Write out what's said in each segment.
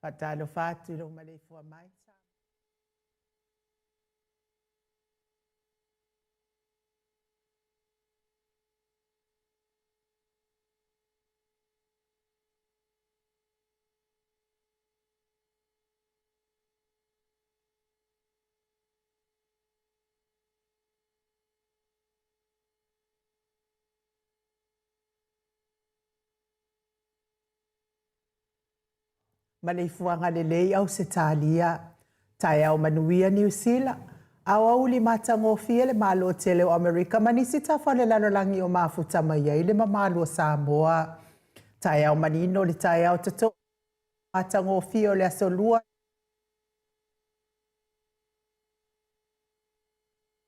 Fatalo fatu lo male fua mai. Male fua ngale lei au se talia. Tai au manuia New Zealand. Au au li matango fia le malo tele o Amerika. Manisi tafa le lalolangi o mafuta mai ai le mamalo Samoa. Tai au manino li tai au tato. Matango fia o le asolua.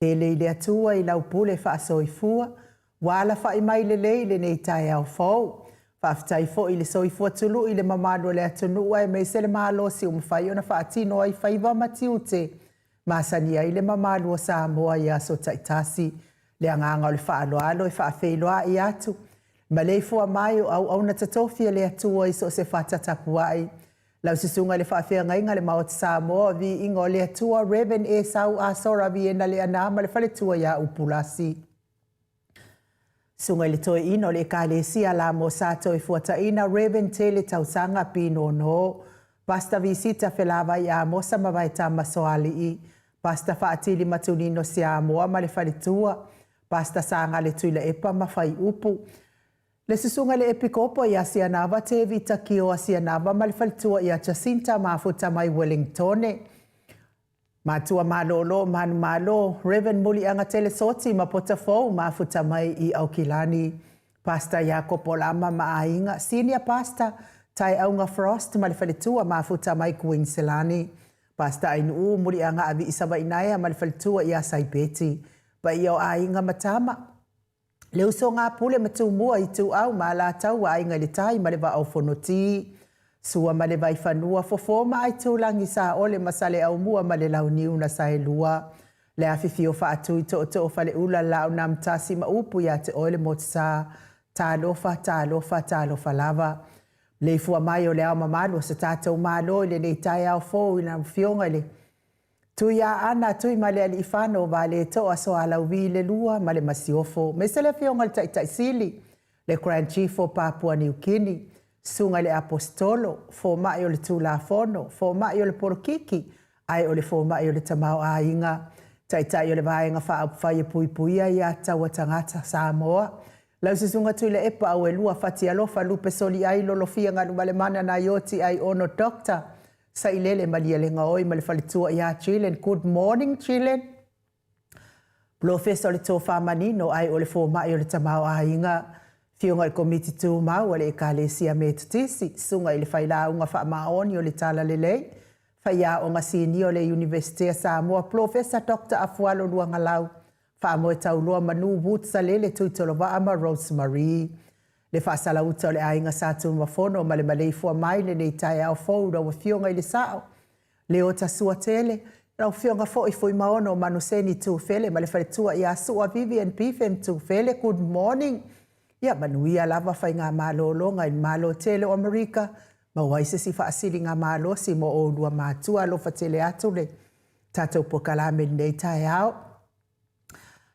Tele i le atua i lau pule fa soifua. Wala fa i mai le leile nei tai au fau. Whaftai fo i le soifua tulu i le mamalo le atunua e meise le malo si umwhai o na whaatino ai whaiva matiute. Masania i le mamalo o Samoa i aso taitasi. Le anganga o le whaaloalo e whaafeiloa i atu. Ma le fua mai o au na tatofia le atua i so se whatatapuai. Lau sisunga le whaafea ngainga le maot Samoa vi ingo le atua Reven e sau asora vi ena le anama le whaletua ia upulasi. Sunga le toe ino le kālesia la mo sato e fuataina Reven tele tausanga pino no. Pasta visita felava i a mosa mawai tama soali i. Pasta faatili matunino si a moa ma le whaletua. Pasta sanga le tuila epa mawhai upu. Le susunga le epikopo i Asianava te vita ki o Asianava ma le whaletua i a Jacinta mafuta mai Wellingtone. Matua malolo, manu malo, Reven muli anga tele soti ma potafou mafuta mai i Aukilani. Pasta Jacopo Lama maainga, senior pasta, tai aunga Frost ma le whaletua mafuta mai Queenselani. Pasta ainu muli anga avi isaba inaya ma le whaletua i a Saipeti. Pa i o ainga matama. Leu so ngā pule matumua i tu au ma la tau wa ainga le tai ma le va au fonoti. Sua ma le vai whanua fofoma ai tūlangi sa ole masale au mua ma le lau niu na sae lua. Le awhiwhi o whaatu i to whale ula lau na mtasi ma upu ia te ole mo te sa. Tā lava. Le fua mai o le au mamalo sa tātou malo le nei tai au fōu i na whionga le. Tui a ana tui ma le ali i whano va le to aso a lau vi le lua ma le masiofo. Me se le whionga le tai sili. Le Grand Chief o Papua New Guinea. Sunga le apostolo, fo mai o le tulafono, fo mai o le porokiki, ai o le fo mai o le tamau a inga. Tai o le vaenga whaapwhai pui pui ai a taua tangata Samoa. Lau se sunga tui le epa au e lua whati alofa lupe soli ai lolo fia nganu male mana na ioti ai ono dokta. Sa ilele malia le ngaoi male whalitua i a Chilen. Good morning Chilen. Professor le tō whamanino ai o le fo mai o le tamau a inga. Whiunga i komiti tū mau le kālesia me tutisi, sunga i le whaila unga wha maoni o le tala lelei, whaia o ngā sini o le Universitea Samoa, Professor Dr. Afualo Luangalau, wha moe tau loa manu wutsa lele tuitolo wa ama Rosemary. Le whaasala uta o le ainga sātu mafono ma le maleifua mai le nei tai au fau rawa whiunga i le sao. Le o ta sua tele, rau whiunga fo i fui maono manu seni tū fele, ma le whaletua i a sua Vivian Pifem tū fele, good morning. Ia manuia lava whai ngā mālolo ngai mālo tele o Amerika. Ma waise si whaasiri ngā mālo si mo o lua mātua lo whatele atu le. Tātou po kalame nei tai au.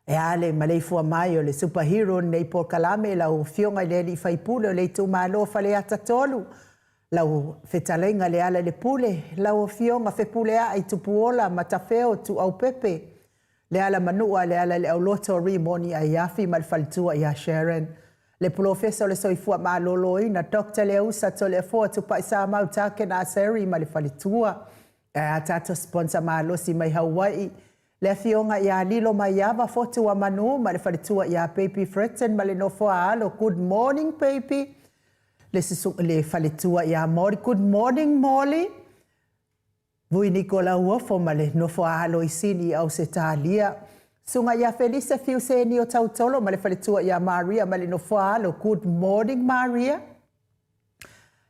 E ale maleifua mai o le superhero nei po kalame lau whionga le li whaipule o le tu mālo whale ata tolu. Lau whetalenga le ala le pule. Lau whionga whepule a i tupuola matawheo tu au pepe. Le ala manua le ala le au loto rimoni a iafi malfaltua i a Sharon. Le professor le soifua malolo ina Dr. Leusa to le fo tu paisa mau take na seri ma le falitua. E a tato sponsor malo si mai Hawaii. Le fionga ia lilo mai ava fotu wa manu ma le falitua ia Baby Fretten ma le nofoa alo. Good morning baby. Le falitua ia Molly. Good morning Molly. Vui Nicola uofo ma le nofoa alo isini au se talia. Sunga ia Felice Fiuseni o tautolo ma le whaletua ia Maria ma le nofoa alo. Good morning Maria.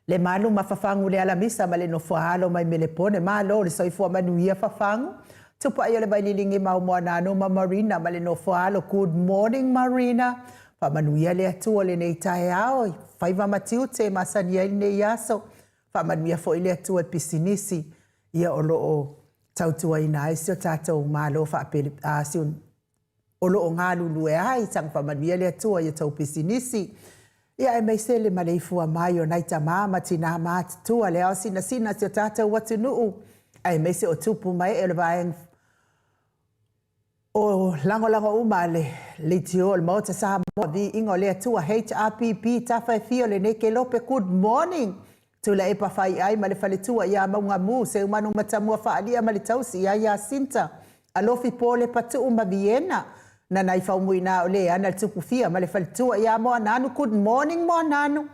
Le malu ma whafangu le alamisa ma le nofoa alo mai melepone ma lo le soifua manu ia whafangu. Tupa ia le baililingi mau moanano ma Marina ma le nofoa alo. Good morning Marina. Pa manu ia le atua le nei tae ao. Whaiva matiu te masania i nei aso. whamanuia fo i le atua pisinisi ia o loo tautua ina e sio tātou mālo whaapele siun o loo ngā lulu e ai tang whamanuia le atua ia tau pisinisi. Ia e mei sele ma leifua mai o naita māma tina mātua le au sina sio tātou watu nuu. Ai mei se o tupu mai e le vaeng o lango uma le tio le mauta sa mo vi ingo le atua HRPP tawhai fio le neke lope good morning. Tula e pa fai ai ma le faletua ia maunga mu se umanu matamua whaalia ma le tausi ia sinta. Alofi po le patu ma Vienna. Na nai whaumuina o le ana le tupu fia ma le faletua ia moa nanu good morning moa nanu.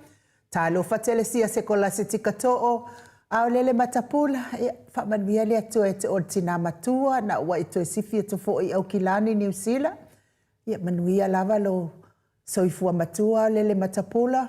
Ta lo fatele sia se kola se tikatoo. Au lele matapula, whamanuia le atua e te o tina matua na ua e toe sifi e tofo i au kilani New Zealand. Ia manuia lava lo soifua matua lele matapula.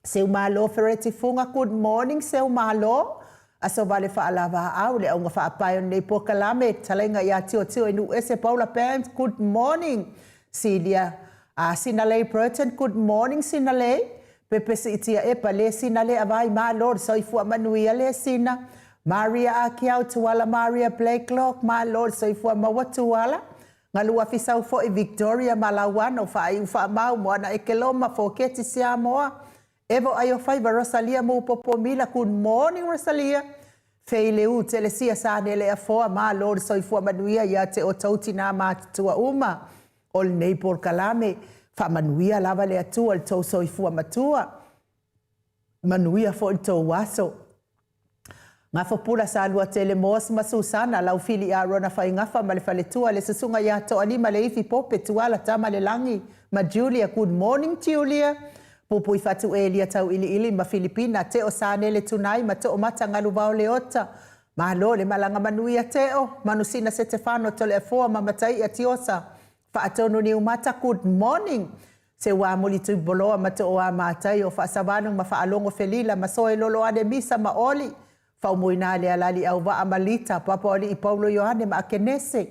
Seu malo fereti funga, good morning seu malo. Aso vale whaalava au le au nga whaapayo nei po kalame. Talenga ia tio inu ese Paula Pams, good morning. Celia Sinalei Burton, good morning Sinalei. Pepe se itia e pa le sina le avai ma Lord soifua manuia le sina. Maria Akiau tuala Maria Blakelock ma Lord soifua mawatuala. Ngalua fisau fo i Victoria Malawana whai ufa mau moana e keloma fo keti sia moa. Evo ayo faiva Rosalia mo popo mila good morning Rosalia. Fei leu telesia sa nele a foa ma Lord soifua manuia ia te o tautina ma tua uma. Ol nei por kalame. Whamanuia lava le atua le tau soifua matua. Manuia fo le tau waso. Ngā whapura sa alua tele moas ma Susana lau fili a rona whai ngafa ma le whaletua le susunga ia to alima le ifi pope tuala tama le langi. Ma Julia, good morning Julia. Pupui fatu elia tau ili ma Filipina te o sa nele tunai ma to o mata ngalu vau le ota. Ma lo le malanga manuia te o. Manusina Setefano tole e foa ma matai a tiosa. Whaatonu ni umata, good morning. Se wa muli tu boloa mata o a matai o whaasavanu ma whaalongo felila ma soe lolo ane misa ma oli. Whaumuina le alali au wa amalita, papa oli i Paulo Yohane ma akenese.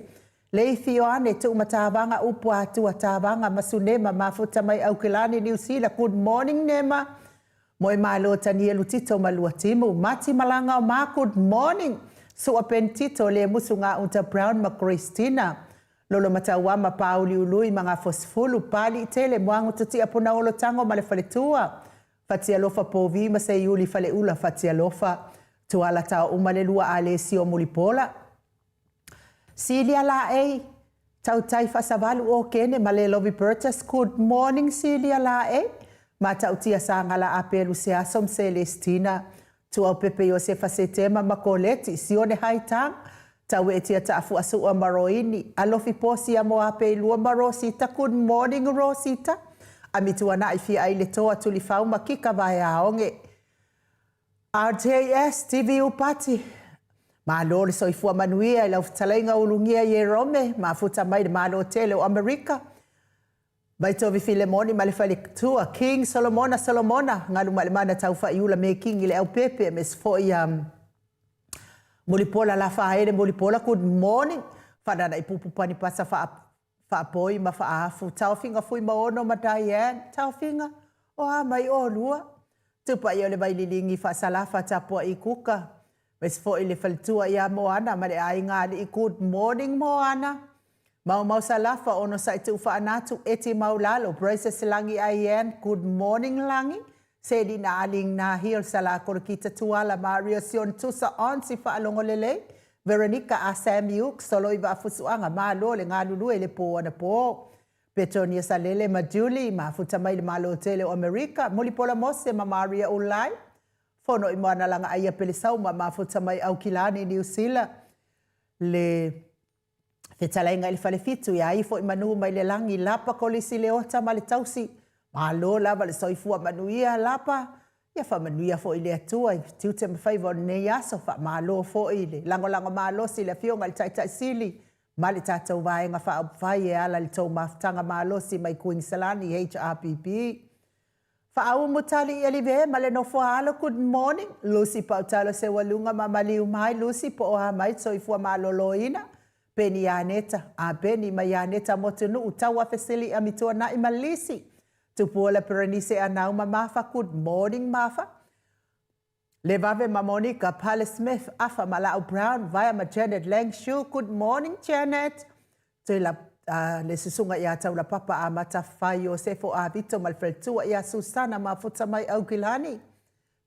Leifi Yohane tu matavanga upu atua tavanga masunema mafuta mai au kilani New Zealand, good morning nema. Moe malo tani lutito malua timu, mati malanga o ma good morning. Sua pentito le musunga unta Brown ma Christina. Lolo matawa ma pauli ului mga fosfulu pali tele mwangu tuti apuna olo tango male faletua. Fatia lofa povi ma se yuli fale ula fatia lofa. Tuala tau umalelua ale sio mulipola. Celia la e. Tau taifa savalu o kene male lovi Burtis. Good morning Celia la e. Ma tau tia sangala apelu se asom Celestina. Tua pepe Josefa Setema makoleti sione haitang. Tau e tia taafu asu o maroini. Alofi posi a moa pe lua marosita. Good morning Rosita. Amitua na ifi aile toa tulifau makika vai aonge. RJS TV upati. Malo le soifua manuia ila ufitalenga ulungia ye rome. Mafuta mai de malo tele o Amerika. Baitovi Filemoni malifali tua. King Solomona. Ngalu malimana taufa iula me king ile au pepe. Mesfo Mulipola la faere mulipola good morning. Fadana ipupu pani pasa fa poi ma fa afu. Tau finga fui maono ma Diane. Tau finga. O mai o lua. Tupa ia le vai lilingi fa salafa tapua i kuka. Mes fo ile faltua ia moana ma le ai ngāli i good morning moana. Mau salafa ono sa itu fa anatu eti mau lalo. Braces langi aien good morning langi. Sedi na aling na hir sala korkita tuala Maria Sion tusa on si fa alongo lele. Veronica Asam Yuk solo iba fusuanga malo le ngalulu ele po na po. Petonia salele ma Julie ma futa mai le malo tele o Amerika. Mulipola mose ma Maria Ulai. Fono imana langa aya pelisau ma futa mai au kilani New Zealand. Le fetalainga il fale fitu ya ifo imanu mai le langi lapa kolisi leota ma le tausi. Malo lava le soifua manuia lapa. Ia fa manuia fo ile atua. Tiu te mawhaiva ne yaso fa malo fo ile. Lango malo si le fionga le taitai sili. Mali tātou vaenga whaai e ala li tau maftanga malo si mai Queenslandi HRPP. Whaau mutali i alive male no whaalo good morning. Lucy pautalo se walunga mamaliu mai. Lucy po oha mai soifua malo loina. Peni Yaneta. Peni ma Yaneta motunu utawa fesili amitua na imalisi. Tupuola perenise anau ma mafa good morning mafa. Le vave ma Monica Pale Smith afa Malau Brown via ma Janet Langshu. Good morning, Janet. Tui la le susunga ia tau la papa a matawhai o sefo a Vito Malfretua ia Susana mafuta mai au Kilani.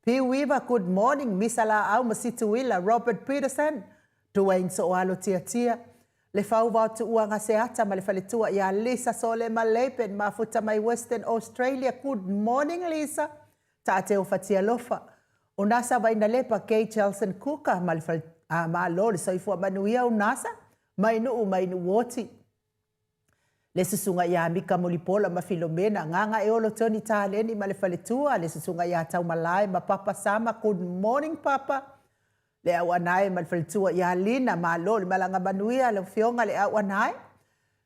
P. Weaver, good morning. Misala au masituila Robert Peterson. Dwayne Soalo tia tia. Le fau wau tu uanga seata ma le faletua ia Lisa Sole Malepen mafuta mai Western Australia. Good morning, Lisa. Taate o fatia lofa. O nasa vai na lepa Kay Chelson Kuka ma lori soifua manuia o nasa. Mai nu woti. Le susunga ia Mika Mulipola ma Filomena nganga e olo Tony Taleni ma le faletua. Le susunga ia Tau Malai ma Papa Sama. Good morning, Papa. Le awanai ma le faletua ia Lina ma lori malanga manuia le fionga le awanai.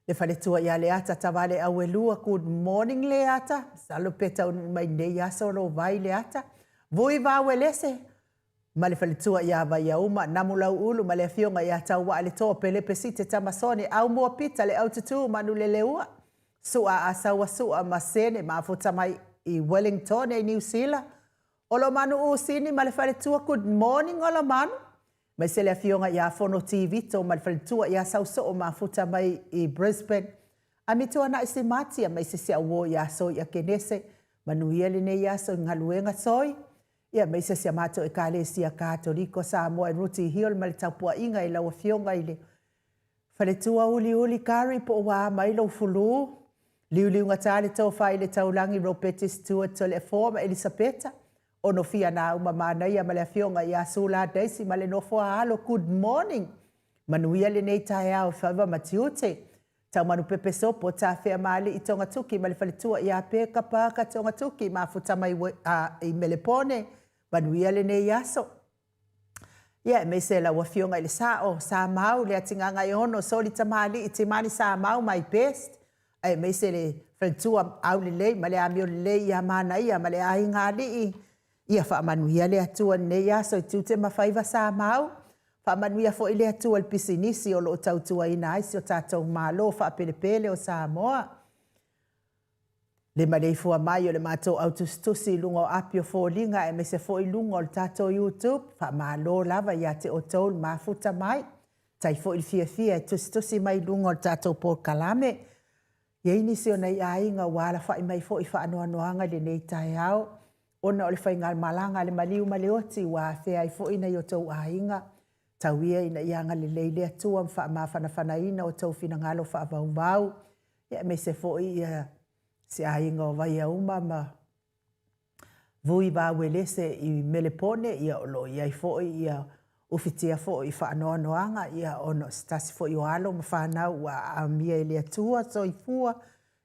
Le faletua ia le ata tawale awelua. Good morning le ata. Salo peta mai nei aso lo vai le ata. Vui va welese. Ma le faletua ia vai uma namulau ulu ma le fionga ia taua ale toa pele pesite tamasone au mua pita le au tutu manu le leua. Sua asawa sua masene ma futa mai I Wellington e New Zealand. Olo manu usini ma le faletua good morning olo manu. Mai se le fionga ia fono TV to ma le faletua ia sauso ma futa mai I Brisbane. Amitua na isi matia mai se awo ia so ia kenese. Manu iele ne ia so ngaluenga soi. Ia mai se mato e kalesia Katoliko Samoa Ruti Hill ma le taupua inga I laua fionga I le. Faletua uli kari po wa mai lo fulu. Liu ngatale tau fai le taulangi Ropeti Stewart to le forma Elisabeta. Ono fia na uma mana ia ma le fionga ia sula daisi ma le nofo halo good morning. Manuia le nei tae au fava matiute. Tau manu pepe sopo ta fea mali I tonga tuki ma le faletua ia peka paka tonga tuki ma futa mai I Melepone. Manuia le nei aso. Ia me se la wafionga ile sao sa mau le atinganga I ono soli tamali I timani sa mau my best. Ai me se le faletua au le lei ma le amio le lei ia mana ia ma le ai ngali ia fa manuia le atua nei aso I tute mawhaiva sa mau. Fa manuia fo ile atua le pisinisi o lo tautua ina aisi o tatou malo fa pelepele o Samoa. Le marei fua mai o le matou autostusi lungo apio fo linga e me se fo I lungo le tatou YouTube. Fa malo lava ia te o tol mafuta mai. Tai fo il fia tustusi mai lungo le tatou por kalame. Ia inisi o nei ainga wala fa I mai fo I fa anoanoanga le nei tai au. Ona o le whainga malanga le maliu maleoti wa fea I fo ina I o tau ainga. Tauia ina ianga le leile atua mfa mawhana ina o tau fina ngalo wha avau. Ia me se fo I se ainga o vai uma ma vui ba welese I Melepone ia o lo ia I fo ia ufitia fo I wha anoanoanga ia ono stasi fo I o alo ma whanau wa amia ele atua so I fua.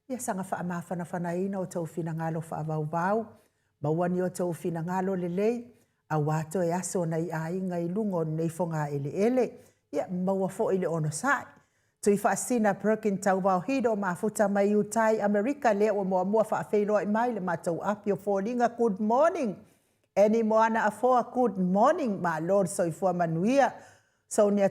Ia sanga wha mawhana ina o tau fina ngalo wha avau. Mawani o tau fina ngalo le lei. A wato e aso na I ainga I lungo nei fonga ele. Ia maua fo ile ono sai. Tui whaasina Perkin tau wau hido ma futa mai utai Amerika lea o mua whaafeiloa I mai le matau apio fōlinga good morning. Eni moana a foa good morning ma Lord soifua manuia. So nia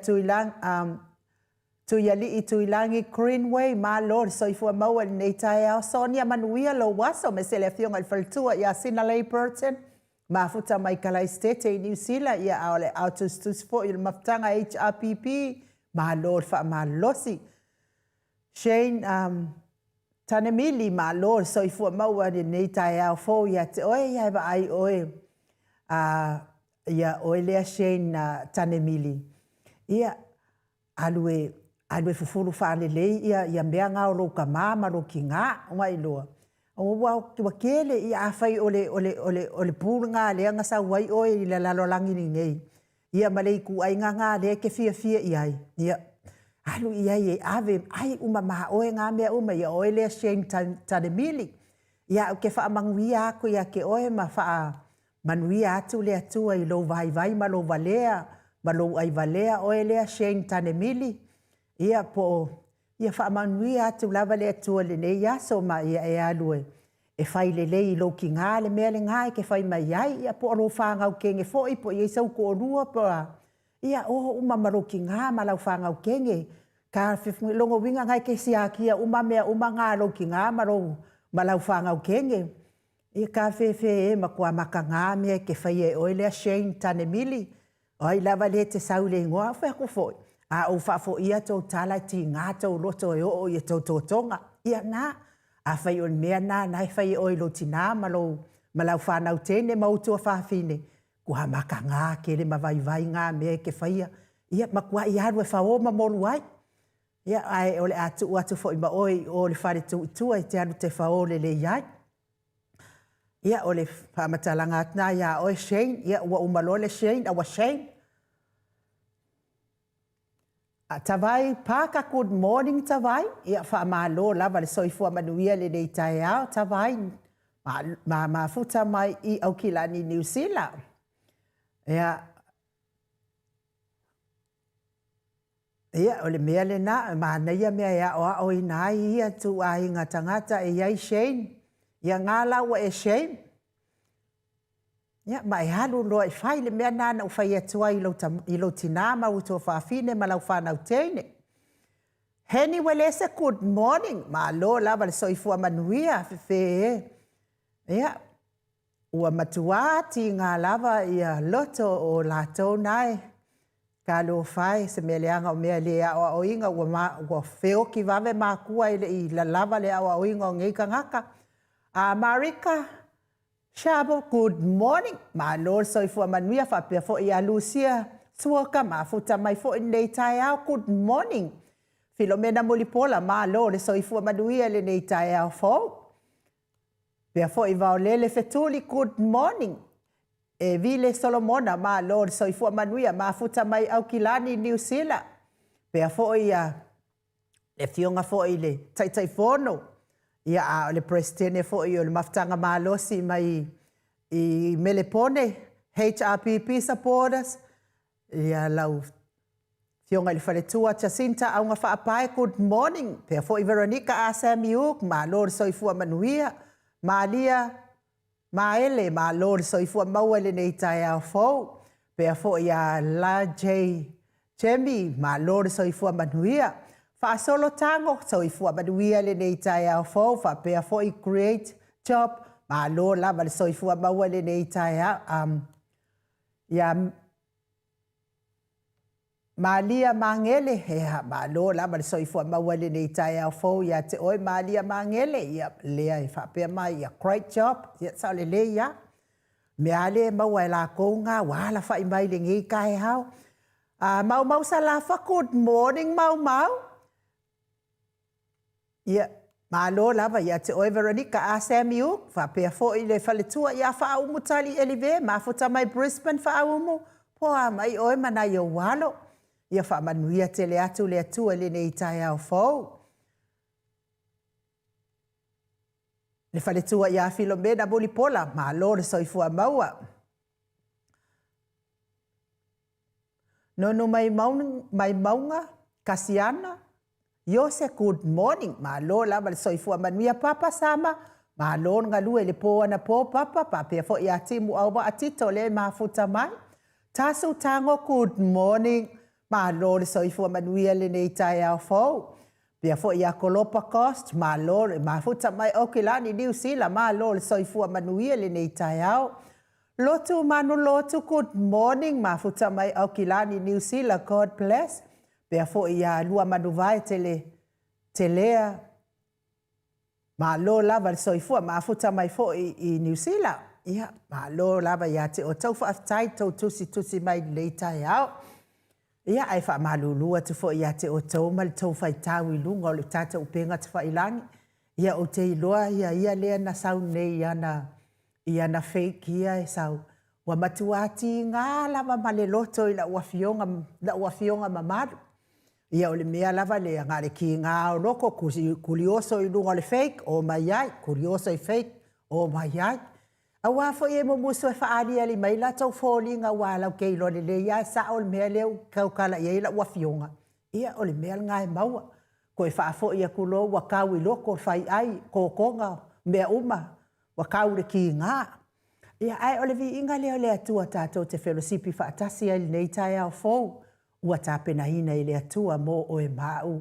tuilangi Greenway ma Lord soifua maua nei tae au. So nia manuia lo waso me se le fionga I faltua ia sina lei Burton. Ma futa mai Kalai State I New Zealand ia aole autustus fo I mafutanga HRPP. Ma Lord fa ma losi. Shane Tanemili ma Lord so I fua maua ni nei tae au fo ia te oe ia eba ai oe. Ia oe lea Shane Tanemili. Ia alue fufuru whaane lei ia mea ngā o lo ka māma lo ki ngā ngai loa. O wau ki wakele ia awhai ole pūru ngā lea ngasa wai oe I le lalolangi ni nei. Ia malei ku ai ngā lea ke fia iai. Ia alu iai e ave ai uma maa oe ngā mea uma ia oe lea Shane Tanemili. Ia ke wha manguia ako ia ke oe ma wha manuia atu lea tua I lo vai ma lo valea. Ma lo ai valea oe lea Shane Tanemili. Ia po ia wha manuia atu lava lea tua le nei aso ma ia e alue. E whai le lei lo ki ngā le mea le ngā ke whai mai ai. Ia po alo whangau kenge fo po ia sau ko rua po a. Ia uma maro ki ngā ma lau whangau kenge. Ka whiwhi longo winga ngai ke siakia uma mea uma ngā lo ki ngā ma lau whangau kenge. Ia ka fe ma kua makanga me ke fai e oile a Shane tane mili. Oi lava le te sau le ngoa fa ko foi. A o fa fo ia to tala ti ngā tau roto e o ia tau tonga. Ia na a fai on mea na fai oi lo tina malau whanau tene mautua whawhine. Kua makanga ke le mawai ngā me ke fai ia makua i haru e whao ma moru ai. Ia ai ole atu foi ma oi o le whare tu ai te anu te whao le iai. Ia o le whamatalanga atna ia o Shane, ia ua umalo le Shane, awa Shane. A tawai, pāka good morning tawai, ia whamalo lava le soifua manuia le nei tae au, tawai, ma futa mai I Aukilani New Zealand. Ia o le mea le na, ma naia mea ia o a oi nai ia tu a inga tangata e iai Shane. Ia ngala ua e Shane. Ia mai halu loa I whai le mea nana u whai atua I lo tina ma uto whawhine ma lau whanau teine. Heni welese good morning. Ma lo lava le soifua manuia fe. Ia ua matua ti ngā lava ia loto o lātou nai. Ka lo whai se mea leanga o mea lea o a oinga ua wheo ki vave mā kua I la lava lea o a oinga o ngei kangaka. A Marika, Shabo, good morning. Ma lor soifua manuia whapea fo I a Lucia. Suoka ma futa mai fo I nei tae au, good morning. Filomena Molipola, ma lor soifua manuia le nei tae au fo. Pea fo I vaolele fetuli, good morning. E vile Solomona, ma lor soifua manuia, ma futa mai Aukilani New Zealand. Pea fo I le fionga fo I le tai fono. Ia a le presidente fo I o le maftanga malosi mai I Melepone, HRPP supporters. Ia lau fionga le wharetua Jacinta aunga whaapai, good morning. Pea fo I Veronica Asamiuk, ma lor soifua manuia, ma lia, ma ele, ma lor soifua maua le nei tae au fo. Pea fo I a la Jemi, ma lor soifua manuia. Fa solo tango soifua manuia le nei tae au fo, fa pea fo I create job, ma lo lava le soifua maua le nei tae au. Ia Malia Mangele, hea ma lo lava le soifua maua le nei tae au fo, ia te oi Malia Mangele, ia lea I fa pea mai, ia great job, ia sao le le ia. Mea le maua la konga, wala fa I mai le ngei kae hao. Mau sa la fa good morning mau. Ia, ma lo lava ia te oi Veronica Asamiu, fa pea fo I le faletua ia fa umu tali elive, ma futa mai Brisbane fa umu, poa mai oi mana I o walo. Ia fa manuia te le atua le nei tae au fo. Le faletua ia Filomena Molipola, ma lo le soifua maua. Nono mai maunga, Kasiana, Yose, good morning. Ma lo lava le soifua manuia papa sama. Ma lo ngalue le po ana po papa. Papea fo ia timu au wa atito le mafuta mai. Tasu tango, good morning. Ma lo le soifua manuia le nei tae au fo. Pea fo ia Kolopa Coast. Ma lo le mafuta mai Aukilani New Zealand. Ma lo le soifua manuia le nei tae au. Lotu manu lotu, good morning. Mafuta mai Aukilani New Zealand. God bless. Pea fo ia lua manuvai te lea. Ma lo lava le soifua, ma futa mai fo I New Zealand. Ia, ma lo lava ia te o tau whaatai tau tusi mai leita e au. Ia, ai wha malulua te fo ia te o tau ma le tau whai tau I lunga o le tata upenga te wha ilangi. Ia o te iloa, ia lea na sau nei ia na fake ia e sau. Wa matuati ngā lava ma le loto I la uafionga mamaru. Ia o le mea lava le ngare ki ngā o loko kurioso I lunga le fake o mai ai, kurioso I fake o mai ai. A wafo e mo muso e whaari ali mai la tau fōli ngā wālau kei lo le ia sa o le mea leo kaukala ia ila uafionga. Ia o le mea ngai maua. Ko e whaafo ia kulo wa kau I loko whai ai kōkonga mea uma wa kau le ki ngā. Ia ai o le vi inga leo le atua tātou te whelosipi whaatasi ai nei tai au fōu. Ua tāpena hina I le atua mō o e māu.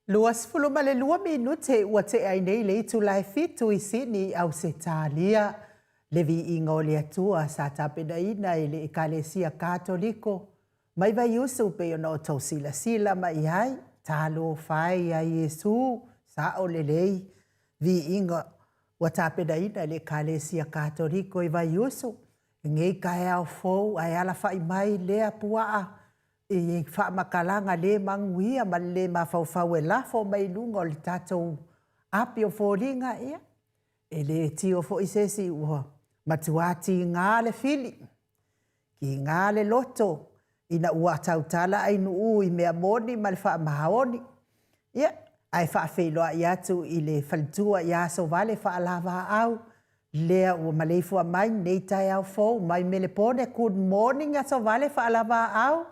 Luas fulu male lua minute ua te ai nei le tu lai fitu I Sydney au se talia. Le vi ingo le atua sa tapena ina I le ekalesia katoliko. Mai vai usu pe ona o tau sila sila mai ai. Talo fai a Yesu sa o le lei. Vi ingo ua tapena ina le ekalesia katoliko I vai usu. Ngei kai au fou ai ala fai mai lea puaa. I wha makalanga le manguia ma le mawhauwhau e lafo mai lunga o le tātou api o fōringa ia. E le tio fo I sesi ua matuati ngā le fili. Ki ngā le loto ina ua tautala ai nuu I mea moni ma le wha mahaoni. Ia, ai wha wheloa I atu I le whalitua I aso vale wha lava au. Lea ua maleifua mai nei tai au fōu mai mele pone good morning aso vale wha lava au.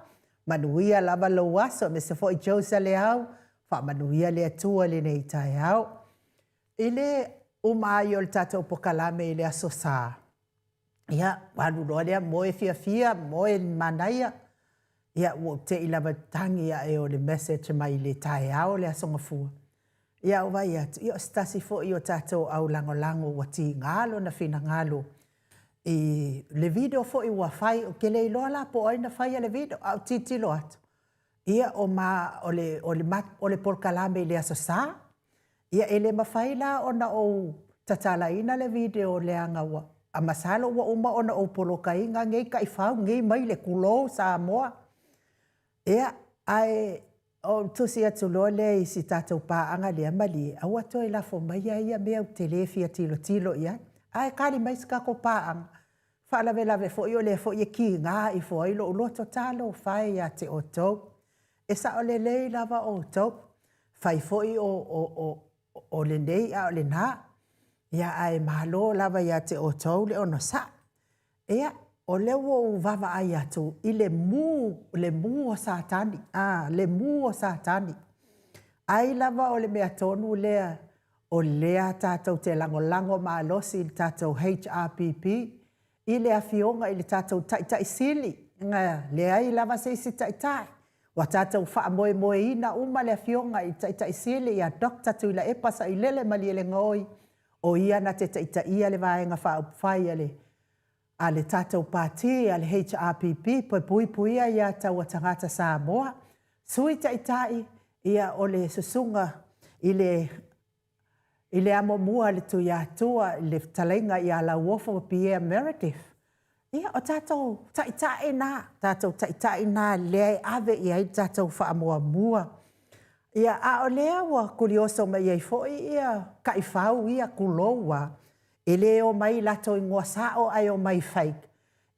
Manuia lava lo aso me se foi Josa le au, fa manuia le atua le nei tai au. Ile umai o le tatou pokalame I le aso sā. Ia, wanu roa lea moe fia moe manaia. Ia, ua te I lava tangi a e o le message mai le tai au le aso ngafua. Ia, uwa ia, ia stasi fo I o tatou au lango wati ngalo na fina ngalo. I le video fo I ua fai o ke le iloa la po oina fai a le video au titilo atu. Ia o ma o le porkalame I le aso sā. Ia ele mawhai la ona o tatala ina le video le anga ua. A masalo ua uma ona o poloka inga ngei ka I whau ngei mai le kulo sa moa. Ia ai o tusi atu loa le I si tatou paanga le amali. Aua toi la fo mai ia mea o telefia tilo ia. Ai kali mai skako paanga. Whalawe fo I o le fo I ki ngā I fo I lo uloto talo whai a te o tau. E sa o le lei lava o tau. Whai fo I o le nei a o le nā. Ia ai malo lava I a te o tau le ono sa. Ia o le wo vava ai atu I le mu o satani. Le mu o satani. Ai lava o le mea tonu lea. O lea tātou te lango ma losi I tātou HRPP. I le awhionga I le tātou tai sili. Ngā lea I lava se isi tai. Wa tātou wha moe ina uma le awhionga I tai sili. Ia dokta tu ila epasa I lele mali ele ngoi. O ia na te ia le vaenga wha upwhai ale. A le tātou pāti a le HRPP. Pui ia tau a tangata Samoa. Sui tai ia o le susunga I I le amo mua le tu ia tua le talenga i ala uofo Pierre Meredith. Ia o tātou taitai nā le ave i ai tātou wha mua mua. Ia a o lea wa kurioso mai ai foi ia kaifau ia kuloua. E le o mai lato i ngua sao ai o mai faik.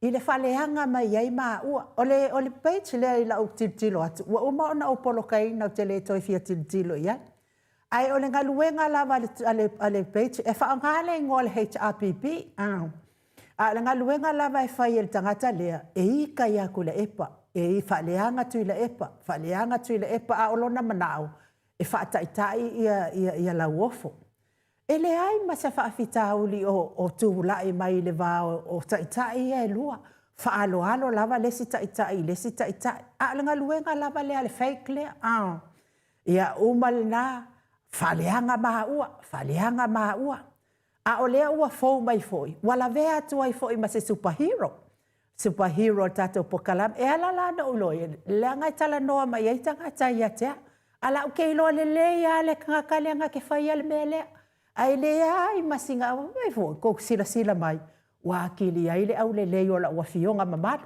I le whaleanga mai ai maa ua. O le page lea i la o tilo atu. Ua uma ona o polo kai na o te le toi fia tilo ia. Ai o le ngaluenga lava ale page e whaangale ngō le HRPP. A le ngaluenga lava e whai el tangata lea e ika ia ku le epa. E i whaleanga tui le epa. Whaleanga tui le epa a olona manao. E whaataitai ia la uofo. E le ai ma se whaafitauli o tūlai mai le vāo o taitai e lua. Whaaloalo lava lesi taitai. A le ngaluenga lava lea le fake lea. Ia umal na whaleanga maa ua. A o lea ua fōu mai foi. Wala vea tu ai foi ma se superhero. Superhero tato pokalam. E ala la no uloi. Lea ngai tala noa mai ei tangata ia tea. Ala uke ilo le lea le kangakaleanga ke whai ale mea lea. Ai lea i masinga mai foi. Ko sila mai. Wakili ai le au le leo la ua fionga mamar.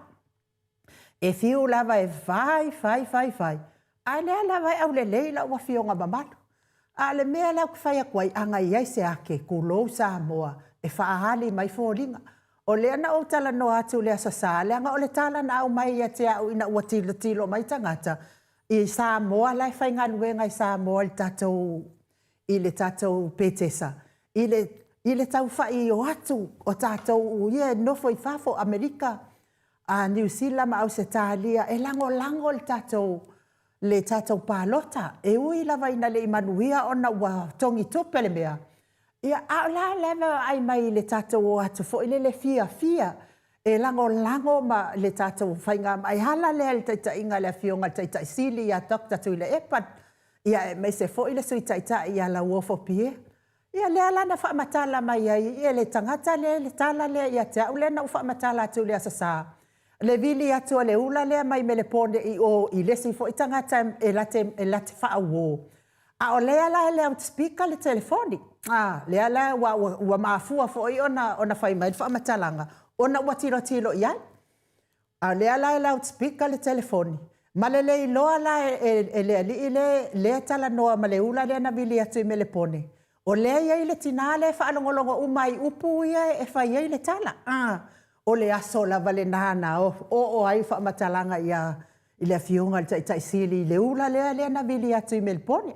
E fiu lava e vai. Ai lea lava e au le leo la ua fionga mamar. A le mea lau kwhai a kwai anga iai se ake kulou sa moa e whaahali mai fōringa. O lea na o tala no atu lea sa sa, lea nga o le tala na au mai ia te au ina ua tilo mai tangata. I sa moa lai whai ngā nuenga i sa moa i le tātou petesa. I le tau whai o atu o tātou ia nofo i whafo Amerika. A New Zealand ma au se tālia e lango le tātou. Le tātou pālota, e ui lava ina le imanuia ona ua tongi tupe le mea. Ia a la leva ai mai le tātou o atu fo ile le fia. E lango ma le tātou whainga mai hala lea le taita inga le fionga taita sili ia dokta tui le epat. Ia mai se fo ile sui taita ia la uofo pie. Ia lea lana wha matala mai ai, ia le tangata le tala lea ia te au lea na ufa matala atu lea sasa. Le vili atu le ula lea mai me le pone i lesi fo i tangata e late wha wo. A o lea la out speaker le telefoni. Lea la ua maafua fo i ona whai mai wha matalanga. Ona ua tilo iai. A lea la out speaker le telefoni. Ma le loa la e lea li lea tala noa ma le ula lea na vili atu i me le pone. O lea iai le tina le wha alongolongo umai upu ia e whai iai le tala. O le aso lava le nana o ai wha matalanga ia i le fionga le taisili le ula lea na vili atu i melpone.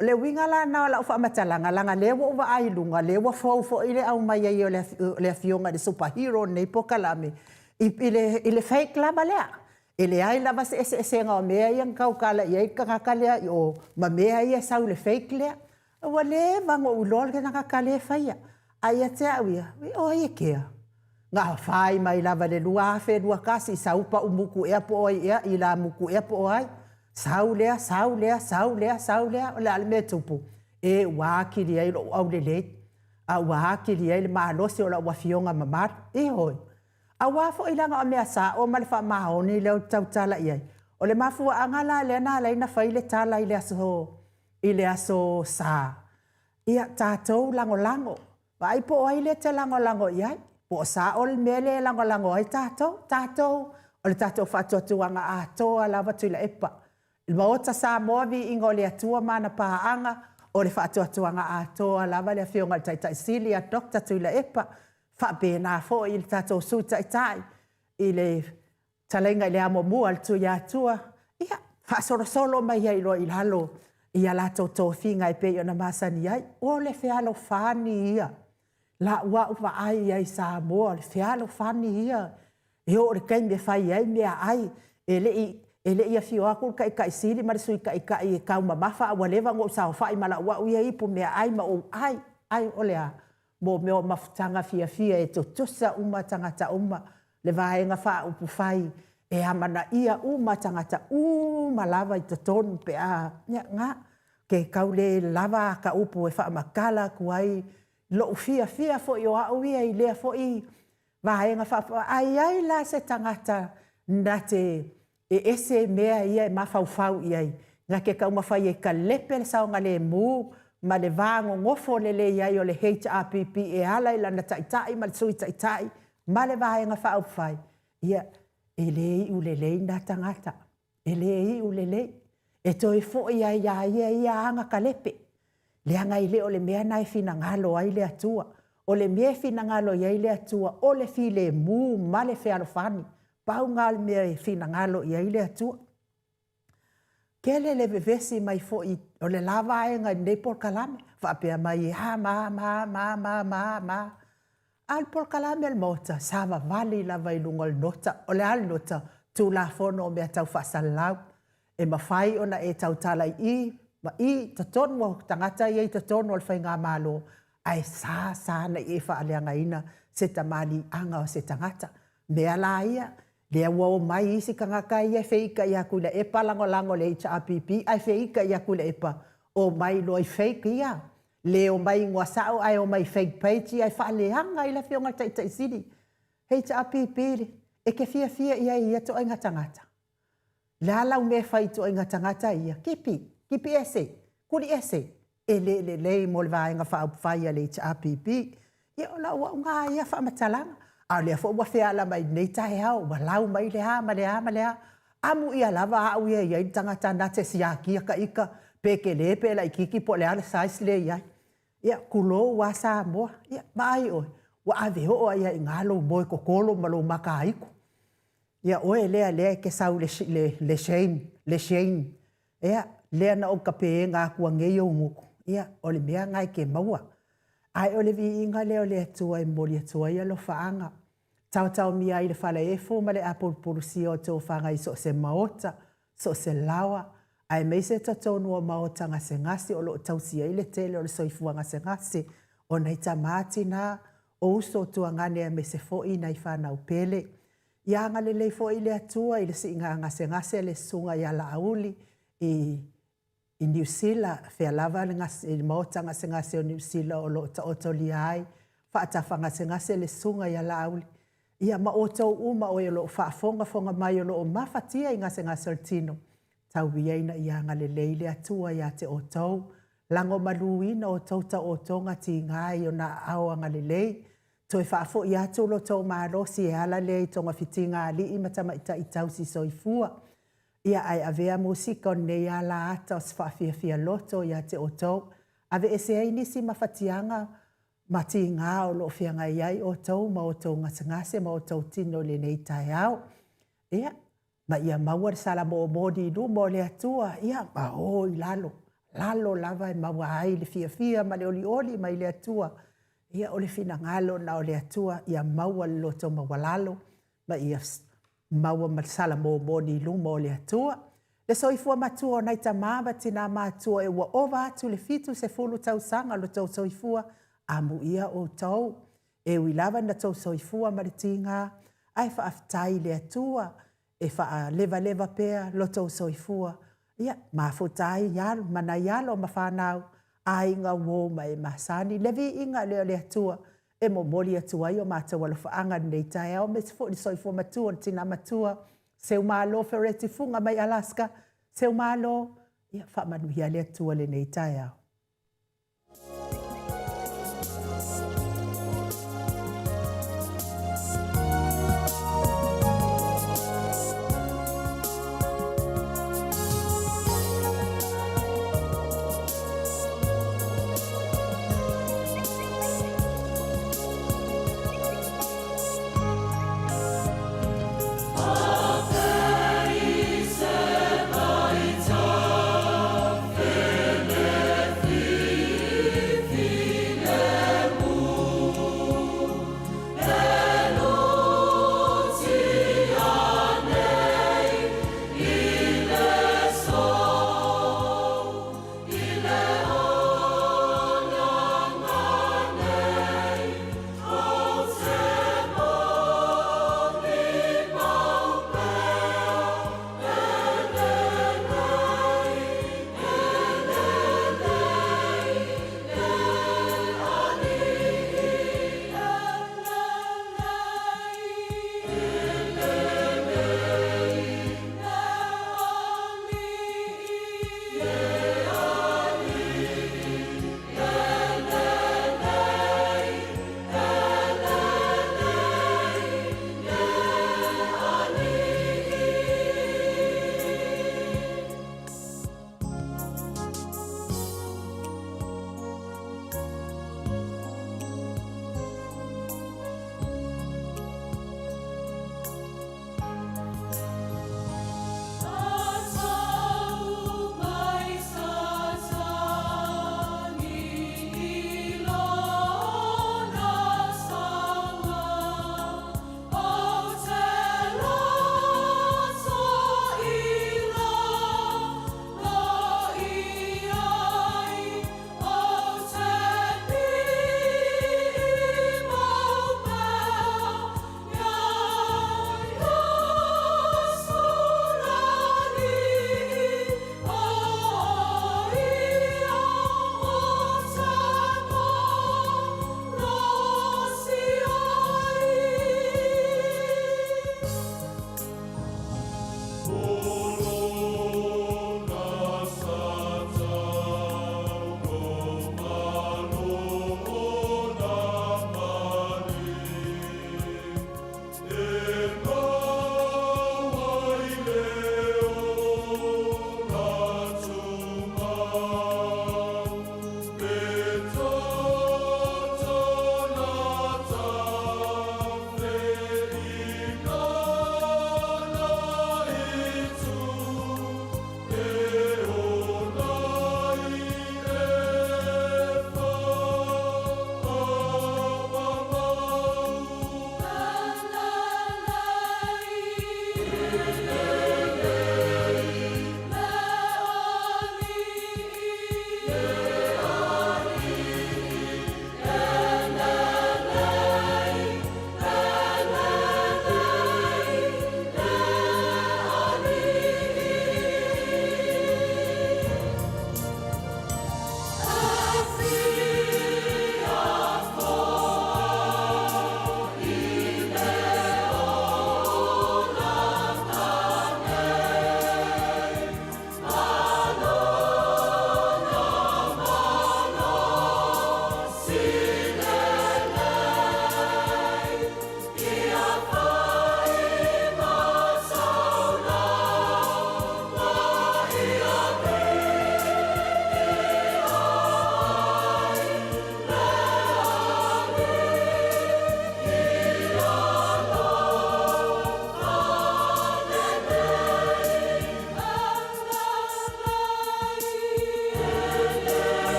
O le winga la na la wha matalanga langa lewa uwa ailunga lewa fo i le au mai ai o le fionga le superhero nei pokalame i le fake lava lea. E le ai lava se ngā mea i ang kaukala i ai kakakalea i o ma mea i a sau le fake lea. Ua le vango ulol ke nakakale whaia. Ai a te au ia, o ai e kea. Ngā whai mai lava le lua lua kasi saupa umuku ea po oi ea i la muku ea po oi. Sau lea, o le ale mea tupu. E wākiri ai lo au le leit. A wākiri ai le maalosi o la wafionga mamar. E hoi. A wafo i langa o mea sa o male wha mahoni leo tautala i ai. O le mafua angala le na leina whai le tala i le aso sa. Ia tātou lango. Vai po oi le te lango i ai. Po sa o le mele lango ai tātou. O le tātou whatuatuanga a toa lava tui la epa. Il maota sa moavi ingo le atua mana paanga. O le whatuatuanga a toa lava le fionga le taitai sili a dokta tui la epa. Whapena fo i le tātou sui taitai. I le talenga i le amo mua le tui atua. Ia, whasorosolo mai ai lo i lalo. Ia lato tō whinga i pe i ona masani ai. O le whialo whani ia. La ua upa ai ai sa moa, le whialo whani ia. E o le kai me whai ai mea ai. E le ia fio aku kai sili mara sui kai e kau mamafa. Awa lewa ngō sao whai mala ua uia ipu mea ai ma o ai. Ai o lea. Mo meo mafutanga fia e to tusa uma tangata uma. Le vaenga wha upu whai. E amana ia uma tangata uma lava i to tonu pe a. Ngā. Ke kau le lava ka upu e wha makala kuai. Lo fia fo i o au ia i lea fo i vaenga wha ai la se tangata na te e ese mea ia e mawhau i ai. Nga ke kau mawhai e ka lepe le saonga le mū ma le vāngo ngofo le le iai o le HRPP e ala i lana taitai ma le sui taitai ma le vāenga whaupwhai. Ia, e le i u le lei nā tangata. E le i u le lei. E toi fo ia ia anga kalepe. Le anga i le o le mea nai fina ngalo ai le atua. O le mea fina ngalo iai le atua. O le fi le mū ma le whealofani. Pau ngal mea fina ngalo iai le atua. Kele le vevesi mai fo i o le lava e ngai nei por kalame. Whapea mai ha ma. Al por kalame al mota. Sava vali lava i lungal nota. O le al nota. Tu la fono mea tau whasalau. E mawhai ona e tau tala i. Ma i tatonu o tangata i tatonu o le whainga malo. Ai sa na e whaaleanga ina. Se tamali anga o se tangata. Mea la ia. Lea wau mai isi kangaka ia feika ia kule epa lango le HRPP ai feika ia kule epa o mai loi fake ia leo mai ngwasao ai o mai fake page ai whaaleanga i la whionga taitai siri HRPP e ke fia ia to inga tangata la lau me whai to inga tangata ia kipi ese kuri ese e le mo le vaenga whai le HRPP ia o la ua unga ia whaamatalanga a lea fo ua wheala mai nei tahe hao, wa lau mai ma lea. Amu ia lava au ia iai tangata na te siakia ka ika, peke le pe la ikiki po le ala sais le iai. Ia kulo wa sa moa, ia mai oi, wa ave ho ia ingalo moi kokolo malo maka aiku. Ia oe lea ke sau le shame. Ia lea na o kape ngā kua ngei o nguku. Ia o le mea ngai ke maua. Ai o le vi inga leo le atua e mori atua ia lo faanga. Tau mi ai le whale e fō ma le apuru si o tō whanga i so se maota, so se lawa. Ai mei se tatonu o maota ngase ngase o lo tau si ai le tele o le soifua ngase ngase. O nei ta māti nā, o uso tua ngane a me se fō i nei whanau pele. Ia anga le fō i le atua i le si inga ngase le sunga i ala auli i New Zealand, whea lava le maota ngase o New Zealand o lo ta otoli ai. Whaatafa ngase le sunga i ala auli. Ia ma o tau uma o e lo whaafonga mai o lo o mawhatia i ngase o tino. Tau wiaina i anga le leile atua i te o tau. Lango maluina o tau ta o tonga ti ngai o na aoanga le lei. Toi whaafo i atu lo tau maarosi e ala lei tonga fitinga ali i matama ita i tau si soifua. Ia ai avea musika o nei ala ata o sfafia loto i te o tau. Ave ese ai nisi mawhatianga mati ngā o lo whianga iai o tau, ma o tau ngase, ma o tau tino le nei tai au. Ia, ma ia maua sala mo modi nu mo le atua, ia, ma o i lalo lava e maua ai le fia, ma le oli ma i le atua. Ia o le fina ngalo na o le atua, ia maua le loto maua lalo, ma ia maua ma sala mo modi nu mo le atua. Le soifua matua o nai ta mama tina matua e ua ova atu le fitu se fulu tau sanga lo tau soifua, amu ia o tau, e wilawa na tau soifua maritinga, ai whaafitai le atua, e wha leva pea lo tau soifua. Ia, mafutai yalo, mana yalo ma whanau, a inga wo mai masani, levi inga leo le atua, e mo mori atua i o mātua lo whaanga nei tai au, me se fo ni soifua matua, tina matua, seu malo fereti funga mai Alaska, seu malo, ia whaamanuhia le atua le nei tai au. Felice,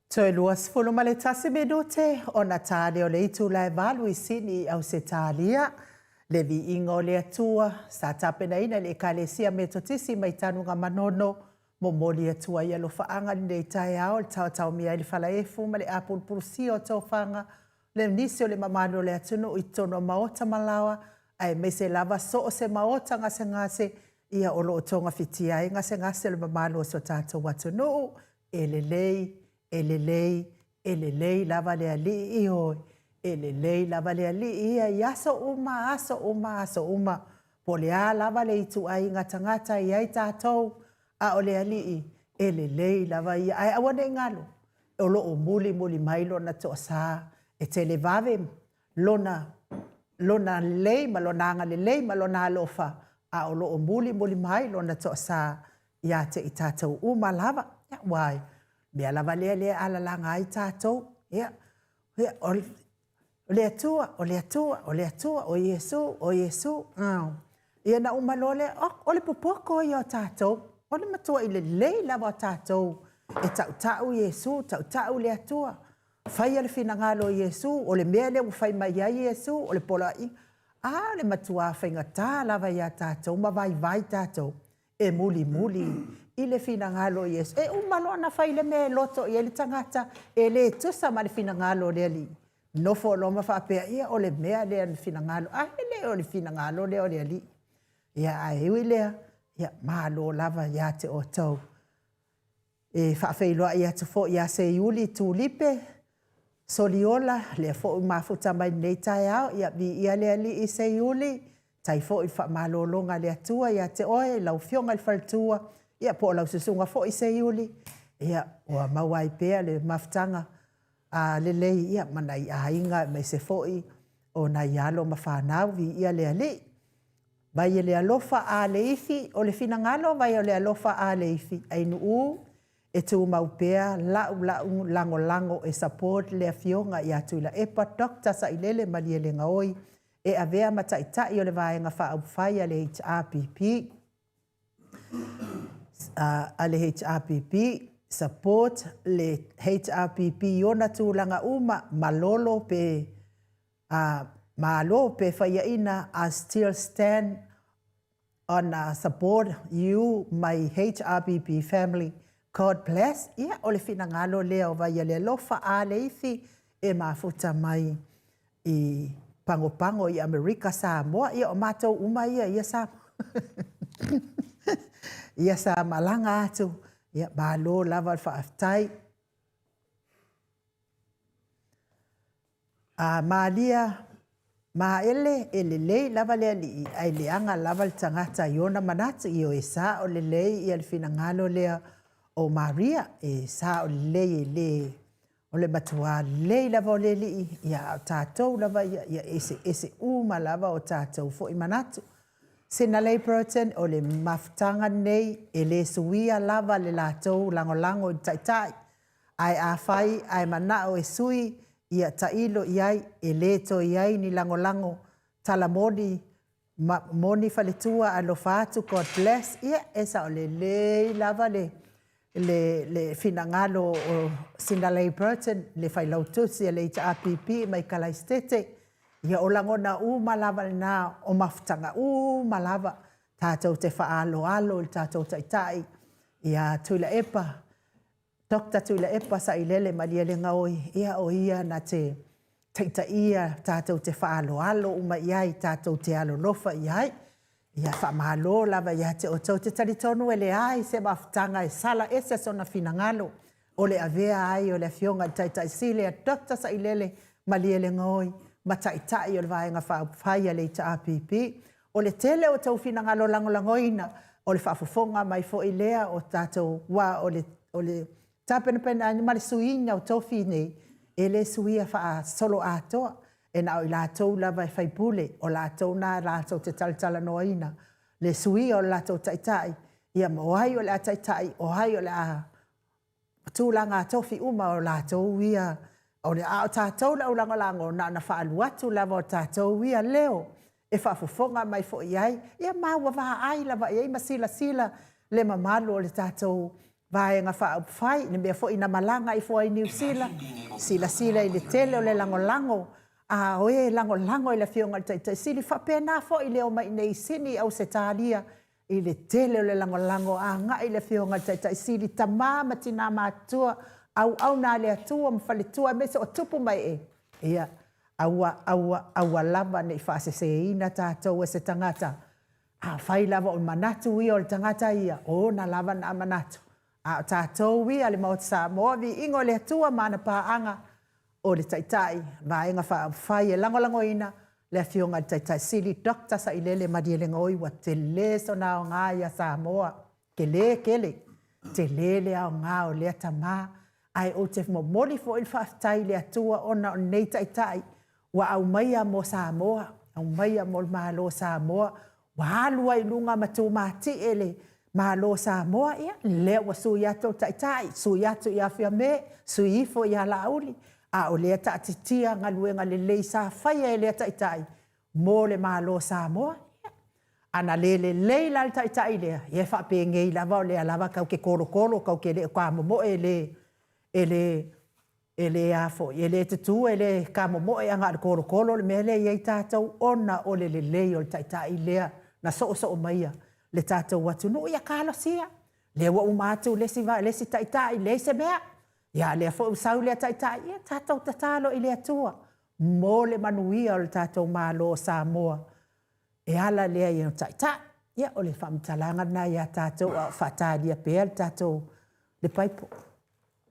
Toe luas fulu ma le tasi minute o na tāne o le itu lai walu I sini au se tālia. Le vi ingo le atua, sa tapena ina le kalesia me totisi mai tanunga manono, mo moli atua ia lo faanga ni nei tai ao, le tau tau mia ili fala efu, ma le apul purusi o tau fanga, le nisi o le mamano le atunu I tono maota malawa, ai me se lava so o se maota ngase ngase, ia o lo tonga fitia e ngase ngase le mamano o so tato watunu, elelei lava le ali I oi. Elelei lava le ali ia yaso uma. Po le a lava le itu ai ngata I ai tātou a o le ali I. Elelei lava ia ai awane ngalo. O lo o muli mai lona to sa. E te le vave lona lei ma lona anga le lei ma lona alofa. A o lo o muli mai lona to sa. Ia te I tātou uma lava. Ia wai. Mea lava le ala langa ai tātou. Ia. O le atua, o Yesu. Ia na umalole, o le popoko I o tātou. O le matua I le lei lava o tātou. E tau Yesu, tau le atua. Fai le finangalo Yesu, o le mea le ufai mai ai Yesu, o le pola I. Le matua whainga tā lava ia tātou, ma vai tātou. E muli. I le finangalo Yesu. E umalo na fai le mea loto I le tangata. E le tusa ma le finangalo le ali. No fo loma fa pe ia o le mea le finangalo. Le o le finangalo le o le ali. Ia ai le ia malo lava ia te o tau. E fa fe lo ia te fo ia se Iuli tulipe. Soliola le fo mafuta mai nei tai ao ia bi ia le ali I se Iuli. Tai fo I fa malo longa le atua ia te oe lau fionga le faltua. Ia po lau susunga fo I se Iuli. Ia o mawai pea le mafutanga. Le lei ia manai a inga mai se foi o na ialo mawhanau vi ia le ali. Vai le alofa a le ifi o le finangalo vai o le alofa a le ifi. Ainu e tu maupea lau lango e support le fionga i atu la epa dokta sa ilele mali le ngaoi e avea mataitai o le vaenga wha au whai a le HRPP. A le HRPP. Support le HRPP yona tūlanga uma malolo pe whaiaina I still stand on support you my HRPP family. God bless. Ia o le finangalo leo vai le lofa a le ifi e mafuta mai I pango I Amerika Samoa. Ia o mātou uma ia sa ia sa malanga atu. Ia malo lava whaaftai. Maalia, ele lei lava le ali. Ai leanga lava le tangata iona manatu I o e sa o le lei I al finangalo lea o Maria. E sa o le lei le o le matua lei lava o le li. Ia o tātou lava ia ese uma lava o tātou fo I manatu. Sena lei Proton o le mafutanga nei e le suia lava le lātou lango taitai. Ai a whai, ai manao e sui, ia tailo iai, e leto iai ni lango tala moni faletua a lo fatu, God bless. Ia esa o le lava le finangalo o Sena lei Proton, le whailautusi le HRPP mai kalaistete. Ia o langona malava na o mafutanga malava tātou te whaalo alo tātou taitai. Ia tuila epa, Dr. Tuila epa sa ilele maliele ngaoi. Ia o ia na te taitai tātou te whaalo alo iai tātou te alo lofa iai. Ia whamalo lava ia te o tau te taritonu ele ai se mafutanga e sala ese sona finangalo. O le avea ai o le fionga taitai sile a Dr. sa ilele maliele ngaoi. Mataitai o le vaenga whaia le HRPP. O le tele o tau finangalo langoina. O le whaafofonga mai fo I lea o tātou wā o le tāpenapena animale suina o tau finei. E le suia wha solo atoa. E na o I lātou lava e whaipule. O lātou nā lātou te talatala noaina. Le suia o lātou taitai. Ia moai o le a taitai. O hai o le a tūlanga tofi uma o lātou ia. O le a o tātou lau lango na whaalu atu lava o tātou ia leo. E whaafofonga mai fo iai. Ia maua waha ai lava iai masila le mamalo o le tātou vaenga whaafai, ne mea fo ina malanga i fo i New Zealand, sila i le tele o le lango, a oe lango i le fionga tai sili whapena fo i leo mai nei sini au se tālia, i le tele o le lango, a nga i le fionga tai sili tamama tina mātua, au nā le atua, mwhale tua, me se o tupu mai e. Ia, aua lava nei whaasese ina tātou e se tangata. A whai lava o manatu ia o le tangata ia, o na lava na manatu. A tātou ia le maut Samoa, vi ingo le atua mana pāanga o le taitai, vaenga whai e lango ina, le fionga taitai sili dokta sa ilele madiele ngoi wa te le so na o ngā ia Samoa, kele, te le au ngā o lea tamā, ai o te moli fo il whaftai le atua ona o nei taitai, wa au maia mo Samoa, au maia mo malo Samoa, wa alua i lunga matu mati ele, malo Samoa ia, lea wa sui ato taitai, sui ato ia fia me, sui ifo ia lauli, a o lea taatitia ngaluenga le leisa whaia e lea taitai, mo le malo Samoa, ana lele leila le taitai lea, ie whape ngei lava o lea lava kau ke koro, kau ke le kwa momo ele afo, ele tutu, ele kamomo e anga koro, le mele i tātou ona o le lei o le taitai lea, na so maia, le tātou watu no ia kalosia, le wa umatu lesi taitai, lesi mea, ia le fo usau le taitai, ia tātou tatalo i le atua, mo le manuia o le tātou malo Samoa, e ala lea i o taitai, ia o le whamtalanga na ia tātou a whatadia pēr tātou le paipo.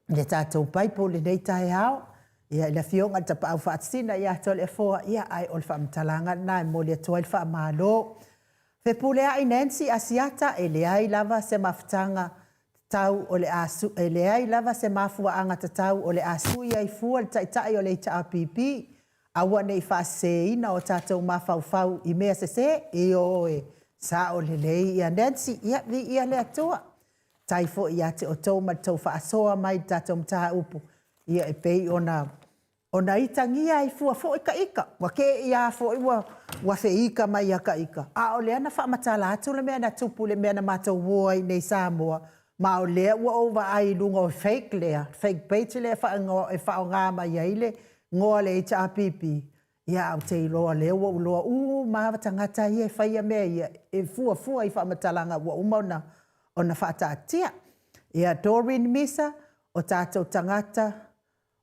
Le tātou paipo le nei tae hao, ia le fionga ta pau whaatsina ia tole e foa, ia ai o le whamtalanga na mo le atua i whaamalo. Fe pule ai Nancy Asiata e le ai lava se maftanga tau o le asu, e le ai lava se mafua anga ta tau o le asu ia i fua le taitai o le TRPP, aua nei whaaseina o tātou mawhauwhau i mea se e oe, sa o le lei ia Nancy, ia vi ia le atua. Tai fo ia te o tau ma tau whaasoa mai tātou mtaha upu. Ia e pei ona itangia i fua fo ika. Wa ke ia fo i wa fe ika mai aka ika. A o lea na whaamatala atu le mea na tupu le mea na mātou woi nei Samoa. Ma o lea ua ova ai lunga o fake lea. Fake page lea wha o ngā mai aile. Ngoa le HRPP. Ia au te iloa lea ua uloa. Mawa tangata ia e whaia mea ia. E fua i whaamatalanga ua umauna. Ona whaataatia. Ia Doreen Misa, o tātou tangata,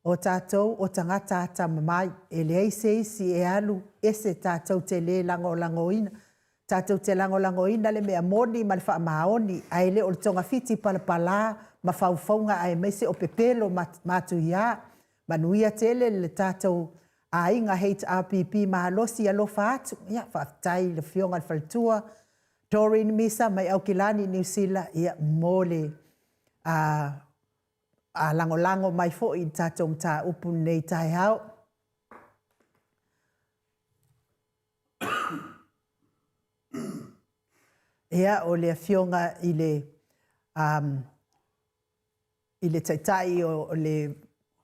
o tangata ata mamai, e le isi e alu, ese tātou te le langoina. Tātou te langoina le mea moni ma le wha maoni, ai le o le tonga fiti palapala, ma whauwhaunga ai meise o pepelo matu ia, manuia tele le tātou a inga HRPP mahalosi alofa atu, ia whaatai le fionga le whalitua, Doreen Misa mai au kilani New Zealand ia mole a lango mai fo i tātou mta upu nei tai hao. Ia o le fionga i le taitai o le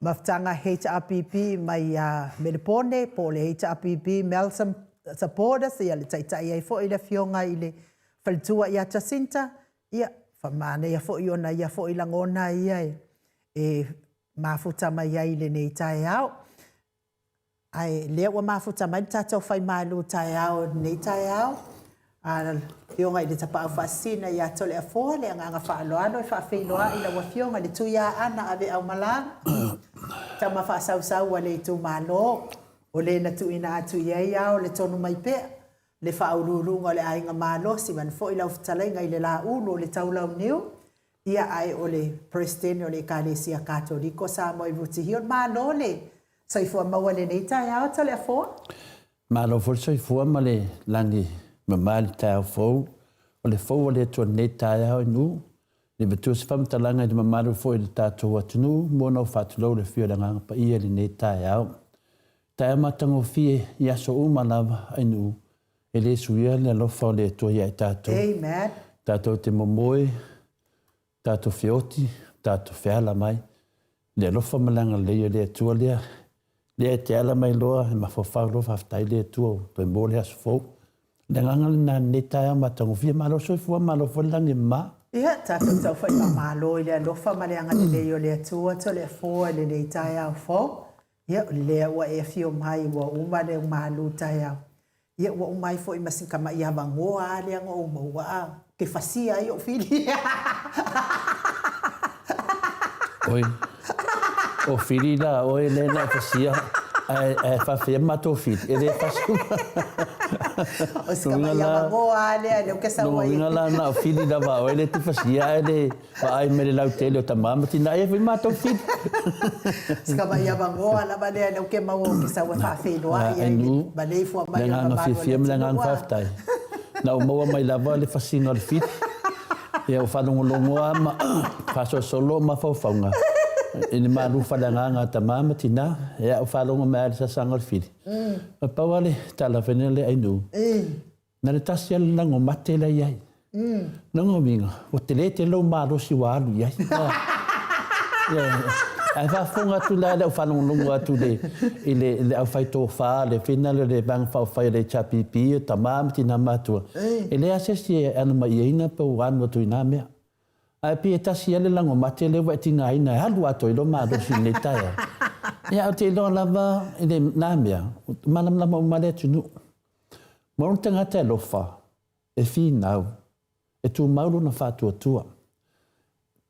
maftanga HRPP mai Melipone po le HRPP Melson supporters ia le taitai ai fo i le fionga i le Faltua ia Jacinta, ia whamane ia fo i ona ia fo i langona ia e mafuta mai ai le nei tae au. Ai lea ua mafuta mai tātou whai malu tae au nei tae au. Fionga i le tapa au whaasina ia tole a fōa le anga whaaloano i whaafeiloa i la wa fionga le tuia ana ave au malanga. Tama whaasau a le tu malo o le na tuina atu iai au le tonu mai pea. Le whaururunga le ainga mālosi man fo i lau whatalenga i le la ulu o le taulau niu. Ia ai o le presidente o le Kalesia Katoliko sa mo i vuti hion mālo le soifua maua le nei tae au tale a fōa? Mālo fo soifua ma le lani mamali tae au fōu. O le fōu o le atua nei tae au inu. Le betua se whamtalanga i le mamaru fo i le tātou atunu. Mōna o whatulau le whio ranganga pa ia le nei tae au. Tae matango fie i aso umalawa inu. E le suia le alofa o le atua ia i tātou. Amen. Tātou te momoe, tātou whioti, tātou whiala mai. Le alofa malanga leo le atua lea. Lea te ala mai loa, e mawhawhau loa whaftai le atua, toi mō le aso fōu. Le nganga le nā netai au matango fia, malo soi fua, malo fo langi ma. Ia, tātou tau whai mamalo i lea lofa ma lea ngani leo lea tua, to lea fōa le lei tai au fō. Ia, lea ua e fio mai ua uma le malu tai au. Ia, ua umai fo i masinka ma i hawa ngoa lea ngō maua a. Ke fasia i o fili. Oi, o fili la, oi le na fasia. E whawhia mato fili, e re fasu. O sika ma i hawa ngoa lea, leo ke sa ua i. Nunga la na o fili la wa, oi le te fasia e le, wa ai me le lau tele o tamama, tina e whi mato fili. Sika ma i hawa ngoa la ma lea, leo ke mau o ke sa ua whawhenua. Ia, ma lei fua mai o mamalo. Lenga fia me lenga ngwhaftai. Na o maua mai lava le fasinga le fili. Ia o whanongolongoa ma whaso solo ma whauwhaunga. Ini maru whalanganga tamama tina, ia o whalongo mea le sasanga le fili. Ma pauale tala whenele ainu. Na le tasi ale lango mate la iai. Nango minga, o te le te lau maru si walu iai. Ai whafonga tu la le o whanongolongoa tu le ile au whaito wha, le whenale le bang whawhai le chapipi o tamama tina matua. E le asesi e anu mai eina pa uanu atu ina mea. Ai pia tasi ale lango mate le wa tinga ina halu ato ilo maru si le taia. Ia o te ilo lava ile namea, manam lama umale tunu. Maru tangata e lofa, e whinau, e tu mauru na whatua tua.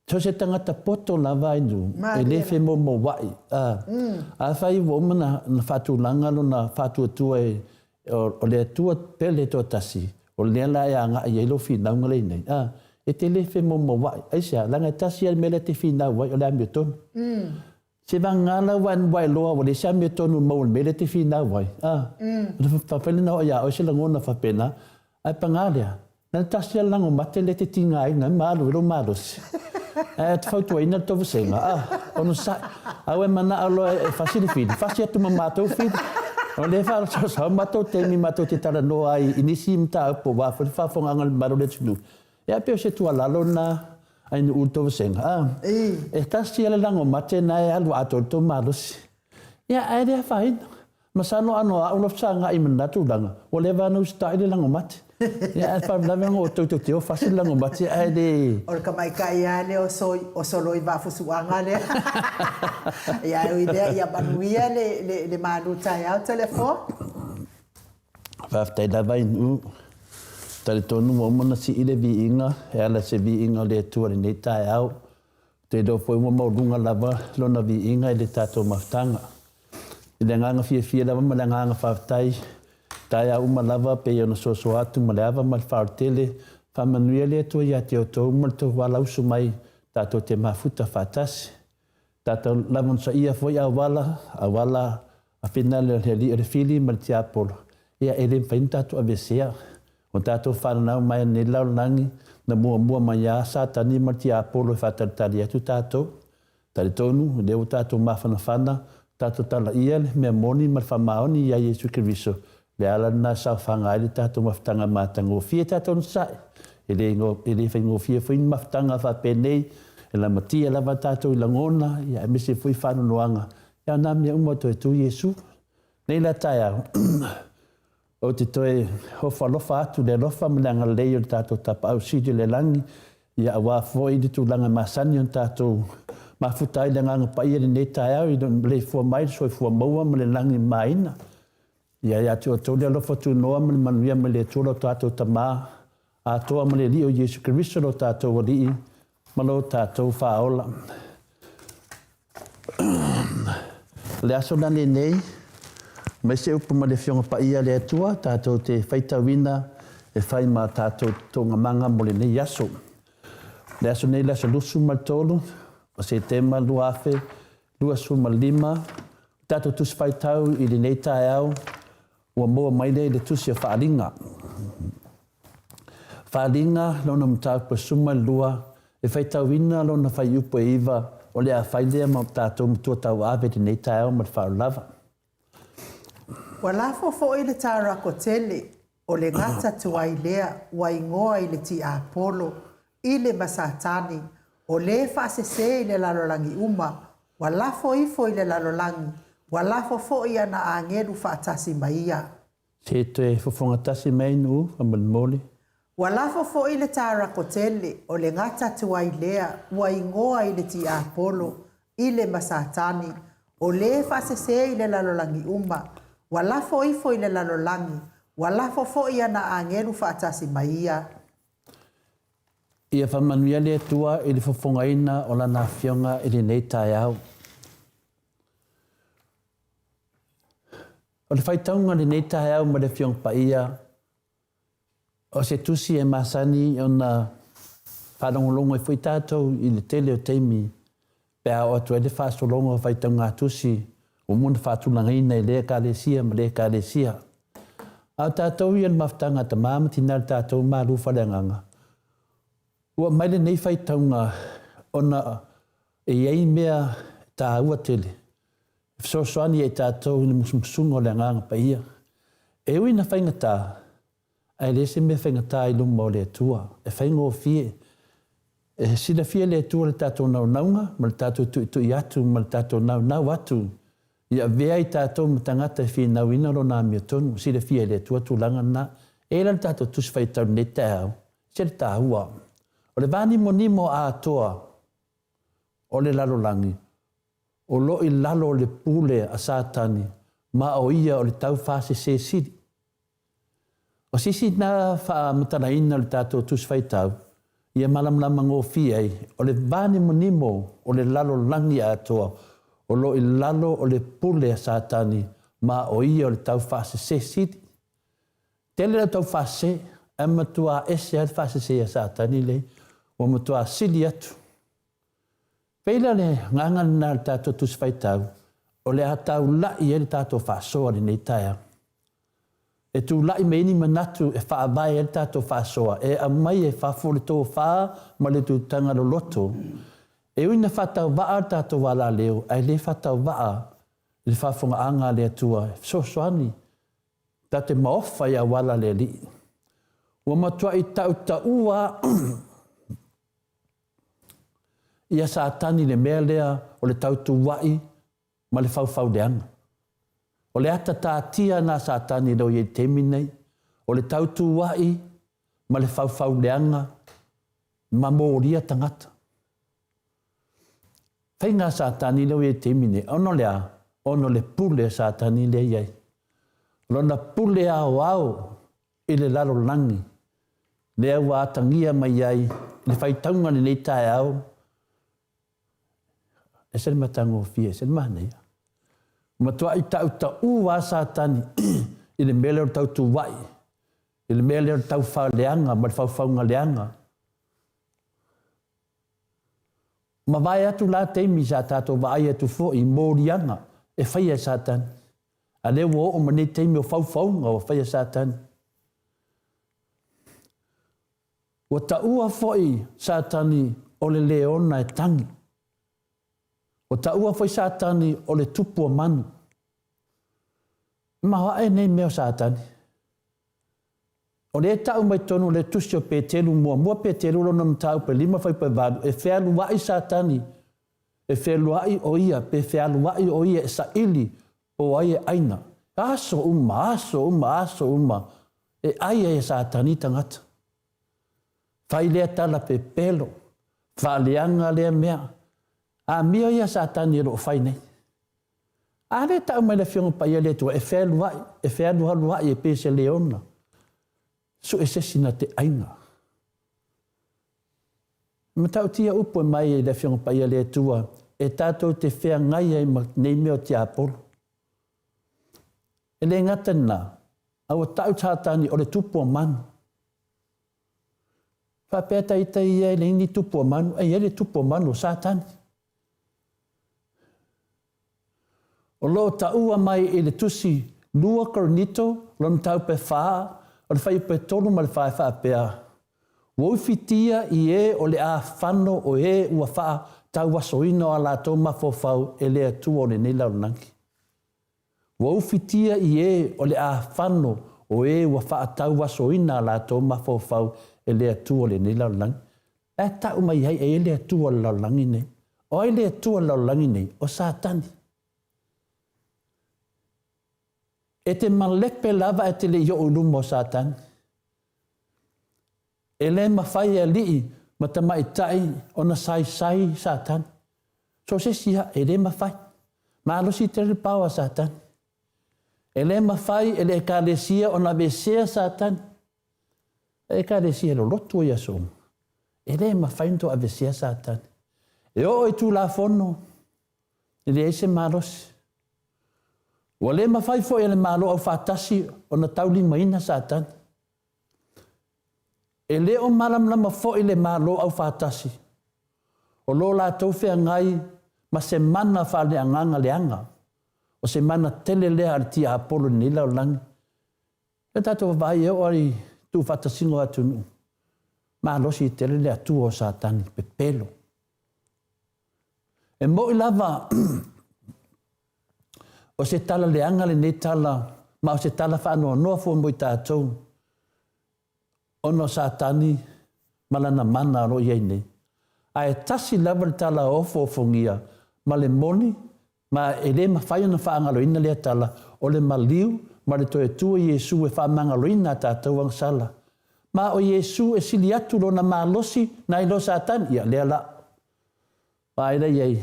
Tau se tangata poto lava inu, e le whe mo wai. A whai woma na whatu langalo na whatua tua e o le tua pele to tasi, o le la e anga i elo whinau ngalei nei. E te le whe mo wai. Aisea, langa tasi al mele te whinau wai o le amio tonu. Se vangala wan wai loa o le se amio tonu mau mele te whinau wai. Whapele na o ia o se langona whapena, ai pangalea. Nana tasi al lango mate le te tinga ina, malu ilo malusi. Te whautua ina tofu senga. Ono sai. Awe mana alo e whasiri whiri. Whasi atu ma mātou whiri. O le wha sa mātou temi mātou te tara noa ai inisi mta upo wafu. Le whafonga angal maro le tunu. Ia peo se tua lalo na ainu ulu tofu senga. E tasi ale lango mate na e alu ato to malusi. Ia ai rea whaina. Masano ano a ulof sa nga imanatu langa. O le vanu sta ile lango mate. Ia e whaulawe ngo o tautu te o whasi lango mate ai de. O le kamai kai ale o solo i wafusuanga le. Ia ui lea ia manuia le manu tai au telefo. Whaftai lawa inu. Tare tonu mo mana si ile vi inga. E ala se vi inga le tuare nei tai au. Te do foi mo maurunga lawa lona vi inga ile tato maftanga. Ile nganga fia lawa ma le nganga whaftai. Tai au ma lava pe ona soso atu ma le ava ma le whaotele. Whamanuia le atua ia te otou ma le tau walausu mai tato te mafuta whatasi. Tato lamon sa ia foi a wala a whina le fili ma le te apolo. Ia ele whain tato a vesea. O tato whanau mai ne laulangi na mua mai a satani ma le te apolo e whataritari atu tato. Tari tonu, leo tato mawhana tato tala ia le mea moni ma le whamaoni ia Jesu Kiriso. Le ala na sa whangai le tato maftanga matango fia tato nsai. Ele whai ngō fia whain maftanga whapenei. E la matia lava tato i langona. Ia mese whai whanu noanga. Ia nā mea umato e tu Jesu. Nei la tai au. O te toe hofa lofa atu le lofa mananga leo le tato tapa au sidi le langi. Ia awa fwoi di tu langa masani on tato. Mafutai le nganga paia le nei tai au. I le fua mai soi fua maua ma le langi maina. Ia te o tau le alofa tu noa ma le manuia ma le tūra o tātou tamā. A toa ma le li o Jesu Kiriso lo tātou o li. Ma lo tātou whaola. Le aso nane nei. Mai se upu ma le fionga pa ia le atua. Tātou te whaitawina e whai ma tātou tonga manga mo le nei aso. Le aso nei le aso lusu ma tolu. O se tema lua afe. Lua su ma lima. Tātou tusi whaitau i le nei tae au. Ua moa mai le tusi a whaalinga. Whaalinga lona mtau pa suma lua e whaitauina lona whai upo e iwa o le a whailea ma tātou mtua tau awe te nei tae au ma te whaolava. Wa lafo fo i le tarako tele o le ngata tuai lea wa ingoa i le ti a polo i le masatani o le whaasese i le lalolangi uma wa lafo ifo i le lalolangi. Wala fo ia na angeru whaatasi mai ia. Se te whafongatasi mai nu, a mole. Walafo fo i le tara ko tele o le ngata tuai lea ua ingoa i le ti Apolo i le masatani o le fasese i le lalolangi uma. Walafo ifo i le lalolangi. Walafo fo i ana angelu faatasi maia. Ia whamanuia le tua i le whafongaina o la nafionga i le nei tai au. O le whaitaunga le nei tai au ma le fiong pa ia. O se tusi e masani o na whanongolongo e fui tātou i le tele o teimi. Pea o atu e le whasolongo o whaitaunga tusi o muna whatulangina i lea kālesia ma lea kālesia. Au tātou i an maftanga ta māmati nal tātou māru whalenganga. Ua maile nei whaitaunga o na e iei mea tā ua tele. Fsoswani e tātou i le musumusunga o le nganga pa ia. E ui na whaingatā. Ai le se me whaingatā i lunga o le atua. E whaingo o fie. E sila fie le atua le tātou nau naunga, ma le tātou tui atu, ma le tātou nau atu. Ia vea i tātou matangata e fie nau ina ro nā mea tonu. Sila fie le atua tūlanga na. E la le tātou tusi whaitau ne tāu. Se le tāua. O le vani monimo a atoa. O le lalolangi. O lo i lalo le pule a sātani. Ma o ia o le tau whase se siri. O sisi nā wha matanaina le tātou tusi whaitau. Ia malamlama ngō fiei. O le vani monimo o le lalolangi a atoa. O lo i lalo o le pule a sātani. Ma o ia o le tau whase se siri. Tele la tau whase. E matua ese al whase se a sātani le. O matua sili atu. Peila le ngangan nā le tātou tusi whaitau. O le atau lai e le tātou whasoa le nei taia. E tu lai meini manatu e whaavai e le tātou whasoa. E amai e whafore tō wha ma le tu tangaro loto. E uina whatau waa le tātou wala leo. Ai le whatau waa le whafonga anga le atua. So soani. Tate maofa ia wala le li. Ua matua i tau ua ia sātani le mea lea o le tautu wai ma le whauwhau leanga. O le ata tātia nā sātani lau i temi nei. O le tautu wai ma le whauwhau leanga ma mōria tangata. Whai ngā sātani lau i temi nei. Ono lea, ono le pule sātani lea iei. Lona pule au au i le lalo langi. Lea ua atangia mai iei. Le whaitaunga ni nei tae au. E se le matango fie, se le mahana ia. Matua i tau ta ua sātani i le mele o tau tu wai. I le mele o tau whau leanga, ma le whau whaunga leanga. Ma vai atu la teimi sa tātou vai atu fo i mōrianga e whaia sātani. A le wo o mani teimi o whau whaunga o whaia sātani. Wa ta ua fo i sātani o le leona e tangi. O ta ua foi sātani o le tupu o manu. Ma hoa e nei meo sātani. O le tau mai tonu le tusi o petelu mua petelu lo nam tau pe lima fai pe vadu. E whealu wai sātani. E whealu wai o ia. Pe whealu wai o ia e sa ili o ai e aina. Aso uma. E ai e sātani tangata. Whai lea tala pe pelo. Whaleanga lea mea. A mia ia sātani ro whai nei. A le tau mai le fionga pa ia le tua. E whealu wai e pese leona. So e sesina te ainga. Ma tau tia upo mai e le fionga pa ia le tua. E tātou te whea ngai ai nei meo te Apolo. E le ngata nā. Awa tau tātani o le tupu o manu. Whapeta i tai ia le ini tupu o manu. E le tupu o manu o sātani. O lo ta ua mai e le tusi lua koronito, lona tau pe whaa, o le whai pe tonu ma le whai pea. Wau fitia i e o le a whano o e ua whaa tau wasoina o la tau mafofau e le atu o le nila o nanki. Wau fitia i e o le a whano o e ua whaa tau wasoina o la tau mafofau e le atu o le nila o nanki. E tau mai hei e le atu o la langi nei. O e le atu o la langi nei, o sātani. E te malepe lava e te le yo ulumo sātani. E le mawhai e lii, ma ta mai tai o na sai Satan. So se sia, e le mawhai. Ma alosi te le pau a Satan. E le mawhai e le ekalesia o na vesea Satan. E ekalesia lo lotu ia so. E le mawhai to a vesea Satan. E o e tu la fono. E le eise malosi. Wa le mawhai fo e le malo au whatasi o na tauli maina Satan. E le o malam lama fo i le malo au whatasi. O lo la tau whea ngai ma se mana wha le anganga le anga. O se mana tele lea ar tia Apollo ni lau langi. E tato vai e o ari tu whatasingo atu nu. Ma losi tele lea tu o Satani pe pelo. E mo i lava o se tala le anga le ne tala ma o se tala whanua noa fo mo i tātou. Ono Satani malana mana ro iei nei. A e tasi lava le tala ofo fongia ma le moni ma e le mawhai na whaangaloina lea tala o le maliu ma le toe tua Iesu e whaamangaloina tātou ang sala. Ma o Iesu e sili atu lo na malosi na ilo Satani ia lea la. Pa ila iei.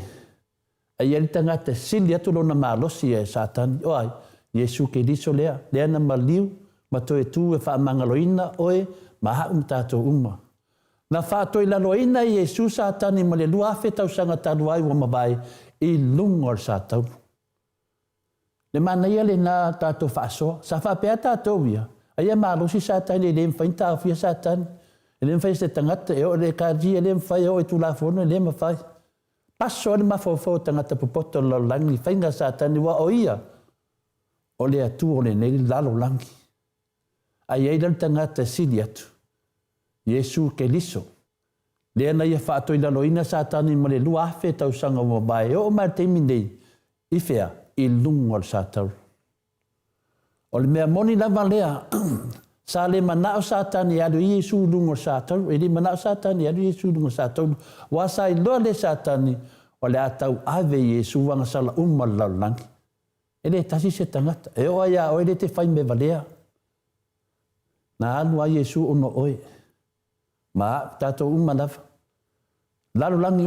A iei tangata sili atu lo na malosi e Satani. O ai, Iesu ke liso lea. Lea na maliu ma toe tua e whaamangaloina oe ma haum tātou uma. Na whātoi laloina i Iesu Satani ma le lua awhe tau sanga talu ai wa mawai i lungor Satau. Le mana ia le nā tātou whaasoa. Sa whapea tātou ia. Aia mālosi Satani e le mwhai tāwhia Satani. E le mwhai se tangata e o le kāji e le mwhai o e tu la whono e le mwhai. Paso le mawhawhau tangata pupoto lau langi whainga Satani wa o ia. O le atu o le nei lalo langi. Aia i lal tangata sili atu. Iesu ke liso. Lea na ia whaatoi laloina Satani ma le lua awhe tau sanga mabae o mai teimi nei i whea i lungo al Satau. O le mea moni lava lea sa le manao Satani adu i Iesu lungo al Satau e le manao Satani adu i Iesu lungo al Satau wa sa i loa le Satani o le atau ave Iesu wanga sala lau langi. E le tasi se tangata e o aia o e le te whai me valea. Na anu a Iesu ono oe. Ma tātou lava. Lalo langi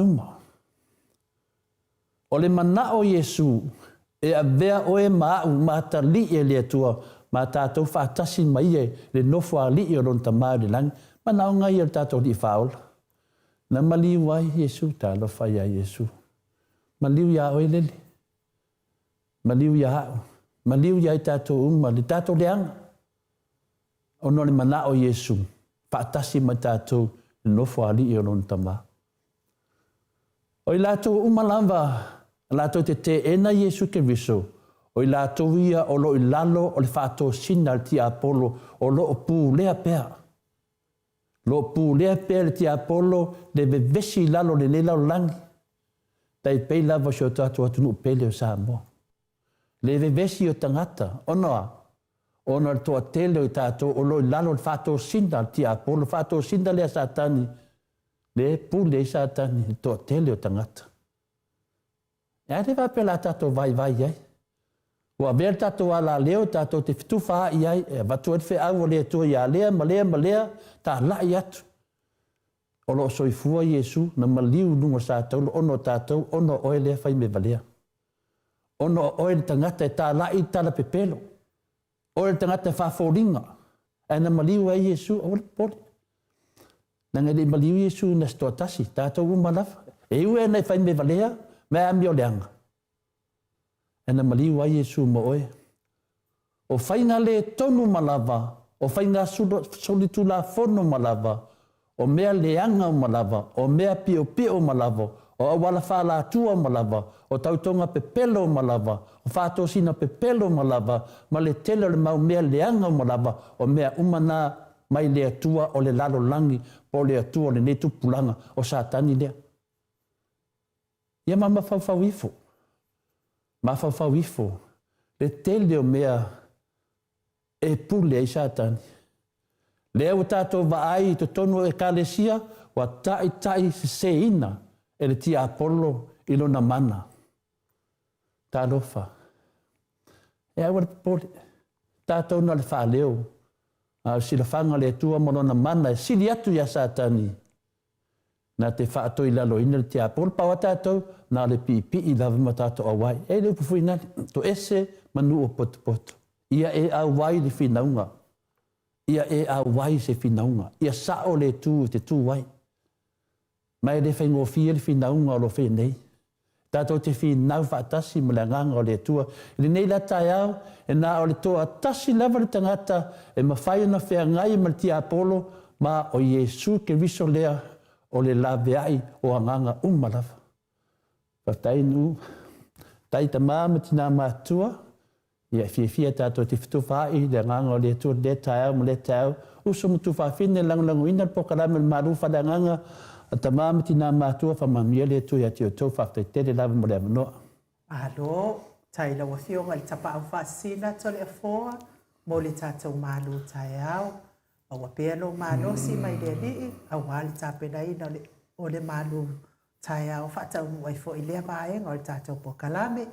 O le mana o Iesu e a vea oe maa ma ta li e le tua ma tātou whaatasi mai e le nofo a li e o ronta maa le langi. Ma nao ngai e tātou li whaola. Na maliu ai Iesu tā lo whai a Iesu. Maliu ia oe lele. Maliu ia hao. Maliu ia i tātou le tātou leanga. Ono le mana o Iesu. Whaatasi mai tātou nofo ali i onon tama. O i lātou umalamba, lātou te ena Iesu ke riso. O i lātou ia o lo i lalo o le whātou sina le ti Apollo o lo o pū lea pēa. Lo o pū lea pēa le ti Apollo le vevesi lalo le lelau langi. Tai pei lava si o tātou atunu pele o Samoa. Le vevesi o tangata, onoa. Ona toa tele o tātou o loi lalo le whātou sinda ti Apollo, whātou sinda lea Satani. Le pule i Satani, toa tele o tangata. E are wapela tātou vai ai. Ua vea tātou ala leo, tātou te fitu wha i ai, e watu e au o lea tua i a lea, ma lea, tā lai atu. O lo soifua Iesu, na maliu nunga Satau, ono tātou, ono oe lea whai me valea. Ono oe le tangata e tā lai tala pepelo. O le tangata whawhoringa. E na maliu ai Iesu, o le pole. Nanga le maliu Iesu na stotasi, tātou umalafa. E ue nei whai me valea, mea ami o leanga. E na maliu ai Iesu mo oe. O whainga le tonu malava, o whainga solitula fono malava, o mea leanga malava, o mea pio malava, o awala whala tua malava, o tautonga pepelo malava, o whātou sina pepelo malava, ma le tele le mau mea leanga malava, o mea umana mai lea tua o le lalo langi, po lea tua o le netu pulanga, o Satani lea. Ia ma mawhawhau ifo. Mawhawhau ifo. Le tele o mea e pule ai Satani. Lea o tātou vaai to tonu e kalesia, wa tai se ina, e le tia Apollo ilona mana. Tā lofa. E awa le pole. Tātou na le wha leo. silafanga le tua morona mana e sili atu ia satani. Na te whaato i lalo ina le te apol pawa tātou, nā le pipi i lava matato awai. E leo pufu ina, to ese manu o poto poto. Ia e au wai le whinaunga. Ia e au wai se whinaunga. Ia sao le tū te tū wai. Mai le whaingo fia le whinaunga o lo whenei. Tātou te whinau whaatasi mo le nganga o le tua. Le nei la tai au, e nā o le toa tasi lava le tangata, e mawhai na whea ngai ma le tia apolo, ma o Yesu ke viso lea o le laveai o anganga umalawa. Whaftai nu, tai ta māma tina mātua, ia fia tātou te whituwhai, le nganga o le tua, le tai au, mo le tai au, uso mo tu whawhine langulangu ina, pokarame le marufa le nganga, ta māma tina mātua, whamamia le tua, ia te o tau whaftai tere lava mo le amanoa. Alo, tai lawa fionga le tapa au whaasina to le afoa, mo le tātou mālu tai au, awa pēr lo mālo si mai le li, awa le tāpena ina o le mālu tai au, whaatau nuai fo i lea maenga o le tātou pokalame,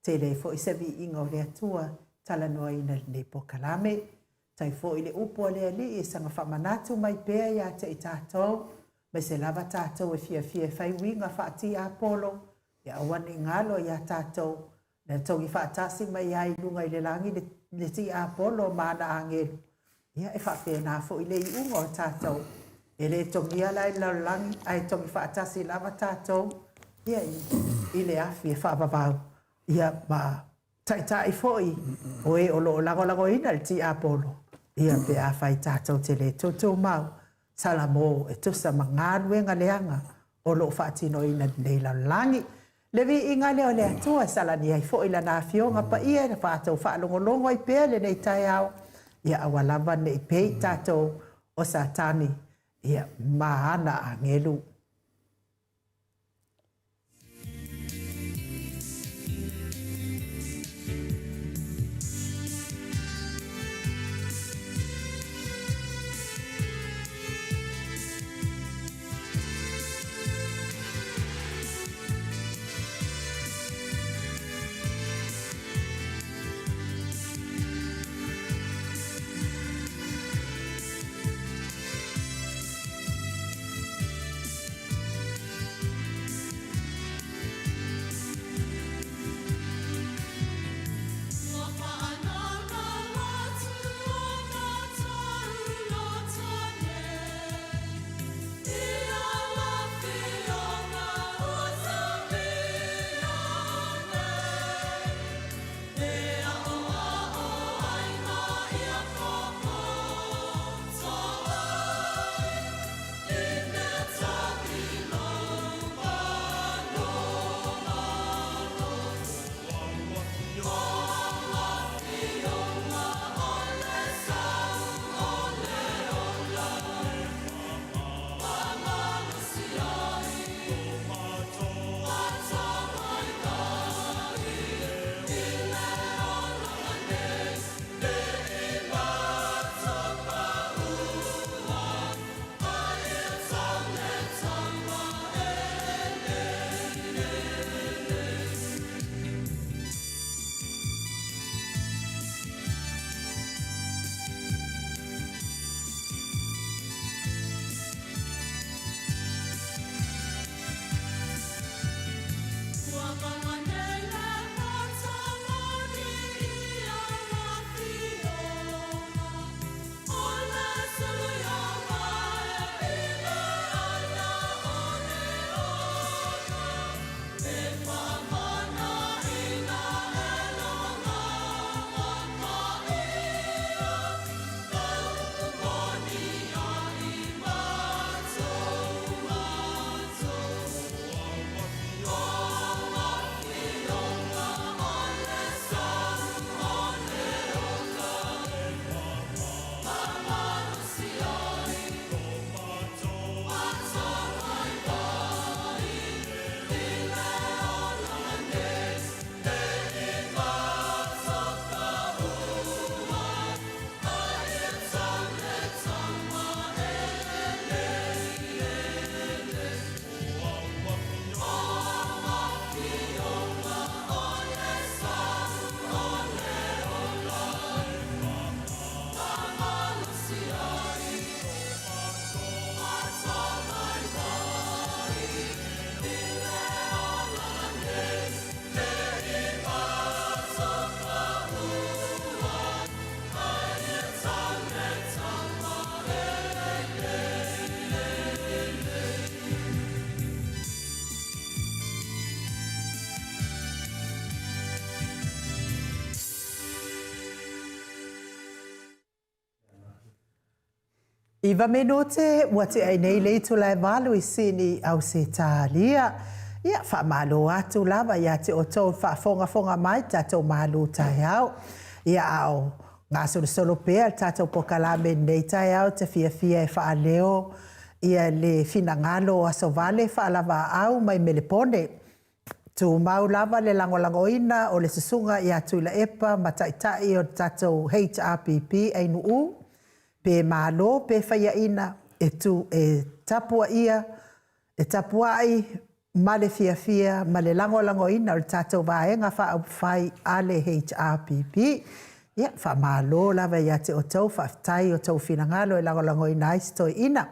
te le fo i sevi inga o le atua, tala noa ina le pokalame, tai fo i le upo le li, i sanga whamanatu mai pēr ia te i tātou, mai se lava tātou e fia whai winga whaati Apolo, ia awani ngalo ia tātou, na tongi whaatasi mai ai lunga i le langi le ti Apolo mana angelu. Ia e whawhena fo i le i unga o tātou, e le tongi ala i lau langi, ai tongi whaatasi lava tātou, ia i le afi e whaapapau, ia ma tai fo i, o e o lo lago ina le ti Apolo, ia pe a whai tātou te le tōtou mau, salamo e tusa mangalu e ngaleanga o lo whaatino ina nei lau langi. Le vi inga leo le atua salani ai fo ila na fionga pa ia na whātou whaalongolongo i pēle nei tai au. Ia awalava nei pei tātou o satani. Ia maana a ngelu. Iwa menote wate ai nei le tu lai valu I sini au se talia. Ia wha malo atu lava ia te o tau wha fonga mai tatou malu tai au. Ia au ngā solo pēr tatou pokalame nei tai au te fia e wha leo. Ia le fina ngalo aso vale wha lava au mai melepone. Tu mau lava le lango ina o le susunga ia tuila epa mataitai o tatou HRPP ainu u. Pe malo pe whaia ina e tu e tapua ia, e tapua ai male fia ma le lango ina o tatou vaenga wha au whai ale HRPP. Ia, wha malo lava ia te o tau whaftai o tau finangalo e lango ina aistoi ina.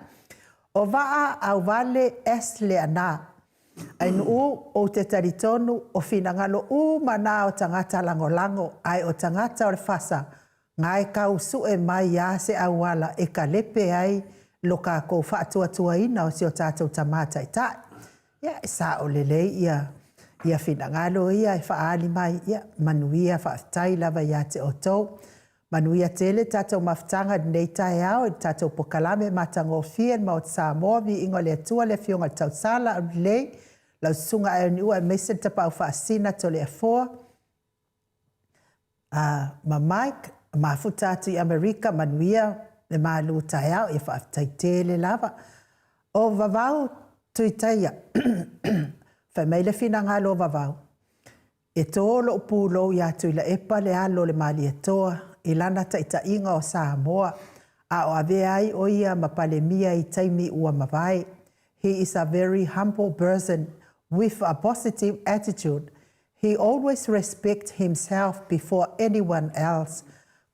O waa au vale le ana. Ainu o te taritonu o finangalo mana o tangata lango ai o tangata o le fasa. Ngai kau su e mai ia se awala e ka lepe ai lo ka kou whaatua ina o si o tātou tamata I tai. Ia e sa o lelei ia finangalo ia e whaali mai ia manuia whaatai lava ia te o tau. Manuia tele tātou maftanga nei tai au e tātou pokalame matango fien ma o Samoa vi ingo le atua le fionga tau sala au lei. Lau sunga e ua mesen tapau whaasina to le afoa. Ma Mike, ma futatu I Amerika manuia le malu tai au e whaatai tele lava. O vavau tuitaia. Whai mai le finangalo o vavau. E tōlo upulo ia tuila epa le alo le mali atoa. I lana taita inga o Samoa. A o ave ai o ia mapale mia I taimi ua mawai. He is a very humble person with a positive attitude. He always respects himself before anyone else.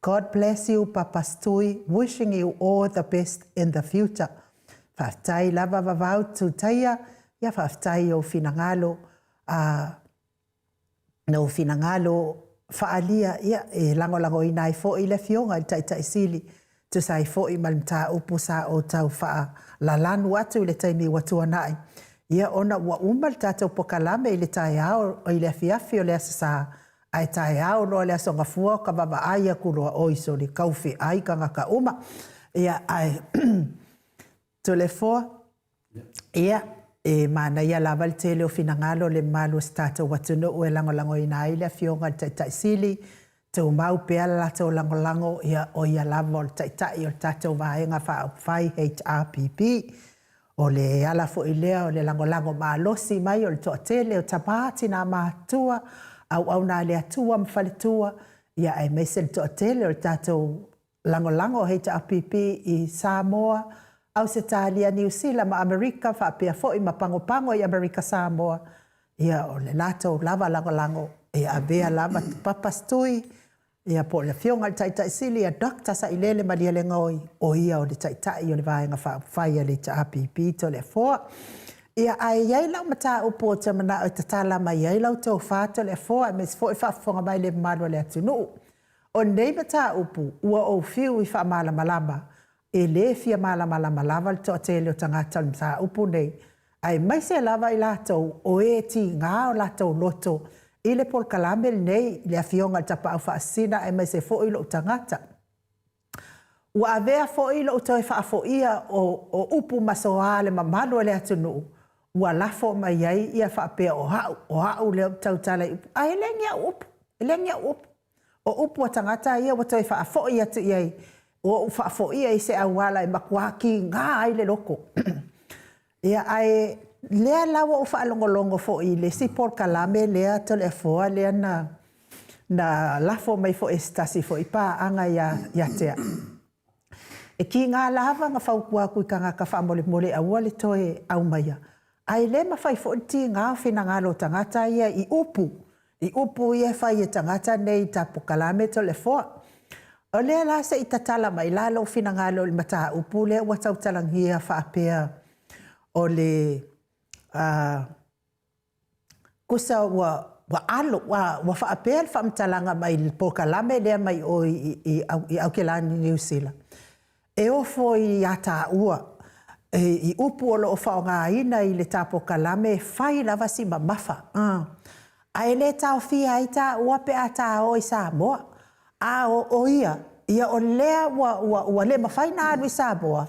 God bless you, Papa Stui. Wishing you all the best in the future. Whaftai lava vavau tutaia. Ia whaftai o finangalo. No finangalo whaalia. Ia e lango ina I fo I le fionga I taita sili. Tu sai fo I malimta upu sa o tau wha lalanu atu I le taimi watua nai. Ia ona ua umal tātou pokalame I le tai au o I le fiafi o le asasa. Ai tai au no le asonga fua ka baba aia kulua oiso li kauwhi ai ka ngaka uma. Ia ai telefua. Ia e mana ia lava le tele o finangalo le malu tātou watunu ue lango ina ai le fionga tai sili. Tau mau pea lato lango ia o ia lava o tai o tātou vaenga whai HRPP. O le ala fo I lea o le lango maalosi mai o le toa tele o tapati na mātua au na le atua mawhaletua ia e meise le toa tele o le tātou lango HRPP I Samoa au se tālia New Zealand ma Amerika whapea fo I mapango I Amerika Samoa ia o le lato lava lango ia avea lava Papa Stui ia po le fionga le taitai sili a dokta sa ilele malia le ngoi o ia o le taitai o le vaenga whaia le HRPP to le foa. Ia ai iai lau mata upo o te mana o te tala mai iai lau tau whāto le foa me se fo I whafonga mai le malo le atunu. O nei mata upu ua o fiu I wha malama e le fia malama lava le toa tele o tangata le mata upu nei. Ai mai se lava I latou o e ti ngā o latou loto I le pol kalame nei le afionga tapa au whaasina e mai se fo I lo tangata. Ua avea fo I lo toi whaafoia o upu masoa le mamano le atunu. Ua lafo mai ai ia whaapea o hau le tautala I upu. Ai lengia upu. O upu a tangata ia wa toi whaafoia tu iai. O whaafoia I se awala I makuaki ngā ai le loko. Ia ai lea lawa o whaalongolongo fo I le sipol kalame lea tole foa lea na lafo mai fo estasi fo I pā anga ia tea. E ki ngā lava ngā whaukua kui ka ngā ka whaamole aua le toe au maia. Ai le mawhai fo ti ngā whina ngalo tangata ia I upu. I upu ia whai e tangata nei tapo kalame tole foa. O lea la se I tatala mai lalo whina ngalo I mata upu lea watau talanghia whaapea o le kusa wa alo wa whaapea whaamtalanga mai po kalame lea mai o I Aukelani New Zealand. E ofo I ata ua. I upu o lo whaonga ina I le tapo kalame whai lava si mamafa. Ai le tau fia I ta ua pe ata o I Samoa. A o ia Ia o lea ua le mawhaina anu I Samoa.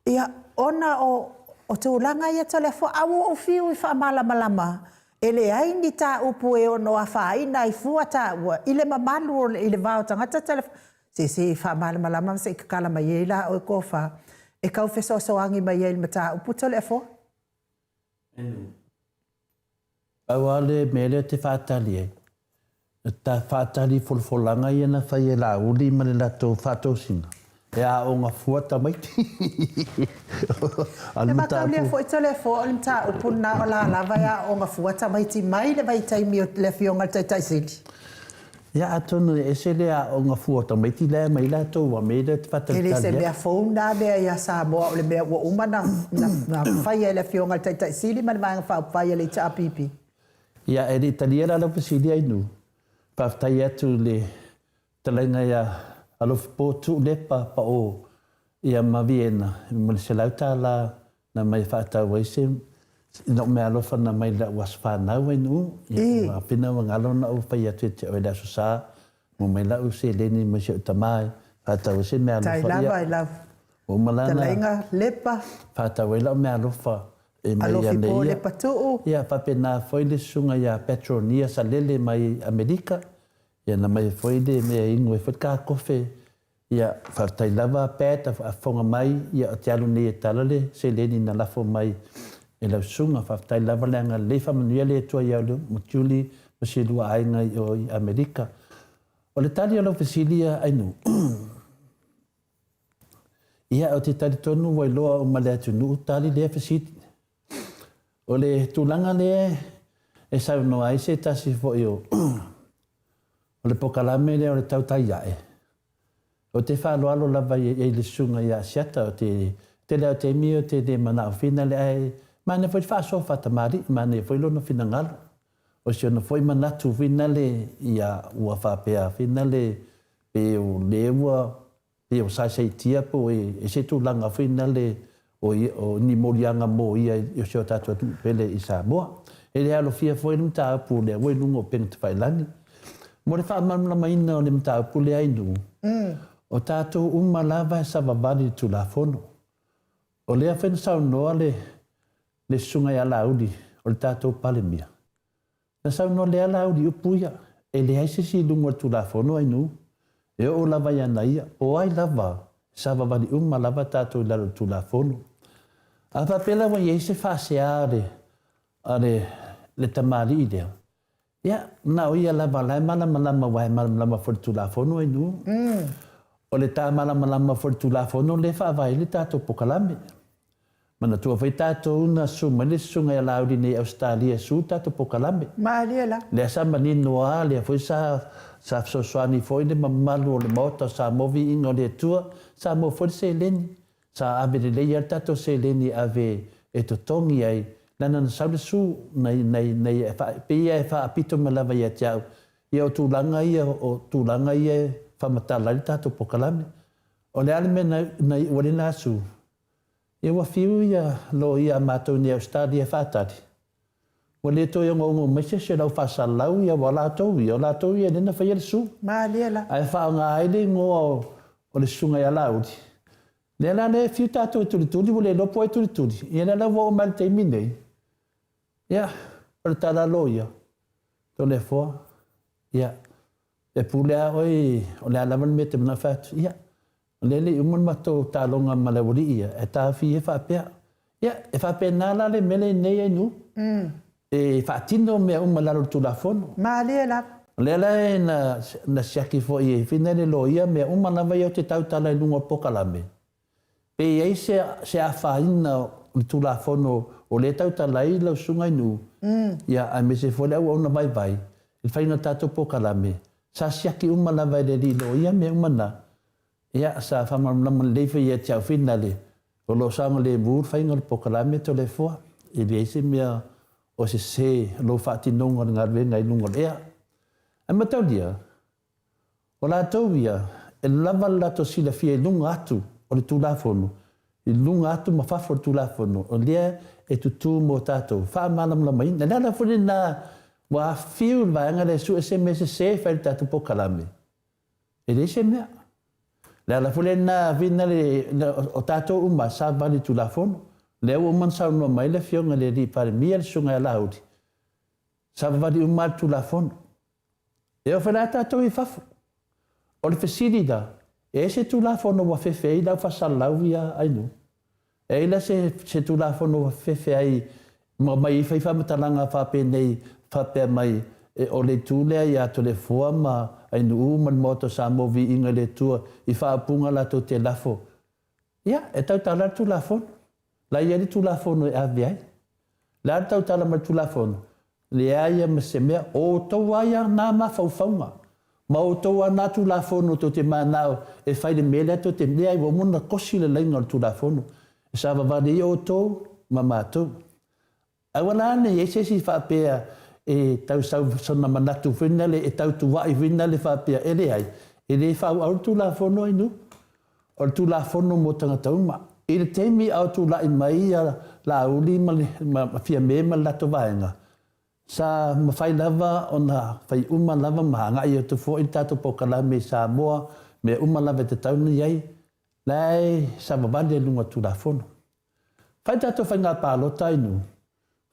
Ia ona o tūlanga ia telefo au o fiu I whaamalama. Ele ai ni tā upu e ono a whaina I fua tā ua. Ile mamalu o ile vau tangata telefo. Se whaamalama se ikakala mai e la o kofa. E kau wheso soangi mai e ma tā upu telefo. Au ale mele te whātali e. Ta whātali folfolanga ia na whai e la uli ma le lato whātou singa. E a o ngā fuata mai. E makau lia fo I telefo o lim tā upu na o la lava ia o ngā fuata mai ti mai le vai taimi o le fionga tai sili. Ia atonu e se le a o ngā fuata mai ti lea mai lato wa me le te whātali. Ele se mea phone na mea ia Samoa o le mea ua uma na whai e le fionga tai sili ma le maanga whau whai e le ta pipi. Ia e le italiera la pasili ai nu. Paftai atu le talenga ia alofi potu lepa pa o ia maviena. Mole se lauta la na mai whaatau waise. No me alofa na mai la was whanau ai nu. Ia pina wangalo na o whai atu e te oela susa. Mo mai la use leni ma se utamai. Whaatau waise me alofa ia. Tai lava I lava. O malana. Talenga lepa. Whaatau waila me alofa. Alofi po le patuu. Ia whapena foi le sunga ia Petronia sa lele mai Amerika. Ia na mai foi le mea ingo e whatka kofe. Ia whaftai lava pēta a whonga mai. Ia o te alu nei e talale. Se leni na lafo mai e lau sunga. Whaftai lava leanga le whamanuia le tua iau le mutiuli. Masi lua ainga I Amerika. O le tali alo fesilia ainu. Ia o te tali tonu wailoa o male atu nuu tali lea fesiti. O le tūlanga le e sau no ai se tasi fo i o. O le pokalame le o le tautai iae. O te whaaloalo lava e le sunga ia siata o te leo te mi o te mana o fina le ai. Mane foi whaaso whatamari, mane foi lono fina ngalo. O si ona foi manatu fina le ia ua whapea fina le pe o le ua pe o saisei tia po e se tūlanga fina le o ni morianga mo ia o se o tatua pele I Samoa. E le alo fia foi ni mta apu le wai lungo peng te whailani. Mo le whaamamla maina o le mta apu le ainu. O tatou lava e savavali tu la fono. O lea whena sau noa le sunga ia laudi o le tatou palemia. Na sau noa lea laudi upuia. E le haise si lungo tu la fono ainu. E o lava ia na ia. O ai lava. Savavali lava tatou lalo tu la fono. A papela wa ye se fasea le tamari idea. Ya, na o ia lava lai malama wai malama fortu la fono ai nu. O le ta malama fortu la fono le fa vai le tatou pokalame. Mana tua vai tatou na suma le sunga ia laudi nei Australia su tatou pokalame. Maaliela. Le samba ni noa le foi sa soani foi le mamalu o le mota sa movi ingo le tua sa mo foi se leni. Sa ave le ia tato se leni ave e to tongi ai lana na saule su nei pe ia fa apito malava ia tiau ia o tūlanga ia fa matala tato pokalame o le alme nei walina su ia wa fiu ia lo ia mato ni Australia fatari wale to ia ngo mese se lau fa salau ia wala to ia nena fa ia su Maaliela. ai fa nga ai le ngo o le sunga ia laudi. Le la le fiu tato tuli wale lo poi tuli. Ia la vo mal te minei. Ia, per tala loia. To le fo. Ia. E pulea oi, o le ala me te na fat. Ia. Le umon mato talonga malawuri ia. E ta fi e fa pea. Ia, e fa pe na la le mele nei nu. E fa tino me malalo tu la fono. Maaliela. Le la na siaki fo i finele loia me umana vai o te tau tala I lunga pokalame. Pe ei se a whaina tu la fono o le tau talai lau sunga inu. Ia a me se fole au ona vai. Il whaina tato pokalame. Sa siaki umana vai le lilo ia me umana. Ia sa whamanama leifa ia tiau finale. O lo sanga le mur whainga le pokalame to le fua. I le eise mea o se lo whaatinonga ngā renga I lunga lea. A matau dia. O la tau ia. E lava lato sila fia I lunga atu. O le tūlafono. I lunga atu ma whafo tūlafono. O lea e tutu mo tātou. Wha malam la mai. Na nana fune na wa fiu vaanga le su SMS se whaile tātou pokalame. E le se mea. La fole na vina le o tato uma sa vali tu la fono. Le o man sa no mai le fionga le di pare mia le sunga la udi. Sa vali uma tu la fono. E o fela tato I fafu. O le fesilida. E se tu la fono wa fefe I da fa salauia ai no. E ila se tu la fono wa fefe ai ma mai fa fa matalanga fa pe nei fa pe mai e o le tule ia to le forma ai no man moto sa mo vi inga le tua I fa punga la to te lafo. Ia, e tau tala tu la fono. La ia ni tu la fono e aviai. La tau tala ma tu la fono. Le aia ma se mea o tau aia nā ma faufaunga. Ma o tau ana tu la fono to te manao e fai le mele to te mea I wa muna kosi le lainga tu la fono. E sa vavade I o tau ma mātou. Awala ane e se si whapea e tau sau sana manatu whinale e tau tu wai whinale whapea e le ai. E le whau au tu la fono inu. O tu la fono mo tangatauma. I le teimi au tu la I mai a la uli ma fia me ma lato vaenga. Sa mawhai lava o na whai uma lava mahanga I o tu fo I tato pokala me sa moa me uma lava te tauna iai. Lai sa mawande lunga tu la fono. Whai tato whai ngā pālota inu.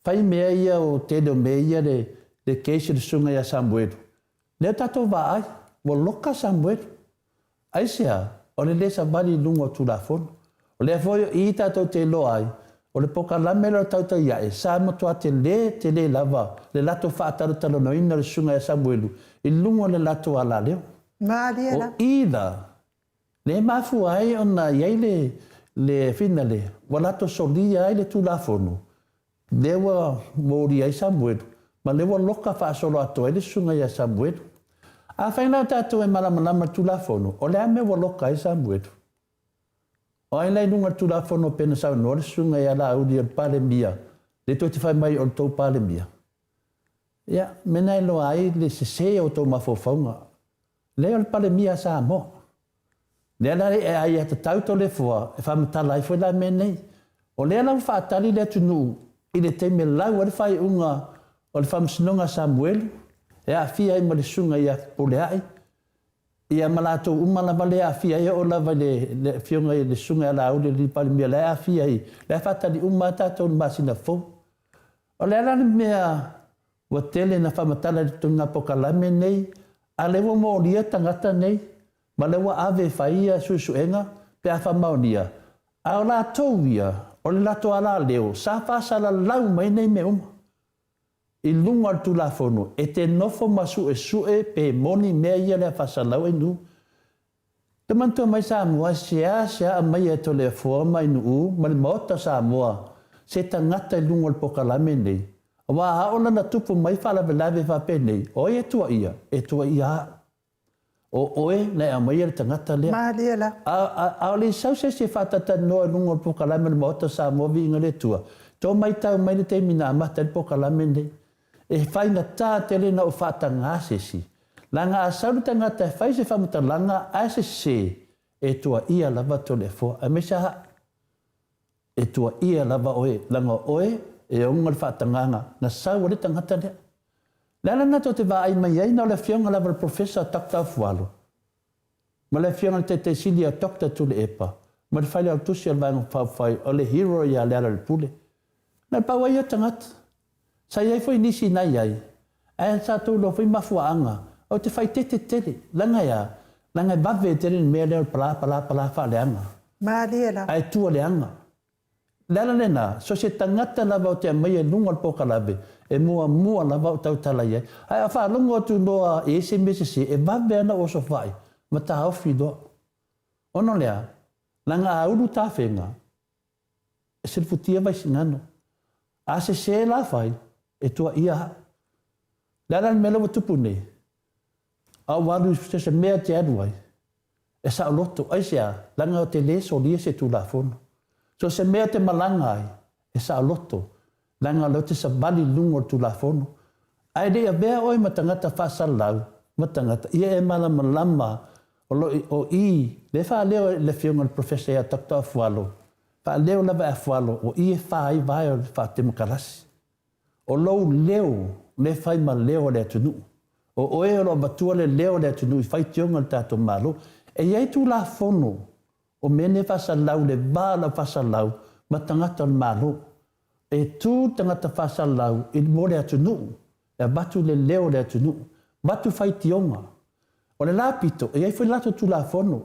Whai mea ia o te leo mea ia le keisi le sunga ia Samuelu. Leo tato vaai, mo loka Samuelu. Aisea, o le lesa vali lunga tu la fono. O le afoio I tato te loa ai. O le poka lamela o tauta iae. Sa matua te le lava. Le lato whaataro talo no ina le sunga ia Samuelu. I lunga le lato ala leo. Maali O ida. Le mafu ai o na iai le finale. Wa lato solia ai le tu la fono. Lewa mori ai Samuelu. Ma lewa loka whaasolo ato ai le sunga ia Samuelu. A whainau tātou e malamalama tu la fono. O le ame wa loka ai Samuelu. O ai lai nunga tu la fono pena sau no le sunga ia la audi al pale mia. Le to te whai mai o tau pale mia. Ia, mena e loa ai le se o tau mafofaunga. Le al pale mia sa mo. Le ala e ai ata tauto le fua. E whamatala ai fwai la menei. O le ala whaatali le tunu. I le teime lau al whai unga o le whamsinonga Samuelu. E a fia I ma le sunga ia pole ai. Ia malato umala le a fia ia o lava le fionga le sunga la o le pale mia le a fia I. Le fatali umata to masina fo. O le ala mea wa tele na whamatala le tunga pokalame nei. A le wa moria tangata nei. Ma le wa ave whaia susuenga pe a whamaunia. A o la tauia o le lato ala leo. Sa whasala lau mai nei me uma. I lunga tu la fono e te nofo masu e sue pe moni mea ia le whasalau e nu. Te mantua mai Samoa sea a mai e to le forma i nu ma le maota Samoa se tangata I lunga le pokalame nei. Wa haola na tupu mai whalawelawe whape nei. O e tua ia. O oe na a mai le tangata lea. Maali ala. A le sau se whatata noa lunga le pokalame le maota Samoa vi inga le tua. Tō mai tau mai le te mina amata le pokalame nei. E whainga tā te rena o whata ngā sesi. Langa a sauru tangata e whai se whamuta langa a se se e tua ia lava tole fo. A me sa e tua ia lava oe. Langa oe e onga le whata nganga. Na sau le tangata lea. Lala na to te wa ai mai ai na le fionga lava le professor Dr. Fualo. Ma le fionga te silia Dr. Tule Epa. Ma le whaile au tusi al vanga whawhai o le hero ia lea le pule. Na paua ia tangata. Sa iai foi nisi nai ai. Ai sa tau lo foi mafuaanga. O te whai tete. Langa ia. Langa i bave tere ni mea leo pala wha leanga. Maali ala. Ai tua leanga. Lala lena, so se tangata lava o te amai e lunga poka lave. E mua lava o tau tala iai. Ai a wha lunga o tu noa e se mesese e bave ana o so whai. Ma ta hauwhi doa. Ono lea. Langa a uru ta whenga. E se futia vai sinano. A se la whai. E tua ia. Lala ni mela wa tupu nei. A waru se mea te anuai. E sa loto. Ai sea, langa o te leso lia se tu la fono. So se mea te malanga ai. E sa loto. Langa lo te sa bali lungo tu la fono. Ai dea bea oi matangata whasalau. Matangata. Ia e malama. O i. Le wha leo le fionga le professor ia Dr. Fualo. Wha leo lava a Fualo. O i e wha ai vai o wha te makarasi. O lou leo, le whai ma leo le atunu. O oe o lo batua le leo le atunu, I whai tionga le tato malo, E iai tu la fono, o mene whasalau le bala whasalau, ma tangata malo. E tu tangata whasalau, i more atu nuu, e batu le leo le atu nuu, batu whai tionga. O le lapito, e iai whai lato tu la fono,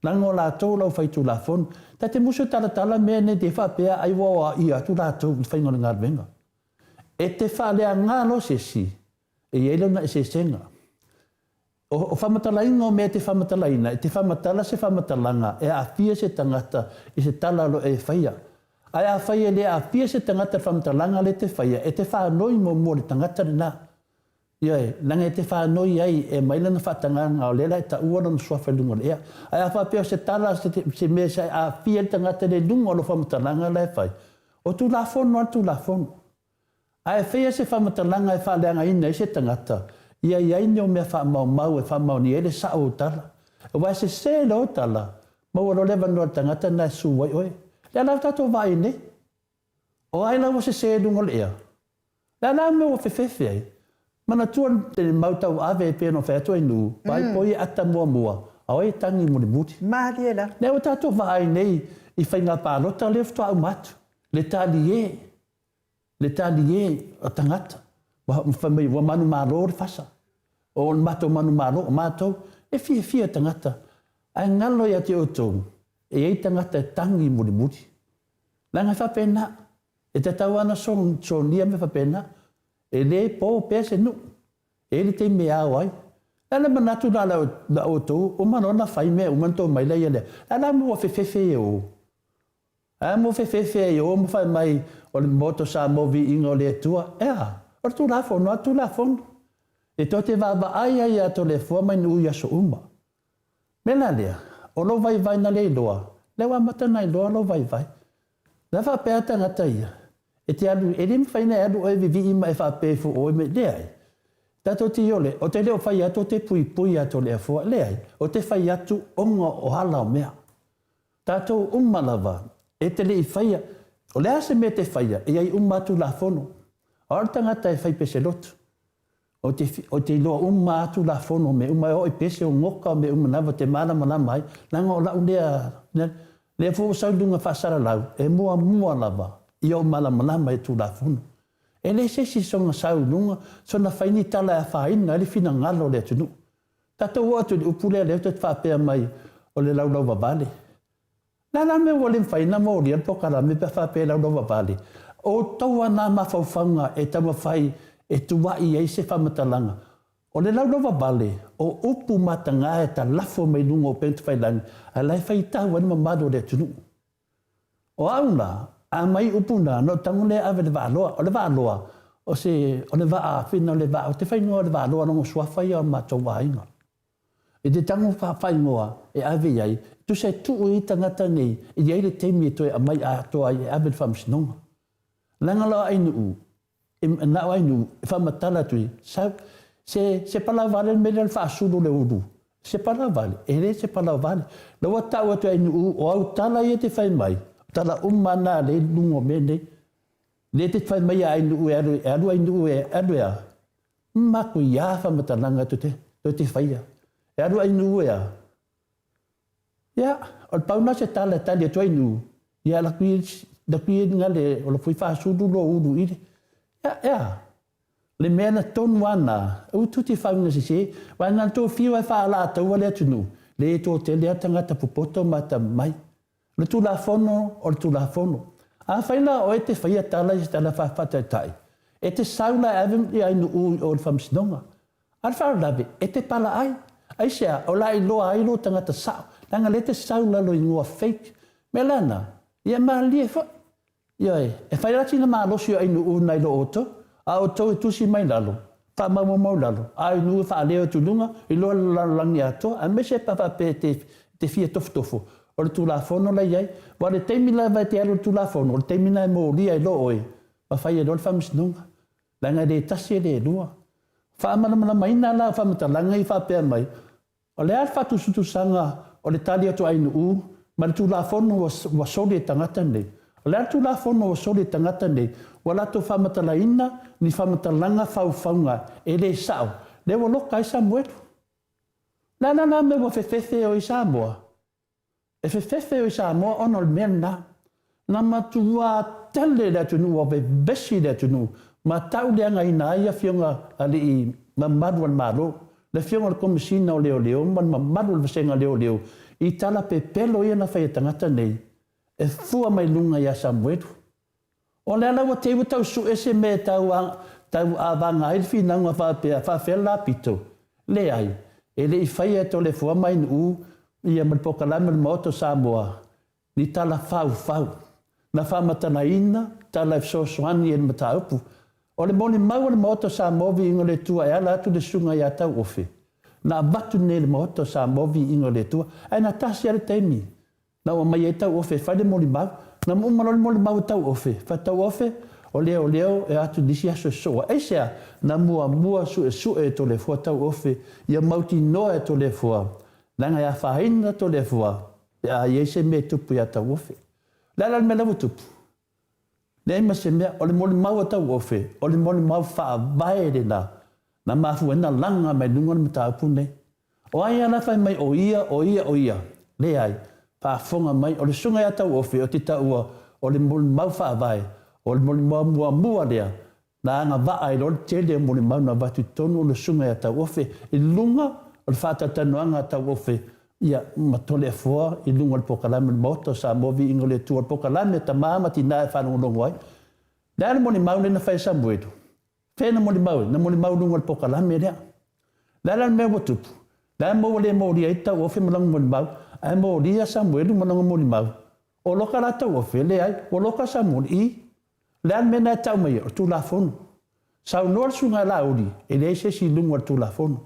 lango la tau lau whai tu la fono, ta te muso tala mene te whapea ai wawa ia tu la tau whai ngona ngā venga. E te whalea ngalo se si, e iei lana e se senga. O whamatalainga o mea te whamatalaina, e te whamatala se whamatalanga, e a pia se tangata i se talalo e whaia. Ai a whaia le a pia se tangata whamatalanga le te whaia, e te whanoi mo le tangata rina. Iai, langa e te whanoi ai, e mailana whatanganga o lela e ta uara na sua whalunga lea. Ai a whapea se tala se mea se a pia tangata le lunga o lo whamatalanga le whai. O tu la fono, tu la fono. Ai whaia se whamatalanga e whaleanga ina i se tangata. Ia iai ni o mea whamau e whamau ni ele sa o tala. O vai se lo tala. Mau alo lewa noa tangata na suwai oe. Lea lau tato vai ne. O ai lau se lungo lea. Lea lau me o whewhewhe ai. Mana tuan te mautau ave e pēno whētua i nuu. Vai poi ata mua. Au e tangi muni muti. Mahali e la. Lea o tato vai nei i whainga pālota le ftua au matu. Le tali e o tangata. Whamai wa manu malo re whasa. O mato manu malo, o mato, e fia tangata. Ai ngalo ia te otou, e ei tangata e tangi muri. Langa whapena, e te tau ana son nia me whapena, e le po pese nu, e le te mea ai. Lana manatu la otou, o manona whai mea, o manto mai leia lea. Lana mua whewhewhe e o. A mua whewhewhe e o, mo whai mai, o le moto sa movi ingo le tua, ea. O tu la fono. E to te vava ai ato le fua mai nui aso uma. Mena lea, o lo vai na le loa. Lewa matana i loa lo vai. Na whapea tangata ia. E te alu, e rim whaina alu o e vivi ima e whapea fu o e me leai. Tato ti ole, o te leo whai ato te pui ato lea fua leai. O te whai atu onga o hala o mea. Tato umalawa, e te le i whaia. O lea se me te whaia, e ai umatu la fono. Ora tangata e whai pese lotu. O te loa atu la fono me o i pese o ngoka me nawa te mana mai. Nanga o lau lea fo saudunga whasara lau. E mua lava. I o mana mai tu la fono. E le sesi songa saudunga. Sona whaini tala e whaina. E le fina ngalo lea tunu. Tato o atu upulea leo te whapea mai o le lau wavale. Nana me wale whaina mo ria pokara me pe whapea lau wavale. O taua nā mawhauwhanga e taua whai e tuwai ei se whamatalanga. O le laurawa bale, o upu matanga e ta lafo mai lungo o pentu whailangi, a lai whai tahu anima mado le tunu. O auna, a mai upu nā, no tangu le ave le vāloa, o le vāloa, o le vaa whina o le vaa, o te whaingoa le vāloa rongo suawhai o mātou wāinga. E te tangu whaingoa e ave iai, tu se tuu i tangata nei, i iai le teimi e toi a mai a toa i ave le whamsinonga. Langa loa ainu na ainu whamatala tui, se pala vale me le whaasulu le uru. Se pala vale, se pala vale. Lawa tau atu ainu o au tala i te whai mai, tala umana le lungo mene, le te whai mai ainu ainu ea. Maku ia whamatalanga to te whaia. Aru ainu ea. Ia, o pauna se tala tali atu ainu, ia la kui ngale o la fui whaasulu lo uru ire. Ea, le mea na tonu ana, au tuti whaunga se, wai nā tō whiwa e whaala ataua le atunu, le tō te lea tangata pupoto mata mai. Le tū la fono o le tū la fono. A whaila o e te whaia tala i se tala whawhataitai. E te saula avem i ainu ui o le whamsinonga. Ar whaarawe, e te pala ai. Ai sea, o lai loa ai lo tangata sao. Nanga le te saula lo i ngua fake. Me lana, ia maa lie wha. Ioi, e whairati na maa losi o ainu ui nai lo oto. A o tau e tusi mai lalo. Wha mau lalo. A inu wha leo tulunga, i loa langi ato. A me se papa pe te fia tofo. O le tūlafono la iai. Wa le teimina vai te alo tūlafono. O le teimina e mō lia i lo oi. Ma whai e lo le whamisinunga. Langa le tasi e le lua. Wha amana maina la whamata langa i whapea mai. O le ar whatu sutusanga o le tali atu ainu u. Ma le tūlafono wa soli e tangata nei. O le ar tūlafono wa soli e tangata nei. Wa lato whamata la ina ni whamata langa whauwhaunga e le sao. Le wa loka i Samuelu. Na me wa fefe o Samoa. E fefe o Samoa ono mena. Na matua tele le tunu o be besi le tunu. Ma tau le anga ina ia fionga ali I mamadu al malo. Le fionga ko misina o leo man mamadu al senga leo. I tala pe pelo ia na fai tangata nei. E fua mai lunga ia Samuel. O le ala wa te tau su ese me tau avanga I fi nanga fa fela pito. Le ai. E le I fai e to le fua mai nu ia mal pokalama moto Samoa. Ni tala fau. Na fa matana ina tala so swani e mataupu. O le moni mau le moto Samoa vi ingo le tua e ala tu le sunga ia tau ofe. Na batu ne le moto Samoa vi ingo le tua. Ai na tasi ale teimi. Na o mai e tau ofe fai le moni mau. Na umalo le moni mau tau ofe. Fa tau ofe o leo e atu disi aso soa. Eisea na mua su e to le fua tau ofe. Ia mauti noa e to le fua. Langa ia whaina to le fua. Ia iese me tupu ia tau ofe. Lala me lawa tupu. Nei ma se mea, o le moli mau tau ofe, o le moli mau wha vae le na. Na mafu ena langa mai nunga na mata apune. O ai ana fai mai o ia. Le ai, wha mai, o le sunga ia tau ofe, o te taua, o le moli mau wha vae, o le moli mau mua lea. Na anga vaa I lor tele o moli mau na watu tonu o le sunga ia tau ofe. I lunga, o le whatatanu anga tau ofe, ia matole fua I lunga le pokalame moto sa movi ingo le tua pokalame ta mama ti na fa no ai da le moni mau na fa sa bueto fe na moni mau lunga le pokalame le la me botu da mo le mo ri ita o fe malang moni mau ai mo ri sa bueto malang moni mau o loka la ta o fe le ai o loka sa moni la me na ta mai tu la fon sa no sunga la uri e le se si lunga tu la fon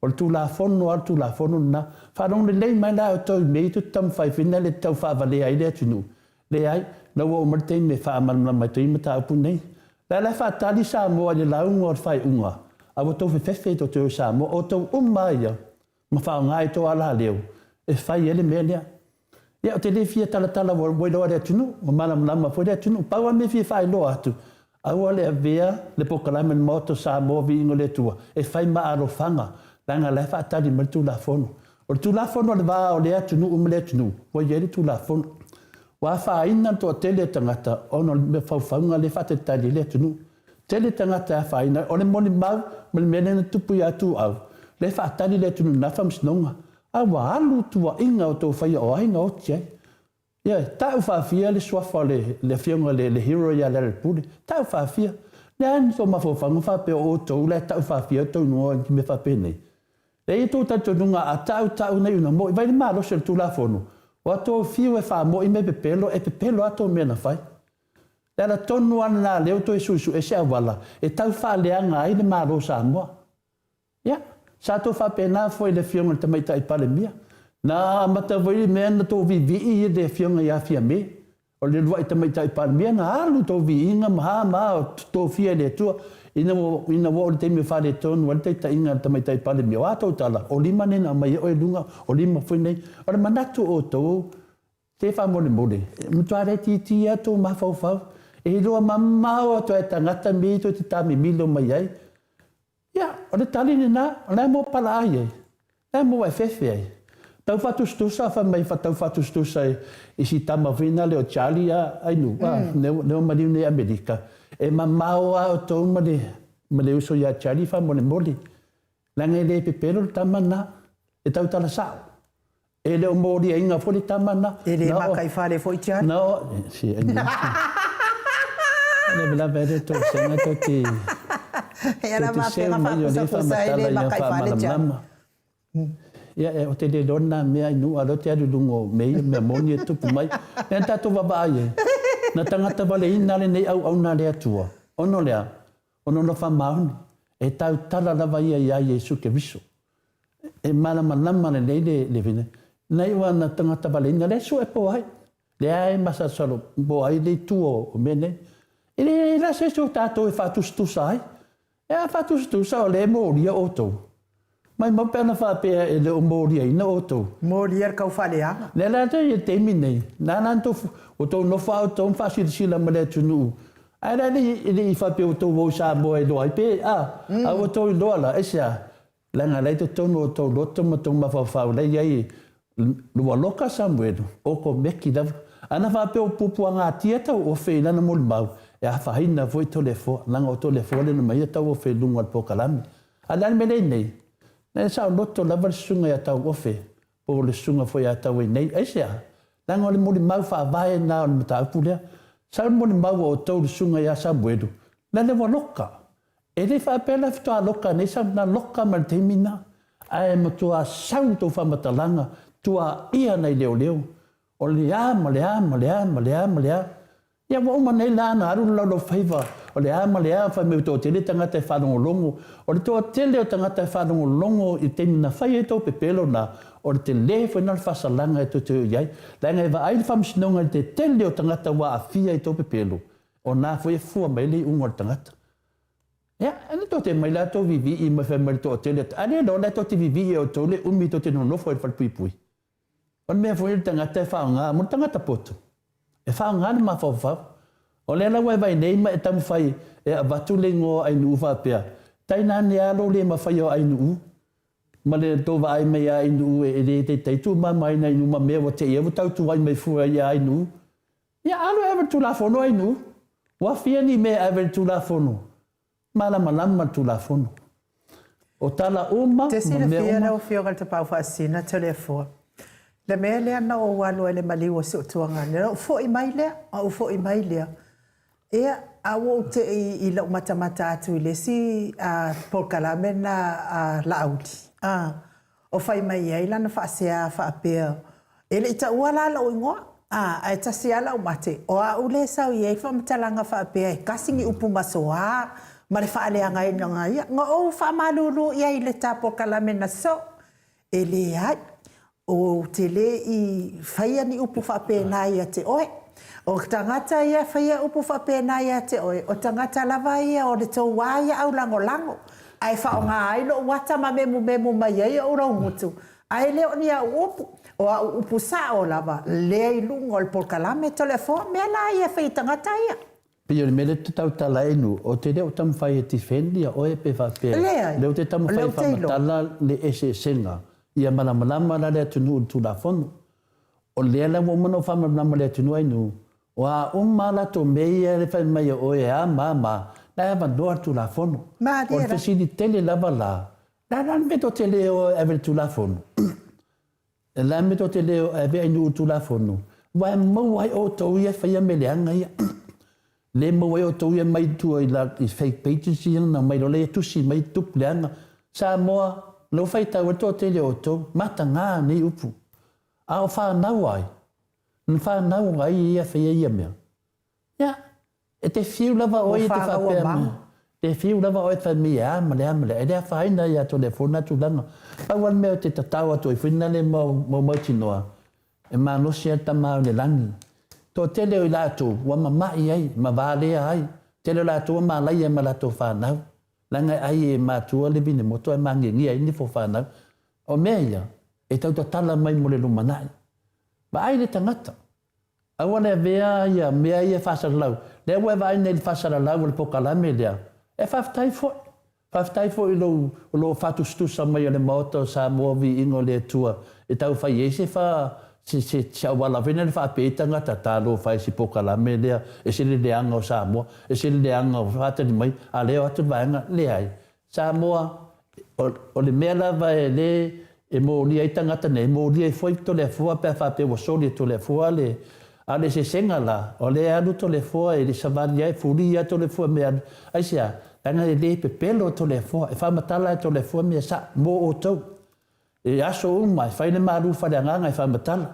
o tu la fono na fa non le mai la to me tu tam fai fina le tau fa vale ai le tunu le ai no o marte me fa mal mai to imata pu nei la fa tali sa mo le la un fai unga a to fe to sa mo o to mai ma fa ngai to ala leo e fai ele melia ya te le fia tala wo lo le tunu o ma fo le tunu pa wa me fi fai lo atu a o le vea le pokalame moto sa mo vi ngole tua e fai ma alo fanga langa le fa tali mal tu la fono o tu la fono le va o le tunu le tunu o ye tu la fono wa fa ina to tele tangata ono me fa fanga le fa te tali le tunu tele tangata fa ina o le moni mau mel menen tupu ya tu au le fa tali le tunu na fam snonga a wa alu tu inga o to fa o ai no che ya ta fa fia le swa fa le fianga le hero ya le pudi ta fa fia nan so ma fa fa pe o to le ta fa fia to no me fa pe nei e to ta to nunga a tau nei una mo vai ma lo se tu la fono o to fio e fa mo I me pepelo a to me na fai la tonu ana le to su e se wala e tau fa le anga I le ma lo sa mo ya sa to fa pe na foi le fianga te mai tai pale mia na mata voi me na to vi I de fianga ya fia me o le lua te mai tai pale mia na alu to vi inga ma to fia le to ina wo te me fa le ton wa te inga te mai tai pale mia wa to tala o lima ne na mai o lunga o lima foi nei o le manatu o to te fa mo le mutuare ti to ma fa e lo mamma o to e tangata mi to te tami milo mai ai ya o le tali na na mo pala ai na mo e fefe ai tau fatu stusa fa mai fa tau fatu stusa e si tama vina le o Charlie ai nu ne mali ne Amerika e mamma o to male uso ya Charlie fa mo le moli la ngele pepero tamana e tau tala sa e le o moli inga fo le tamana e le makai fa le foi Charlie no si ne bela vede to senga to ti era ma fa le makai fa le Charlie ya o te le dona me ai nu alo te adu lungo me moni tu mai e ta to baba ye na tangata vale ina le nei au na le atua ono lea ono no fa mauni e tau tala lava ia Yesu ke viso e malama le le vine nei wa na tangata vale ina le su e po ai le ai masa solo po ai le tuo o mene e la se so tato e fa tu sai e fa tu sa le mori o to mai mo pena fa pe e le mori ai no to mori er ka fa le a le la te mine na to o to no fa to fa si la mele tunu ai le fa pe o to wo sa bo e do ai pe o to lo la e sia Langa lai to tono o tau loto ma tau mawhawhau lai ai lua loka Samuelu o ko meki lava. Ana whape o pupu a ngā tia tau o whee nana moli mau e a whahaina voi to le fo langa o to le fo le na mai tau o whee lunga al pokalami. A lani me nei. Nei sao loto lava le sunga ya tau o whee o le sunga fo ya tau e nei. Aisea. Langa o le moli mau whaavae na o le mata upu lea. Sao le moli mau o tau le sunga ya Samuelu. Lale wa loka. E le whaapela fitoa loka nei sao na loka ma le teimina. Ae ma tua sau tau whamatalanga. Tua ia nei leo leo. O lea, ma lea, ma lea, ma lea, ma lea. Ia wa uma nei la na aru lau whaiva. O lea, ma lea, whai meu tō tele tangata e whanongo longo. O le tō tele o tangata e whanongo longo i teimina whai e tō pepelo na. O le te le whai nal whasalanga e tō te iai. Langa e wa aile whamsinonga i te tele o tangata wa a fia i tō pepelo. O nā whai e fua mai le unga le tangata. Ia, ane tō te mai la tō vivi i mai whai mai tō tele. Ane no la tō te vivi e o tō le umi tō te nonofo e whalpui pui. O mea fwoi tangata e whaonga, mo tangata poto. E whaonga ni ma whawhau. O lea lawa e vai nei ma e tamu whai e a watu le ngō ainu u whapea. Taina ne alo le ma whai o ainu u. Ma le tō wa ai mei ainu u e le te teitu ma mai na inu ma mea wa te ewa tau tu ai mei fua i ainu u. Ia alo ewa tu la whono ainu u. Wa fia ni mea ewa tu la whono. Malama lama tu la whono. O tala uma, te sina fia na o whioga te pau whaasina te le fua. Le mea lea na o walo e le maliwa se o tuanga. Le o fo i mai lea, o fo i mai lea. Ea, a wo te i lau matamata atu i le si polkalame na laudi. O whai mai ai lana whaasea whaapea. E le ita ua la lau ingoa. A ta si ala o mate. O a ule sau i ei whamatalanga whaapea. E kasingi upu masoa. Ma le whaaleanga i nga ia. Nga o whamalulu i ai le ta polkalame na so. E le ai. O te le i whaia ni upu whapena ia te oe. O tangata ia whaia upu whapena ia te oe. O tangata lava ia o le tau waia au lango lango. Ai whao ngā ailo wata ma memu mai ai o raungutu. Ai leo ni a upu. O a upu sa o lava. Lea i lungo o le polkalame to le fo. Mea la ia whai tangata ia. Pio le mele te tau tala enu. O te leo tamu whai e tifendi a oe pe whapea. Lea. Leo te tamu whai whamatala le ese senga. Ia malamalama la lea tunu tu la fono. O lea la womano whamalama lea tunu ainu. O a umala to meia le whai mai o e a mama. La ea vandoa tu la fono. O le whesini tele lava la. La lan me to te leo eve tu la fono. La me to te leo eve ainu tu la fono. Wa mau ai o tau ia whaia me leanga ia. Le mau ai o tau ia mai tu i la i fake pages ia na mai role tusi mai tup leanga. Sa moa lo fai tau e tō te leo tō, mata ngā nei upu. A o whānau ai. N whānau ai ia whaia ia mea. Ia, e te whiu lava oi e te whapea mea. Te whiu lava oi te mea amale. E rea whaina ia tō le whona tu langa. Pauan mea te tatau atu i whina le mau tinoa. E mā nosi a tamau le langi. Tō te leo i lātou, wa mamai ai, ma vālea ai. Te leo lātou ma lai e ma lātou whānau. Langa ai e mātua le vine moto e mangi ai ni fo whanau. O mea ia, e tau ta tala mai mo le lumanai. Ma ai le tangata. Awa le vea ia, mea ia whasaralau. Le awa e vai nei whasaralau le pokalame lea. E whaftai fo. Whaftai fo i lo whatustusa mai o le maoto sa movi ingo le tua. E tau whai e se wha... Se wala vena le whaapetanga ta tālo whai si pokalame lea. E se le leanga o Samoa. E se le leanga o whatani mai. A leo atu vaenga le ai. Samoa, o le mea lava e le e mo lia i tangata ne. Mo lia i foi to le fua pe whape wa soli to le fua le. A le se senga la. O le anu to le fua e le savani ai. Furi ia to le fua mea. Aisia, anga le pe pelo to le fua. E whamatala to le fua mea sa mo o tau. E aso umai, whaine maru whareanganga i whamatala.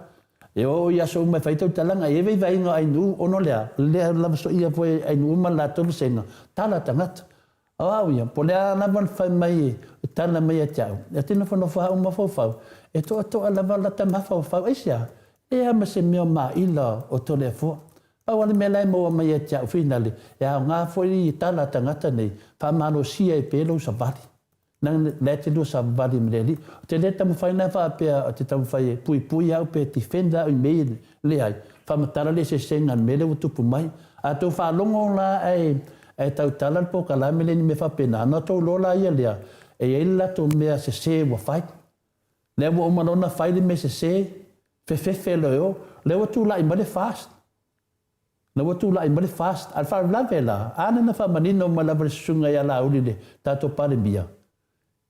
E o i aso umai whaitau talanga, e vei vainga ainu ono lea. Lea lava so ia poe ainu uma la tofu senga. Tala tangata. Au ia, po lea lavan whai mai e tala mai a tiau. E tino whano wha uma whau. E toa lava la tama whau eisia. E ama se meo ma ila o to lea fua. Au ale mea lai moa mai a tiau finale. E au ngā fwoi i tala tangata nei. Whamano sia e pelo sa vali. Nang le te do sa vali mreli. Te le tamu whaina whaapea, te tamu whai pui au pe ti whenda i mei le ai. Whamatara le se senga mele o tupu mai. A tō whalongo la e tau tala po ka la mele ni me whapena. Ana tō lola ia lea. e ei lato mea se wa fai. Le wa umalona fai le me se fe lo le wa tu lai male fast. Le wa tu lai male fast. Al fa la vela ana na fa manino mala sunga ya la uli le tato pare bia.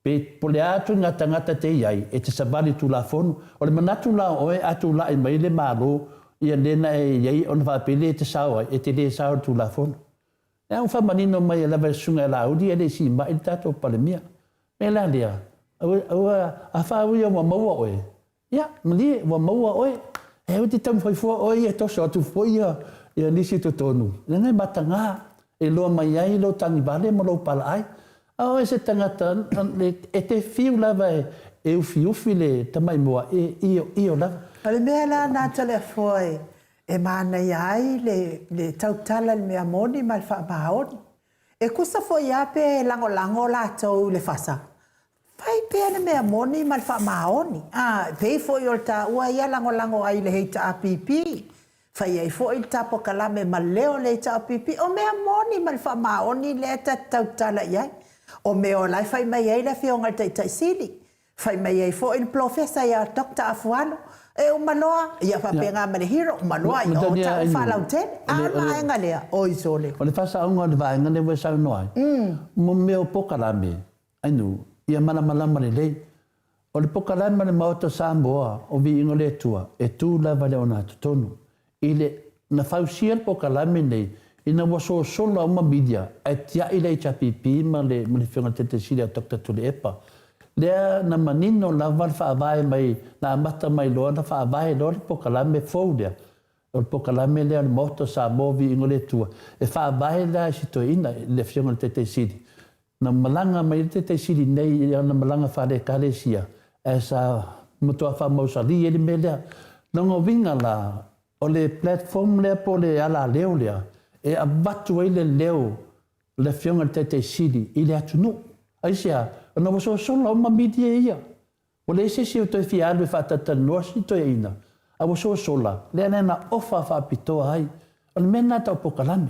Pe pole atu ngata te iai e te sabali tu la fonu o le manatu la oe atu lai mai le malo ia lena e iai ona fa pele te sawa e te le sawa tu la fonu. E un fa manino mai la sunga la uli e le si ma il tato pare mia. Me la dia. A fa ui wa maua oe. Ia, mali wa maua oe. E o te tam foi fua oe e toso atu foi ia nisi to tonu. Ngai matanga e lo mai ai lo tangi vale mo lo pala ai. A o se tangata e te fiu lava e u fiu file tamai moa e io lava. Ale mea la na tale foi e mana ai le tautala le mea moni mal fa maoni. E kusa foi ape lango la tau le fasa. Fai pēne mea moni mal fa maoni. Pei foi o ta ua ia lango ai le heita apipi. Fai ai foi il tapo kalame mal leo le heita apipi. O mea moni mal fa maoni le ta tautala iai. O mea o lai fai mai ai le fionga te sili. Fai mai ai foi il profesa ia Dr. Afuano. E umaloa, ia papenga mele hiro, umaloa ia o ta ufalau tene. Maenga lea, oi sole. O le fasa aunga le vaenga le wesa unoai. Mo mea o pokalame, ainu, ia malamalama le lei. O le pokalame le maoto Samoa, o vi ingo le tua, e tū lava le ona tonu. I le, na fausia le pokalame nei, ina waso sola uma media, e tia i le chapipi ma le whiunga te siri a Dr. Tule Epa. Lea na manino la wal whaavae mai, na amata mai loa na whaavae loa le pokalame fau lea. O le pokalame lea le moto sa movi ingo le tua. E whaavae lea si to ina le whiunga te siri. Na malanga mai te siri nei, na malanga whare kare sia. E sa mutua whamausali e le me lea. Nongo winga la, o le platform lea po le ala leo lea. E abatu ai le leo le whiunga te siri i le atunu. Aisia, ona waso sola o mamidi e ia. O le ese o toi fialu e whatata noasi toi ina. A waso sola, lea nena ofa whapitoa ai. O le mena tau pokalame.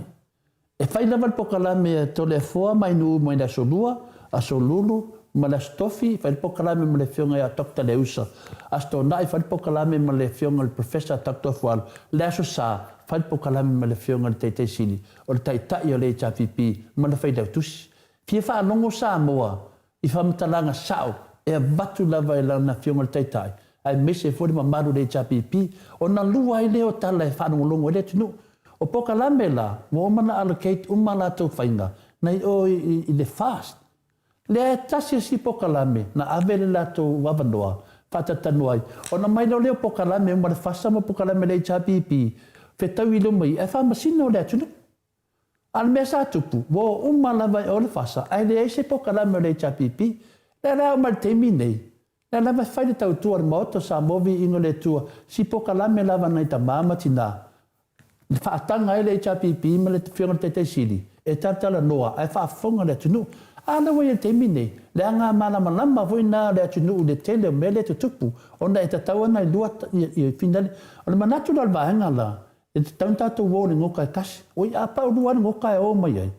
E whailava le pokalame to le fua mai nuu mai la solua, a solulu, ma la stofi, whai le pokalame ma le whiunga ia Dr. Leusa. A sto nai whai le pokalame ma le whiunga le Professor Dr. Fualu. Le aso sa, whai le pokalame ma le whiunga le teitei sili. O le taitai o le HPP, ma le whai tusi. Fia whanongo Samoa, i whamatalanga sao, e a watu lava e lana whiunga le taitai. Ai mese fori ma maru le HPP, o na lua i leo tala e whanongo longo e le tunu. O pokalame la, mo mana allocate umala tau whainga, nei o i le fast. Le tasi si pokalame, na avele la tau wawanoa, whatatanu ai. O na mai leo pokalame, umare fasta ma pokalame le HPP, whetau i lo mai, e whamasino le tunu. Al mea sa tupu, wo umala vai o le fasa, ai le eise pokalame le HPP, le rao mal teimi nei. Le lava whaile tau tua le maoto sa movi ingo le tua, si pokalame lava nei ta mama tina. Le whaatanga ai le HPP ma le whiunga te sili, e tatala noa, ai whaafonga le tunu. Ana wai e teimi nei, le anga malama voi na le tunu le tele o mele te tupu, ona e tatau ana i lua i finale, o le manatu la vahenga la, e te tauntato wō le ngoka e kasi. O i apa urua le ngoka e o mai ai.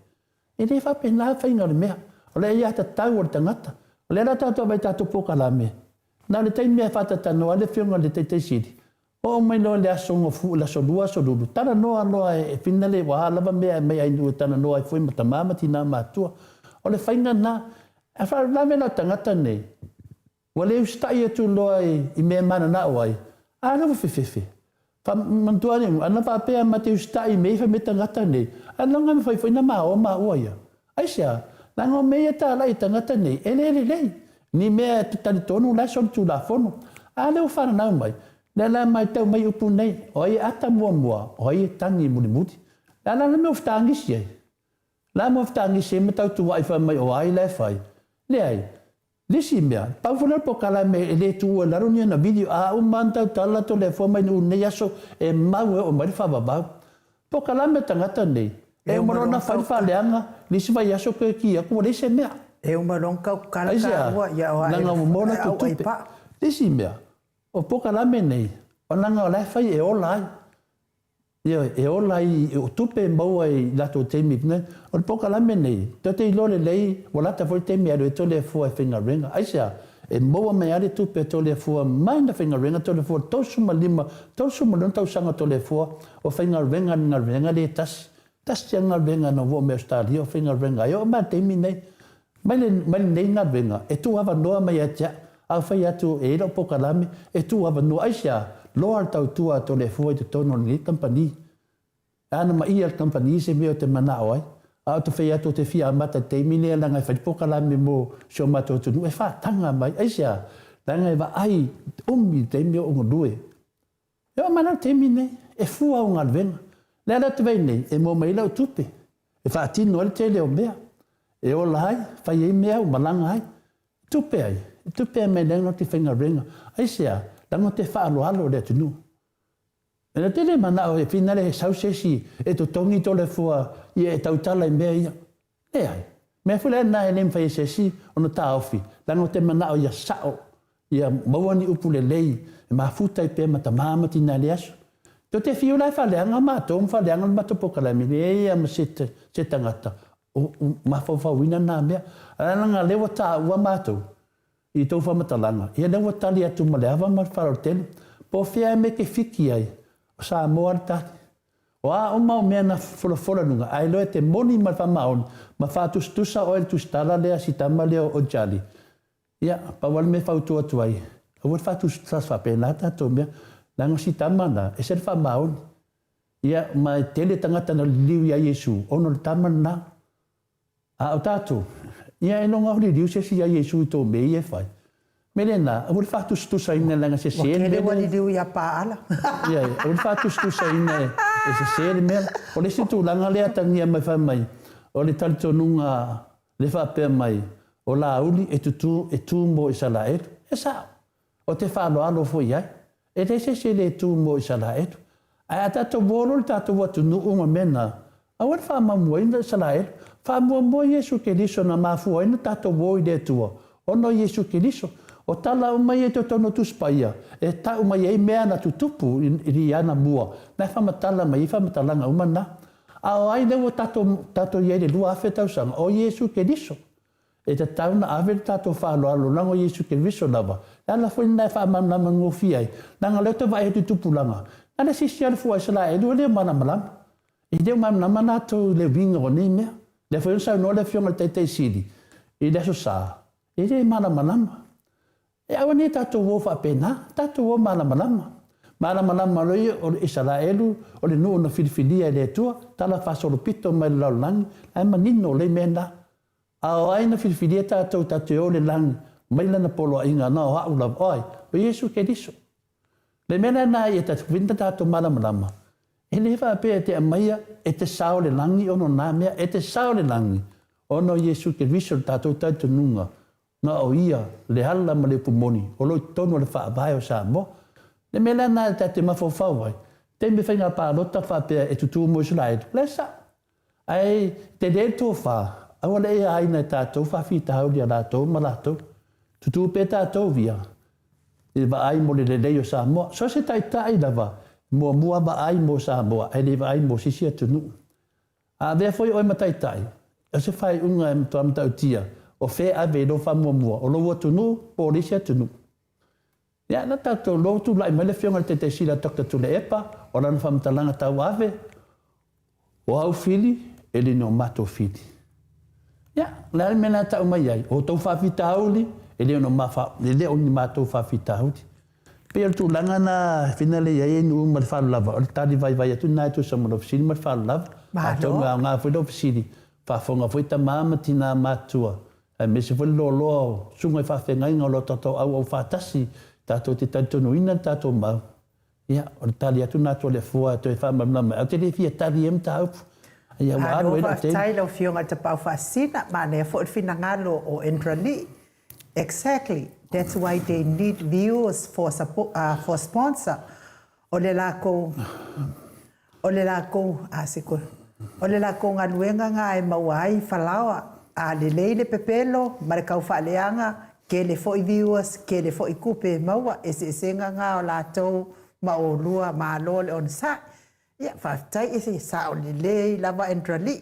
E le whapena whainga le mea. O le ia ta tau o le tangata. O le rata vai tato pokalame. Nā le teimi mea whatatanoa le whiunga le te siri. O mai loa le asonga fu la solua solulu. Tana noa e finale wa lava mea mea inu e tana noa e fui mata mamati nā mātua. O le whainga nā. E whalame la tangata nei. Wa le ustai atu loa i mea mana na oai. Ana whewhewhe. Mantuane, ana whapea ma te ustai mei wha me tangata nei. Ana ngā me whai na maa o maa oia. Aisia, nā ngā mea tā lai tangata nei. E lei. Ni mea tani tonu la son tu la fono. A leo whana nau mai. La mai tau mai upu nei. Oi ata mua. Oi tangi muni. La me uftaangisi ai. La me uftaangisi me tau tu wai wha mai o ai le whai. Le ai. Lisi mea, paufuna pokalame e le tua larunia na video a umanta tala to le foma i nei aso e mau e o mai whababau. Pokalame tangata nei. E umarona whaiwhaleanga, lisi vai aso koe ki aku wa lise mea. E umaronka ukalaka ua ia o ai. Langa umona tutupe. Lisi mea, o pokalame nei, o langa o lai whai e o lai. e ola I o tupe maua I lato teimi pne, o le poka lame nei, te ilo le lei, o lata foi teimi aru e tole e fua e whingarenga, aisia, e maua mai are tupe e tole e fua, mai na whingarenga tole e fua, tausuma lima, tausuma luna tausanga tole e fua, o whingarenga ngarenga le tasi ngarenga na vo me Australia, o whingarenga, e o ma teimi nei, mai nei ngarenga, e tu hava noa mai atia, au whai atu e ilo poka lame, e tu hava noa, aisia, loa tau tua tole foi te tono ni company ana ma ia company se me o te mana oi a to fe atu te fia mata te mine la ngai fa poka la me mo so mato tu e fa tanga mai aisia la ngai va ai umi te me o ngudue yo mana te mine e fu a un ven la la te vene e mo mai la tupe e fa tino le te le o mea e o lai fa ye mea o malanga ai tupe me le no te finga ringa aisia Tango te whaaloalo le tunu. E na tele mana o e finale he sausesi e to tongi tole fua I e tautala I mea ia. E ai. Mea fule na e nem whai sesi o na taofi. Tango te mana o ia sao. Ia mauani upu le lei. E mafuta I pe mata maamati na le aso. To te fiu lai whaleanga mato. Whaleanga mato pokalami. E ia ma se tangata. Ma whawhawina na mea. Alanga lewa ta ua mato. I tau whamatalanga. Ia lewa tali atu ma le awa ma wharotele. Po whea me ke whiki ai. O sa moa tati. O a o mau mea na whora nunga. Ai loe te moni ma whamaon. Ma whatustusa o el tustala lea si tama leo o jali. Ia, pa wale me whautua tuai. A wale whatustusa whapena tato mea. Lango si tama na. E se whamaon. Ia, ma tele tangata na liu ia Yesu. Ono le tama na. A o tato. Ia e longa hori riu se si a Yesu I tō mei e whai. Mele nā, a wuri whatustusa ina langa se sere. Wakele wani riu ia paala. Ia, a wuri whatustusa ina e se sere mea. O le si tū langa lea tangia mai whai mai. O le tali tonunga le whapea mai. O la uli e tū mo I sala etu. E sao. O te whaloalo fo iai. E te se le tū mo I sala etu. Ai a tato wolo le tato watu nuunga mena. A wuri whamamua ina sala etu. Whamua Yesu Keriso na mafua ina tato woi le tua. Ono Yesu Keriso. O tala umai e te tono tuspaia. E ta umai e mea na tutupu I ana mua. Na whamatala mai whamatalanga umana. A o ai lewa tato iei le lua awhe tausanga. O Yesu Keriso. E te tauna awe tato whaaloalo lango Yesu Keriso lava. Nala fwini nai whamanama ngofi ai. Nanga leo te vai he tutupu langa. Nala sisi alfua isala e lua leo mana malama. E leo mana nato le winga o ni mea. Le foi sa no le fiona te sidi. E le so sa. E le mana malama. E awani tato wo fa pena, tato wo mana malama. Mana malama loi o Israelu o le no na Filifilia le tua, tala fa solo pito mai la lang, ai manino le mena. A ai na Filifilia tato o le lang, mai la na polo inga na ha ula oi. O Yesu Keriso. Le mena na e tato vinta tato mana malama. E le wha pe te amaia e te sao le langi ono nā mea e te sao le langi. Ono Yesu Keriso tātou tātou nunga. Nga o ia le hala ma le pumoni. O loi tono le wha abai o sa mo. Le mela nā te mawhawhau ai. Te me whainga pālota wha pe e tutu mo Israel. Le sa. Ai te le tō wha. Awa le e aina tātou wha whita hau lia lātou ma lātou. Tutu pe tātou via. E wa ai mo le lei o sa mo. So se tai tai lava. Mua ba ai mo sa mo ai le ai mo sisi atunu a ve foi o matai tai e se fai unga em tam tau tia o fe ave do fa mua o lo atunu po lisi atunu ya na tato lo tu lai mele fiona te sila toka tu le epa o ran fam talanga tau ave o au fili ele no mato fili ya la mena ta mai ai o to fa fitauli ele no mafa ele o ni mato fa fitauli Pero tu langa na finale ya nu mal fa lava. O tali vai tu na tu sama of sini mal fa lava. Ato nga foi do sini. Fa fonga foi ta mama tina matua. E me se foi lo sunga fa fenga ngolo toto au fa tasi. Tato te tanto no ina tato ma. Ya o tali tu na tu le fo to fa mama. O te le fia tali em ta. Ya wa no ina te. Tai lo fionga te pau fa sina ma ne fo fina ngalo o entrali. Exactly. That's why they need viewers for support, for sponsor. Ole la ko nga luenga nga e mawai falawa a le leile pepelo mare kau faleanga ke le foi viewers ke le foi kupe mawa ese nga o la to ma o lua ma lo le on sa ia whaftai e se sao ni le lava entrali.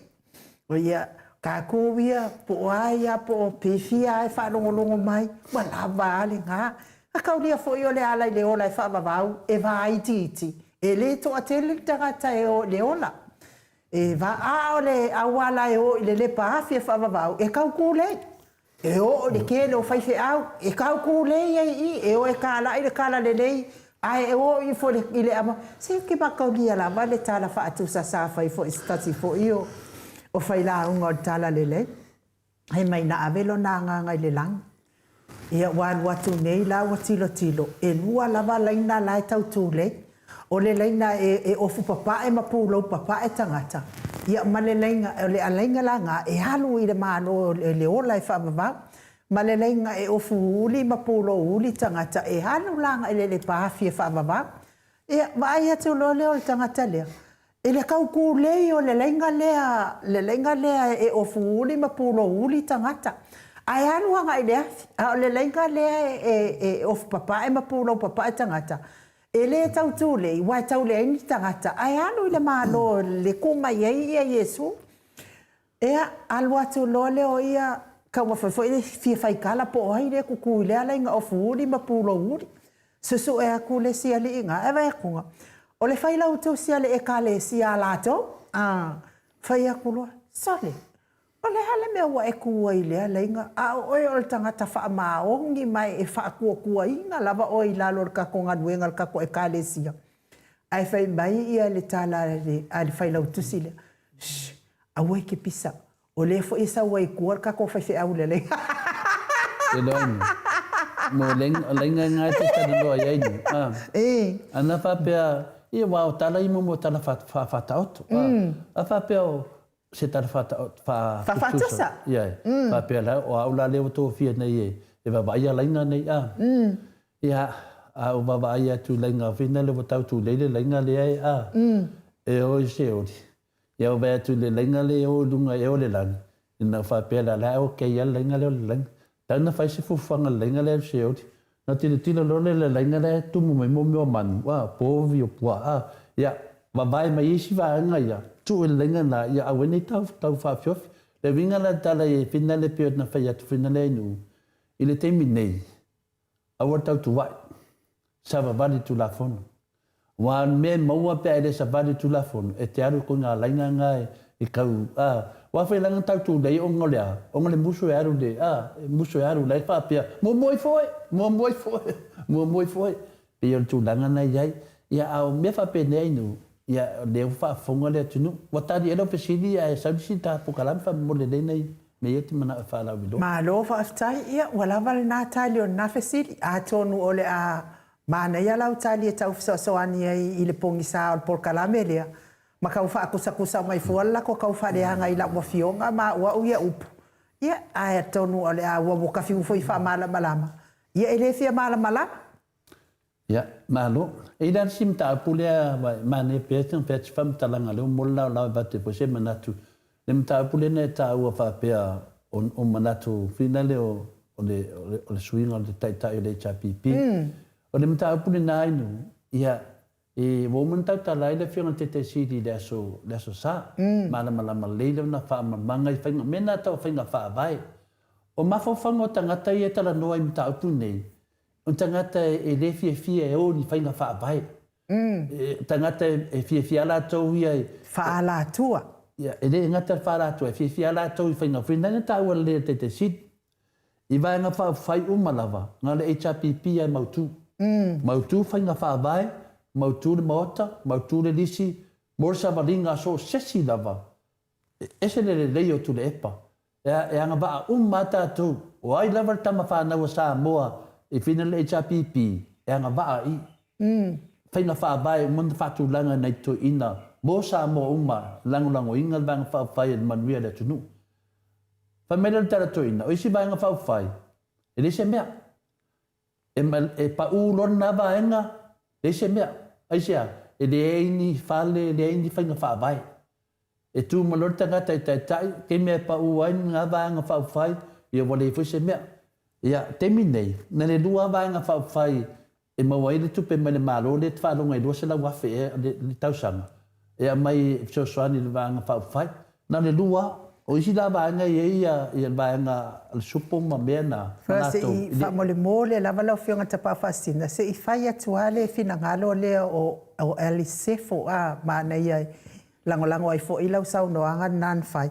O ia ka kōwia po aia po pewhia e whanongolongo mai. Wa lava ale ngā. A kaulia fo i o le ala i le ola e whaavavau e va iti iti. E le to a tele tangata e o le ola. E va a o le awala e o i le paafi e whaavavau e kau kūlei. E o le kele o whaife au, e kau kūlei e o e kāla i le kāla le lei. Ai e o i fo le i le ama. Se ke makau lia la, ma le tāla whaatu sa whai fo i stati fo i o whai la unga o tāla le lei. Hei mai na avelo nā nganga i le lang. Ia wan watu nei la wa tilo tilo. E lua lava laina lai tau tū lei. O le laina e ofu papa e mapūlo papa e tangata. Ia ma le lainga, le alainga la ngā e halu i le mālo le ola e whaamavau. Ma le lainga e ofu uli mapūlo uli tangata e halu langa e le pāwhi e whaamavau. Ia vai atu lo leo le tangata lea. E le kauku lei o le lainga lea e ofu uli mapūlo uli tangata. Ai halu hanga i le afi. O le lainga lea e ofu papa e mapūlo papa e tangata. E le tau tū lei, wai tau le aini tangata. Ai anu i le mālo le kuma iei ia Iesu. Ea alu atu lo leo ia kau mawhawhai le fia whaikala po oai le kuku i lea lainga o fuuri ma pūlo uri. Susu e aku le sia li inga, e vai akunga. O le whailau tau sia le e ka le sia lātou. Whai aku loa, sole. O le hale mea wa e kua i lea lainga. A oe o le tangata wha maongi mai e wha kua inga lava o i lalo le kako ngā nuenga le kako e ka le sia. Ai whai mai ia le tāla le whailau tusi le. Shhh, a wai ke pisa. O le fo isa wai kua le kako whai au le leinga. E loani. Mo lenga ngai te tani loa iei ni. Ana whapea, ia wao tala imo mo tala whataoto. A whapea o se tala whatusa. Ia, whapea la o au la leo tō fia nei e. E wawaia lainga nei a. Ia, a o wawaia tu lainga whina le watau tu leile lainga lea e a. E o i se ori. Ia o wea tu le lainga le o lunga e o le lang. Ina whapea la o kei a lainga le o le lang. Tana whai se fuwhanga lainga le se ori. Nā tila lole le lainga le tumu mai mo meo manu. Wa, pōvi o pua. Ia, wawai mai isi waanga ia. Tu e lainga na ia awene tau whawhiofi. Le winga la tala e whina le peo na whai atu whina le inu. I le teimi nei. Awa tau tu wai. Sa wawari tu la fono. Wa me maua pia ele sa wawari tu la fono. E te aru ko ngā lainga ngai i kau. Wa whai langa tau tu lei o ngolea. O ngole musu e aru le. Musu e aru lai whapia. Mua moi foe. Mua moi foe. Pia tu langa nei iai. Ia au me whape nei inu. Ia leo whaafonga lea tunu. Watari elo pesini e saudisi ta pokalam wha mole nei me eti mana e whaala wilo. Ma lo whaaftai ia walawa le nā tali o nā fesiri. A tonu o le a mana ia lau tali e tau fisoani i le pongisa o le polkalame lea. Ma kau whaakusa mai fuala ko kau whareanga i la ua fionga ma ua uia upu. Ia a tonu o le a ua woka fiu foi wha malama. Ia ele fia malama. Ia, malo. E dan sim ta pulea mane petan pet fam talanga le molla la bate po se manatu. Le ta pule ne ta ua fa pea on manatu finale o le swing on the tai le chapipi. O le ta pule na inu. Ia e woman ta la le fiona te sidi le so sa. Malama le na fa manga fa mena ta fa fa vai. O mafo fango tangata ia tala noa i ta pune. O tangata e le fia e o ni whainga whaapai. Tangata e fia la tau ia e... Whaala tua. Ia, e le ngata whaala tua e fia la tau i whainga whainga tau le te sit. I vaenga whai umalawa, ngā le HRPP ai mautu. Mautu whainga whaapai, mautu le maota, mautu le lisi, morsa waringa so sesi lava. Ese le leo tu le epa. E anga waa mata tu. O ai lava tama whanau sa moa. E whina le HRPP, e anga waa i. Whainga whaabai, munda whatulanga nei to ina. Mō sa mō uma, lango inga vanga whaawhai e manuia le tunu. Whamela le tara to ina, o isi vanga whaawhai. E le se mea. E pa ulon na vaenga, le se mea. Aisea, e le eini whale, le eini whainga whaabai. E tu malor tangata i tai, ke mea pa uain ngā vanga whaawhai, i a wale i se mea. Ia, temi nei, na le lua vaenga whai e mawai le tupe mai le malo le te whalonga i lua se la wafe e le tausanga. e mai sosoani le vanga whaufai. Nā le lua, o isi la vanga ia vanga al supo ma mena. Fra se I whamole mole lava lau whionga tapa whasina. Se I whai atuale finangalo lea o Elisefo a mana ia lango ai fo ilau sau noanga nan whai.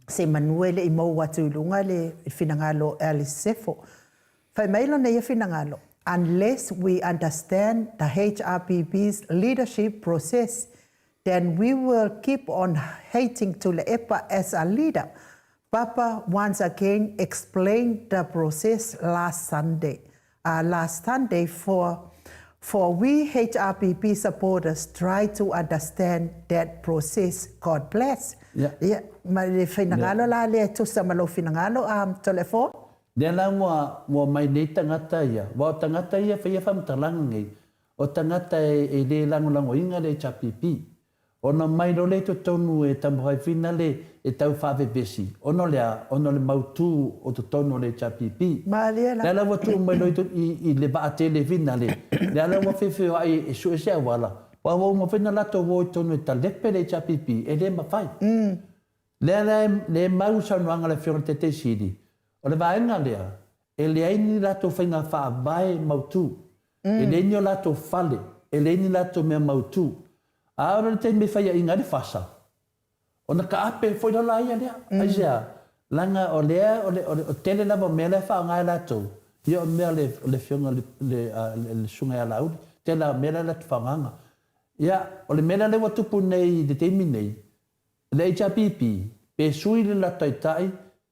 Se manuele I mau watu lunga le finangalo Elisefo. Whai mailo na ia finangalo. Unless we understand the HRPP's leadership process, then we will keep on hating Tule'epa as a leader. Papa once again explained the process last Sunday. For we HRPP supporters try to understand that process. God bless. Yeah. Ma le finangalo la le tu sa malo finangalo telefon. Nea la mua mai nei tangata ia. Wa o tangata ia whaia whamtalanga ngai. O tangata e le lango inga le chapipi. Ona mai no le to tonu e tamuhai whina le e tau whawe besi. Ono le mautu o to tonu le chapipi. Maria la. Nea watu mai no I le baate le whina le. Nea la wa whiwhio ai e su e sea wala. Wa wau ma whina lato wo I tonu e ta lepe le chapipi. E le mawhai. Nea le mau saunuanga le whiona te te siri. O le vaenga lea, e le aini lato whainga whaavae mautu. E le inyo lato whale, e le ini lato mea mautu. A ora te me whaia inga le whasa. O na ka ape whaina la ia lea. Aisea, langa o lea, o tele lava mea le wha ngai lato. Ia o mea le whionga le sunga ala uri. Tela mea le whanganga. Ia, o le mea le watupu nei, le teimi nei. Le HRPP, pe sui le lato i tai,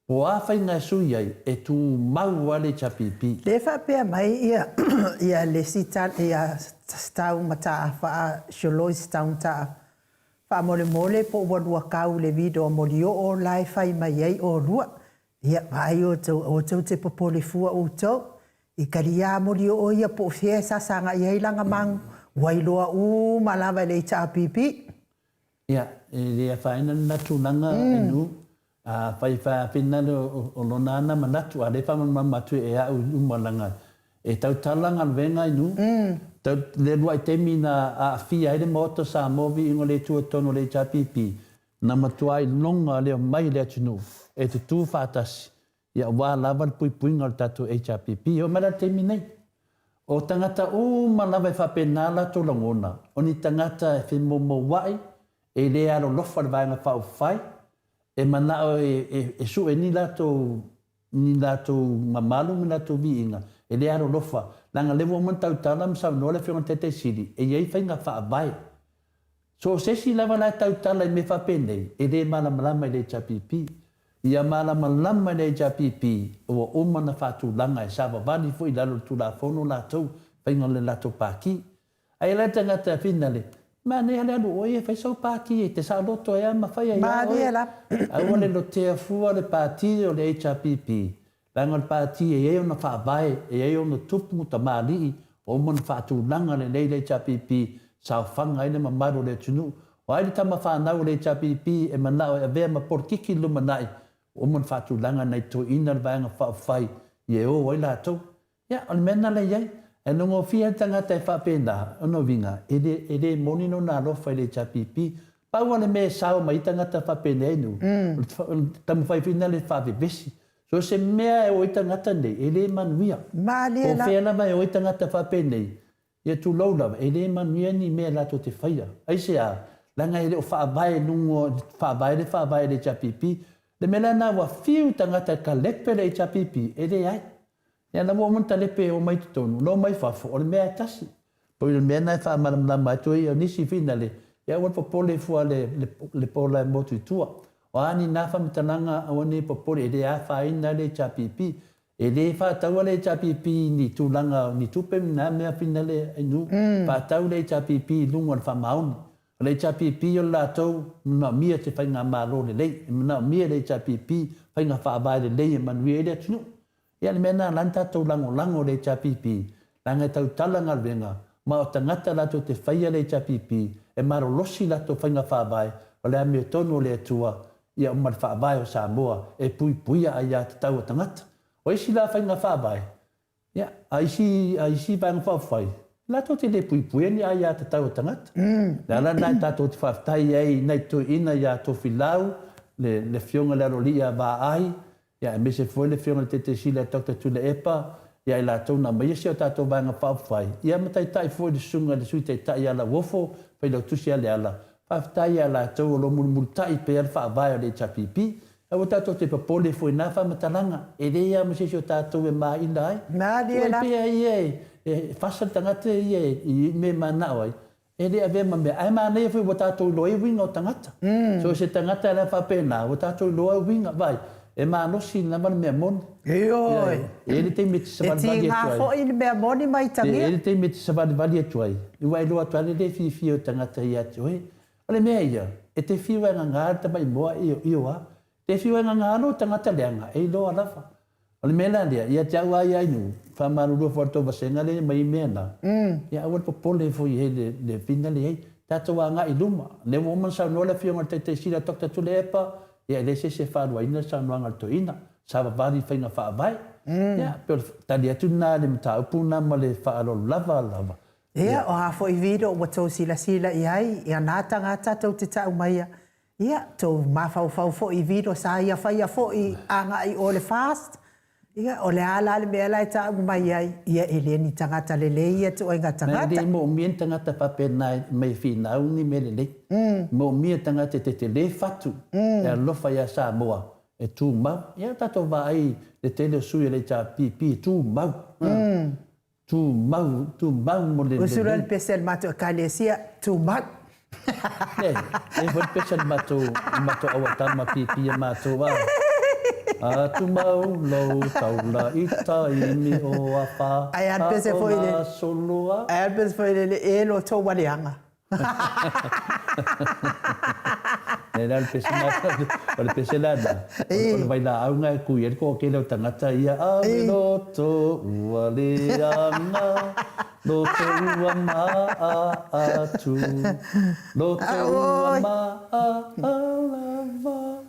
o a whainga sui ai, e tu mau ale chapipi. Le whapea mai ia le sitan, ia stau mataa wha sholoi stau taa. Wha mole po wanua kau le video moli o lai whai mai ei o rua. Ia mai o tau te popole fua o tau. I karia moli o ia po fie sasanga i heilanga mang. Wailoa malawa le chapipi. Ia, le whaina natu nanga enu. Whai whina o lona ana manatu, a le whamamatu e au umalanga. E tau talanga venga inu, tau le rua I temi na a whia ere moto sa movi ingo le tua tono le chapipi. Na matua I longa leo mai le atunu, e tu tu whatasi. Ia wā lava pui puinga le tatu e chapipi, o mara temi nei. O tangata o malawa I whapena la to langona, o ni tangata e whimomo wai, e le aro lofa le vaenga whau whai, e manao e su e ni lato mamalu ni lato viinga e le aro lofa langa levo man tau tala msa no le fiona tete siri e yei fainga fa bai so se si lava la tau tala me fa pende e le mala malama le chapipi ia mala malama le chapipi o mana fa tu langa e sava vani foi lalo tu la fono la tu fainga le lato paki ai la tanga ta finale ma ne ale anu oe fai sau paki e te sa loto e ama fai ai Maria la. Au le lo te afua le pati o le HRPP. Langa le pati e eo na whaabai, e eo na tupu ta maali, o mana whaatu langa le le HRPP, sa whanga ene ma maro le tunu. O aile tama whanau le HRPP e manao e vea ma porkiki lumanai, o mana whaatu langa nei to ina le vanga whaafai, i e o wai lātou. Ia, o le mena le iei. E nongo fia tangata e whapenda, ono vinga, e re monino nā rofa le chapipi, paua le me sao mai tangata whapenda enu, tamu whaipina le whape besi. So se mea e oi tangata nei, e le manuia. Malia la. O whea lava e oi tangata whapenda nei, e tu lau lava, e le manuia ni mea lato te whaia. Aise a, langa e le o whaabai nungo, whaabai le chapipi, le mea nā wa fiu tangata ka lepe le chapipi, e le ai. Ia na mo monta lepe o mai tonu, no mai fafo, o le mea tasi. Po le mea nai wha maramlama atu e o nisi fina le, ia wan popole fua le pola e motu tua. O ani nā whamitananga a wane popole, e le a whaina le chapipi, e le whātaua le chapipi ni tūlanga, ni tupe nā mea fina le enu, whātau le chapipi lunga le whamauni. Le chapipi o lātou, mna mia te whainga mālo le lei, mna mia le chapipi, whainga whaabai le lei e manuia e le atunu. Ia le mena lanta tau lango le chapipi, langa tau talanga venga, ma o tangata lato te whaia le chapipi, e maro losi lato whainga whaabai, o le ame tono le atua, ia o mar whaabai o Samoa, e puia ai a te tau o tangata. O isi la whainga whaabai, ia, a isi vanga whawhai, La to te le pui ni ai te tau tangata. La la nai tato te whaftai ai nei to ina ia to filau le fionga le rolia ba ai ia me se foi le fionga te sila Dr. Tule Epa ia la to na mai se tato banga whawhai. Ia matai tai foi de sunga le sui te tai ala wofo pai lo tusi ale ala. Whaftai ala to lo multai pe al whaavai le chapipi. Awa tato te papole foi na whamatalanga. E rea mo se tato e mai nai. Na dia la. Pia ie e fasal tangata ie I me manao ai. E rea ve me ai mana foi tato lo e winga o tangata. So se tangata la fa pena o tato lo e winga vai. E mano si na man me mon. E oi. Ele tem me sabar vali e tuai. E fo in me moni mai tangia. Ele tem me sabar vali e tuai. I wai lo atuale de fi o tangata ia tuai. Ole me ia. E te fi wa ngata mai moa io a. Te fi wa ngano tangata leanga e lo alafa. Ole me la dia ia tau ai ai nu. Fa maru do forto vasenga le mai mena. Ia o popole foi le finale ai. Tato wa nga iluma. Le woman sa no le fi o te sila Dr. Tule Epa. Ia le se whanua ina sa nuanga to ina. Sa wawari whainga whaavai. Ia, pero tali atu nā le mta upuna ma le whaalo lava. Ia, o hafo I vido o tau sila I ai. Ia nāta ngā tātou te tau maia. Ia, tau mawhau fo I vido sa ia whaia fo I anga I ole fast. Ia, o le ala le mea lai tau mai ai. Ia, eleni tangata le ia tu oinga tangata. Nā mo mien tangata pape nai mai whina uni me le le. Mo mien tangata te le fatu. E alofa ia sa moa. E tū mau. Ia tato wa ai le tele sui le tā pipi tū mau. Tū mau mo le le. Usura le pesel mato kalesia tū mau. E foi pesel mato awatama pipi mato wa. A tu mau lo taula ita I mi o apa. Ai an pese foi le solua. Ai an pese foi le e lo to walianga. Era el pese nada. O vai lá au nga ku yer ko ke lo tangata ia a lo to walianga. Lo to ma a tu. Lo to ma a lava.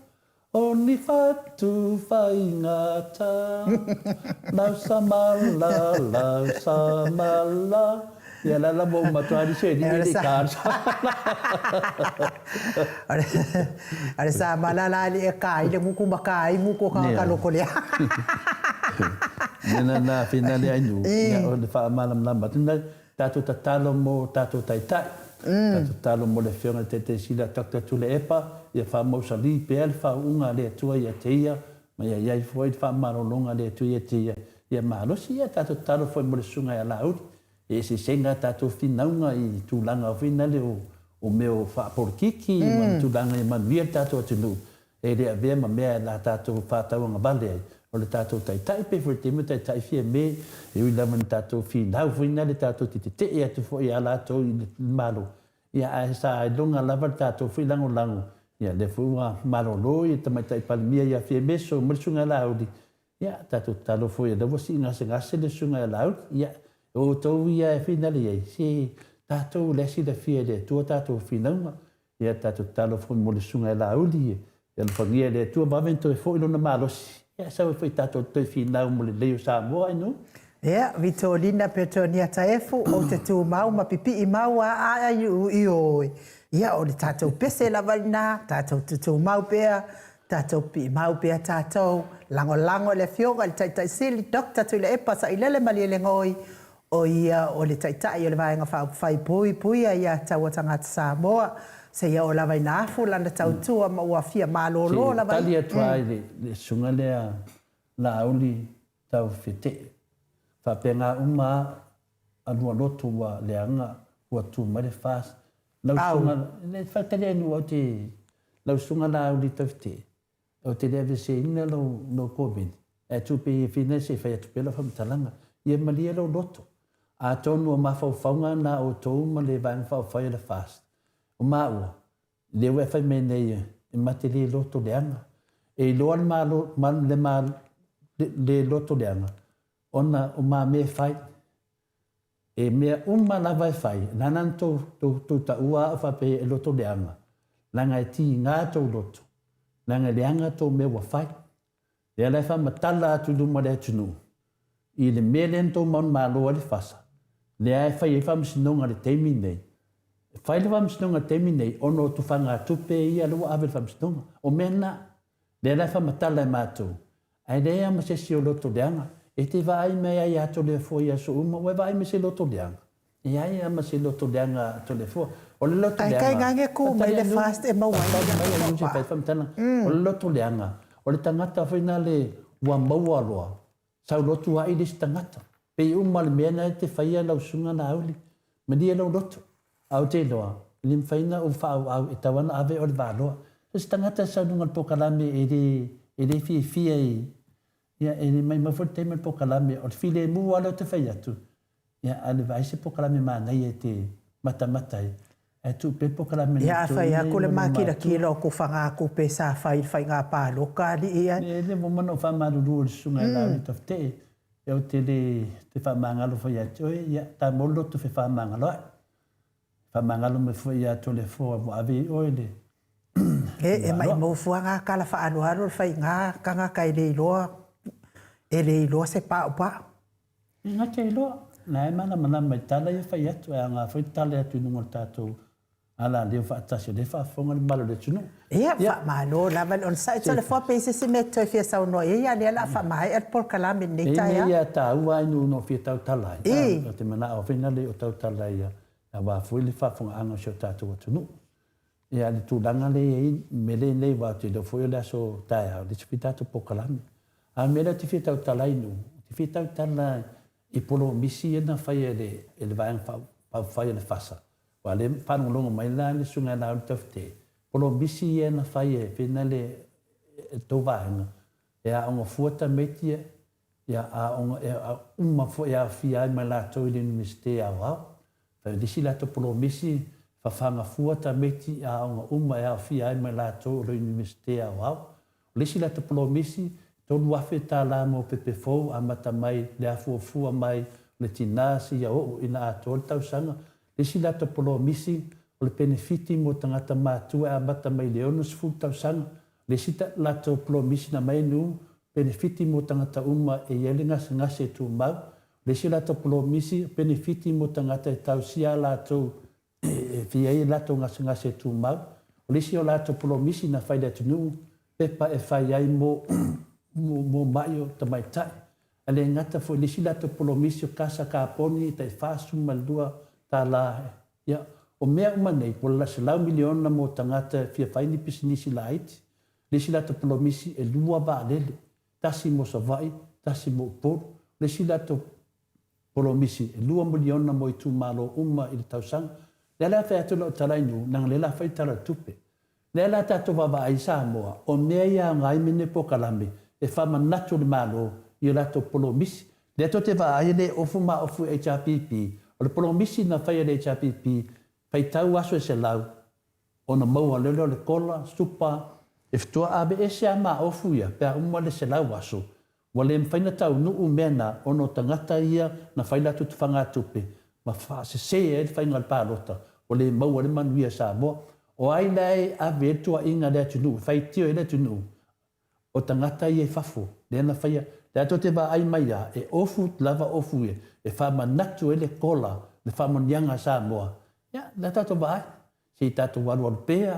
Oni fatu faingata. Lau samala. Ya la bo matuari se di de carsa. Ada samala la li kai le muku makai muku ka lokolia. Na finale anu. Ya o fa malam lamba. Tatu tatalo mo tatu taitai. Tatu talo mo le fiona te sila Dr. Tule Epa. Ia fa mo sali pe alfa unga le tua ia teia. Ma ia foi fa marolonga le tua ia teia. Ia malosi ia tatu talo foi mo le sunga ia lauri. E se senga tato finaunga I tūlanga o finale o meo whaaporkiki ma tūlanga I manuia tato atunu. E rea vea ma mea la tato whātauanga bale ai. O le tato taitai pe fo te taitai fia me e ui laman tato finau finale tato te e atu fo I ala ato I malo. Ia a sa ai longa lava tato filango lango. Ia le fuwa malo lo I tamaitai palmia ia fia me so mrisunga laudi. Ia tato talo fo ia levo si ngase le sunga laudi. Ia o tau ia e finale ai. Si tatou lesi le fia le tua tatou finaunga. Ia tatou talo fo mo le sunga la uli. Ia le fangia le tua mavento e fo ilo na malosi. Ia sao foi tatou toi finau mo le leo sa moa ino. Ia, Vitolina Petonia Taefu o te tū mau ma pipi I mau a I oi. Ia, o le tatou pese la valina, tatou tū mau pea, tatou pi mau pea tatou, lango le fionga, le taitai sili, Dr. Tule Epa sa ilele mali le ngoi, o ia o le taitai o le vaenga whai pui ia taua tangata Samoa, se ia o la vai nafu lana tautua ma ua fia malolo la vai. Tali atuai le sunga lea la auli tau fete. Whapenga uma anua lotu wa leanga ua tu mare fast. Lau sunga, le whatele anu au te lau sunga la auli tau fete. O te lea vese ina lau COVID. E tupe fina se whai atupela whamtalanga. Ia malia lau lotu. A tonu o mawhauwhaunga na o tau ma le vaeng whauwhai le fast. O maua, le ue whai menei e mate le loto leanga. E loan le loto leanga. Ona o ma me whai. E mea na vai whai. Nanan tō ta ua a whape e loto leanga. Langa e ti ngā tō loto. Langa leanga tō me wa whai. Le alai wha matala atu luma le atunu. I le melen tō maun mālo ali whasa. Le ai whai e whamsinonga le teimi nei. Whai le whamsinonga teimi nei, ono tu whanga tupe ia lua awe whamsinonga. O mena, le lai whamatala e mātou. Ai lea ma se si o loto leanga. E te vai mea ia ato le fo ia so uma, ue vai me se loto leanga. E ai ama se loto leanga ato le fo. O le loto leanga. Ai kai ngange ku mai le fast e mau ai. O le loto leanga. O le tangata whaina le ua maua loa. Sau loto ai le si tangata. Pei uma le mea na te whaia lau sunga na auli. Ma lia lau loto. Au te loa. Lim whaina o whaau au e tawana ave o le wāloa. Si tangata sau nunga pokalame e le fia i. Ia e mai mawhut te mai pokalame o le file mu ala te whai atu. Ia ale vai se pokalame mānei e te matamatai. E tu pe pokalame ia whai a kule makira kilo ko whanga ko pe sa whai ngā pāloka li ia. Le mo mano whamaruru o le sunga e lau i taf te. E o te whamangalo whai atu. Ia ta molo tu whamangalo ai. Whamangalo me whai atu le fua mo ave oi le. E mai mo fuanga kala whaanu haru whai ngā kanga kai le iloa. E le iloa se pāo pā. I ngā te iloa. Nā e mana mai tala i whai atu. E ngā whai tala atu nunga tātou. Ala leo whaatasi le whaafonga le malo le tunu. Ia whaamano lawan on sa. Ito le whapese se me toi fia sau no. Ia lea la whamai at por kalame nei taia. Ia tā ua inu no fia tau tala. O te mana o whina le o tau tala ia. A wā fui le whaafonga anga sio tātou tunu. Ia le tūranga le e mele nei wā te leo fui le aso taia. Le tipi tātou por kalame. A mele te fia tau tala inu. Te fia tau tala i polo misi e na whai e le vāang whai le whasa. Wa le whanulonga mai la le sunga la o tafte. Polo misi e na whai e whina le tau vāanga. E a onga fuata metia. E a onga e a uma fu e a fia mai la tau i le universite a wau. Whai disi la to polo misi whawhanga fuata meti a onga uma e a fia mai la tau i le universite a wau. Lisi la to polo misi tonu afe tā la mo pepe fau a mata mai le a fuafua mai le tinasi a o ina a tō tau sanga. Le si la polo misi o le benefiti mo tangata mātua a mata mai le onus fu tau sanga. Le si la polo misi na mai nu benefiti mo tangata uma e yele ngase tu mau. Le si la polo misi benefiti mo tangata e tau sia la tō fia e la tō ngase tu mau. Le si o la polo misi na whaida tunu pepa e whai ai mo mai o tamai tai. Ale ngata fo lisi la polo misi o kasa ka poni tai fasu maldua ta la. Ya o mea umanei po la se lau miliona mo tangata fia faini pisinisi la iti. Lisi la polo misi e lua ba lele. Tasi mo savai, tasi mo poro. Lisi la polo misi e lua miliona mo itu malo uma i tausanga. Lela fai atu lo talainu nang lela fai tala tupe. Lela tato baba ai Samoa o mea ia ngai mene po kalame. E whama natu le malo i lato polo misi. Le to te wā aile ofu ma ofu HRPP. O le polo misi na whaia le HRPP. Whai tau aso e se lau. O na maua lelo le kola, supa. E fitua abe e se a ma ofu ia. Pea umwa le se lau aso. Wa le mwhaina tau nuu mena o no tangata ia na whaila tu whanga tupe. Ma wha se se e le whainga le pālota. O le maua le manuia sa moa. O ai lai abe e tua inga le atunu. Whai tio e le atunu. O tangata i e whafo, le ana whaia, le ato te wā ai mai a, e ofu lava ofu e, e whama natu e le kola, le whama nianga sa moa. Ia, le tato wā ai, si tato waru alu pēa,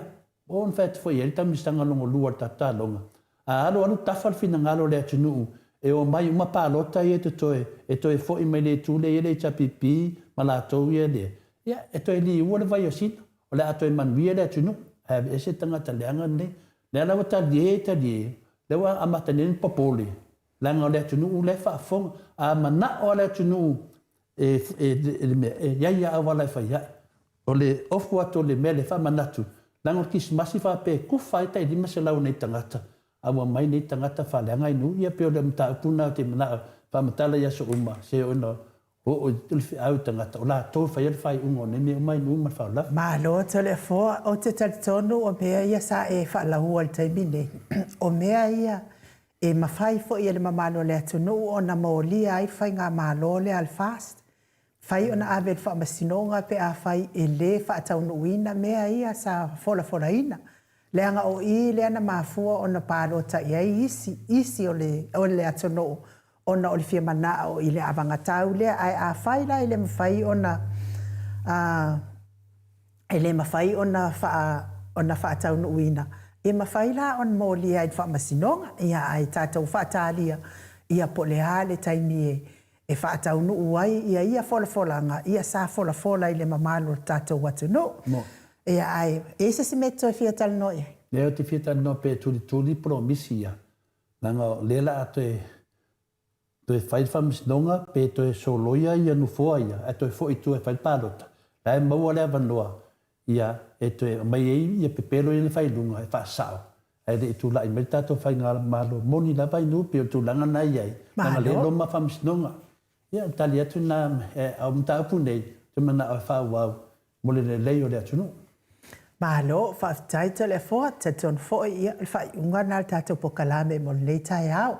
o on whaet fwoi, e tamistanga longo lua tata longa. A alu tawhal fina ngalo le atunu, e o mai uma pālota i e toe fwoi mai le tūle e le chapipi, ma la tau i e le. Ia, e toe li ua le vai o sino, o le ato e manuia le atunu, e se tangata leanga ne, le ala wata lie, lewa amata nen popoli langa le tunu le fa fong a mana o le tunu ya awala fa ya o le ofu ato le mele fa manatu langa kis masifa pe ku fa tai di masela nei tangata awa mai nei tangata fa langa inu ia pe o le mta puna te mana fa matala ya so uma se ono o tulfi au tangata o la to fa ya fa ungo nei mai nu ma fa la ma lo tele fo o te tonu o mea ia sa e fa la hu al taimine o mea ia e mawhai fo ia le mamano le atunu o na maolia ai whai ngā malo le al fast. Whai o na awe wha masinonga pe a whai e le wha ataunu ina mea ia sa fola ina. Le anga o i le ana mafua o na palo ta ia isi o le atunu ona o le fia mana o i le avangatau lea ai a whai la i le mawhai e le mawhai ona wha tau no uina. E mawhai la on mo lia i wha masinonga ia ai tātou wha tālia ia po le hale taimi e wha tau no uai ia fola folanga ia sa fola i le mamalo tātou watu no. Ia ai e se meto e fia tal no ia. Leo te fia tal no pe tuli promisi ia. Nanga lela ato e whai wha masinonga pe to e soloia ia nufoa ia. E to e fo i tu e whai pārota. La e maua lea vanua. Ia e to e mai ia pepelo i le whai lunga e wha sao. E de tu la i mai tātou whai ngā malo moni la vai nu pe o tu langa nai ai. Nanga le loma wha masinonga. Ia tali atu nā au mta upu nei. Te mana au wha wau. Mole le lei o le atu nu. Malo, whaftai te le fōa, te ton fōi ia, whai unga nā tātou po kalame mo le tai au.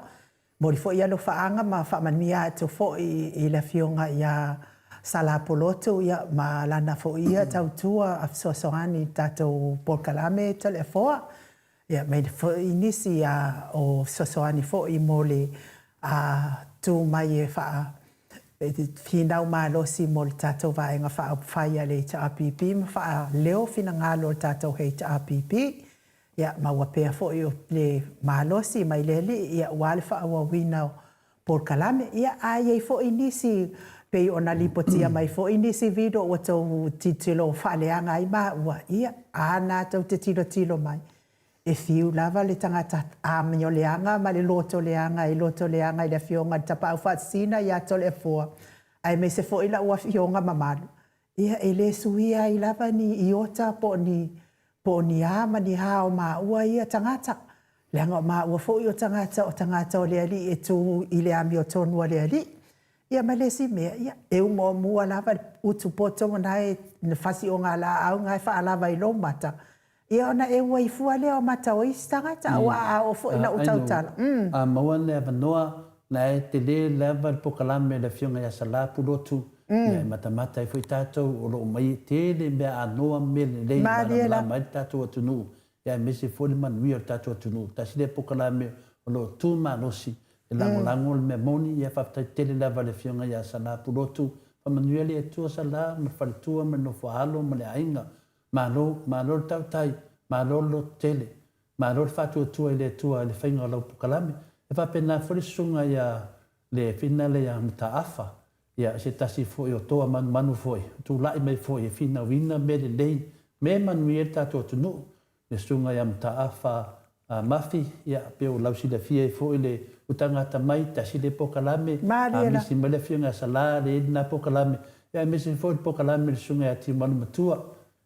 Mo li fōi ia lo whaanga ma whamania e to fōi i le fionga ia sala polotu ia ma lana fōi ia tautua a sosoani tātou po kalame te le fōa. Ia mei fōi nisi o sosoani fōi mo le tū mai e wha finau malosi mo le tātou vaenga whaia le HRPP, ma wha leo fina ngalo le tātou HRPP. Ia maua pēr fōi o le malosi mai leli, ia wale wha awa wina o Port Kalame. Ia ai ei fōi nisi pei ona lipotia mai fōi nisi vido o tau titilo whaaleanga i maa ua. Ia āna tau te tilo mai. E fiu lava le tangata āminyo leanga, ma le loto leanga, i le fionga, tapa au whatsina, i ato le fōa. Ai me se fōi la ua fionga mamalu. Ia e le suia i lava ni iota po ni ama ni hao ma ua ia tangata. Leanga ma ua fōi o tangata o le ali e tu i le ami o tonua le ali. Ia ma le si mea, ia e umo mua lava utu poto nai fasi o ngā la au ngai wha lava i lo mata. Ia ona e ua i fua leo mata o istanga ta wa o fo ina utautala. A maua le avanoa na e te le leva po kalame le fionga ia sala pulotu. Ia mata i fui tātou o lo mai te le mea anoa me le lei mana mai tātou atunu. Ia mese fōli manui o tātou atunu. Ta si le po kalame o lo tū manosi. E lango le mea moni ia whaftai te le leva le fionga ia sala pulotu. Whamanui le e tua sala, ma whalitua, ma no whaalo, ma le ainga. Malo le tautai, malo lo tele, malo le whātua tua i le tua i le whainga o lau pukalame. E whapena whorisunga ia le finale ia mta awha. Ia se tasi fōi o toa manu fōi. Tu lai mai fōi e whina wina me le lei. Me manu i e tātua tunu. Le sunga ia mta awha mafi. Ia peo lausi le fia i fōi le utangata mai tasi le pokalame. Misi mai le whiunga sala le edina pokalame. Ia misi fōi pokalame le sunga ia ti manu matua.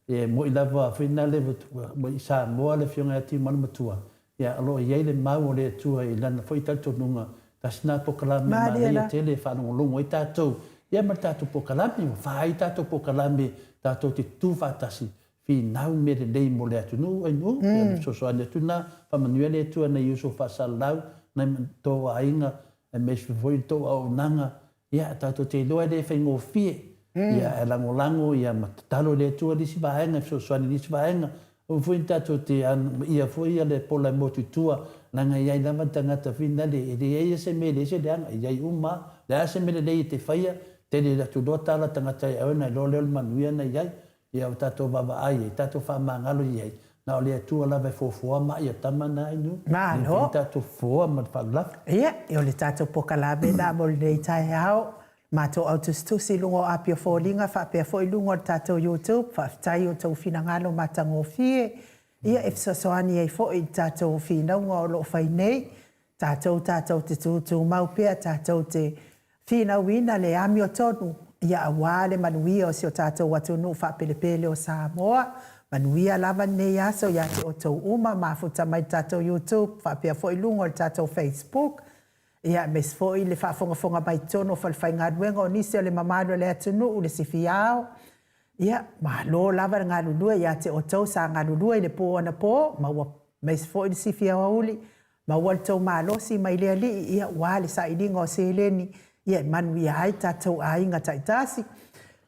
E mo i lava whina le mo i sa moa le fionga ati manu matua. Ia alo i eile mau o le tua i lana fo i tautonunga. Tasina pokalame ma leia tele whanongo longo i tātou. Ia ma tātou pokalame, whai tātou pokalame, tātou te tūwhatasi. Whi nau me le lei mo le atunu, ai nu, sosoani atuna, whamanua le tua na iuso whasalau, na tō ainga, e mesu voi tō au nanga. Ia tātou te loa le whaingo fie. Ia e lango ia matatalo le tua lisi vaenga, sosoani lisi vaenga. O fui tātou te ia fui ia le pola motu tua, nanga iai lava tangata whina le, e le eia se me le se leanga, iai uma, le ase me le lei te whaia, te le ratu do tala tangata i auna, lo leo manuia na iai, ia o tātou baba ai, tātou whamangalo iai. Na o le tua lava e fōfua ma ia tamana inu. Malo. Ia tātou fōa ma whalaf. Ia, i o le tātou pokalabe na mo le tai hao. Mātou au tustusi lungo apia fōlinga, whapea fōi lungo o tātou YouTube, whaftai o tau whinangalo matango fie. Ia e fisosoani ei fōi tātou whinaunga o loo whai nei. Tātou te tūtū maupea, tātou te whinauina le ami o tonu. Ia awale manuia o si o tātou watunu whapelepele o Samoa. Manuia lava nei aso ia te o tau uma, mafuta mai tātou YouTube, whapea fōi lungo o tātou Facebook. Ia mes foi le whaafonga mai tono whalwhai ngā ruenga o nisi o le mamano le atunu u le sifiao. Ia, ma lo lava ngā lulua ia te o tau sa ngā lulua i le pō ana pō, ma mes foi le sifiao auli, ma ua le tau mālosi mai le ali, ia wale sa ilinga o seleni, ia manu ia hai tātou ainga taitasi,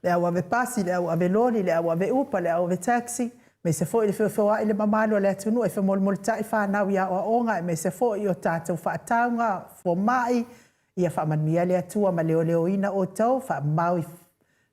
le au ave pasi, le au ave loni, le au ave upa, le au ave taxi, me se foi le whiwhiwa i le mamano le atunu e whamolmol tai whanau ia o onga e me se foi o tātou whaataunga, fo mai, ia whaamanuia le atua ma leo leo ina o tau, whaamau i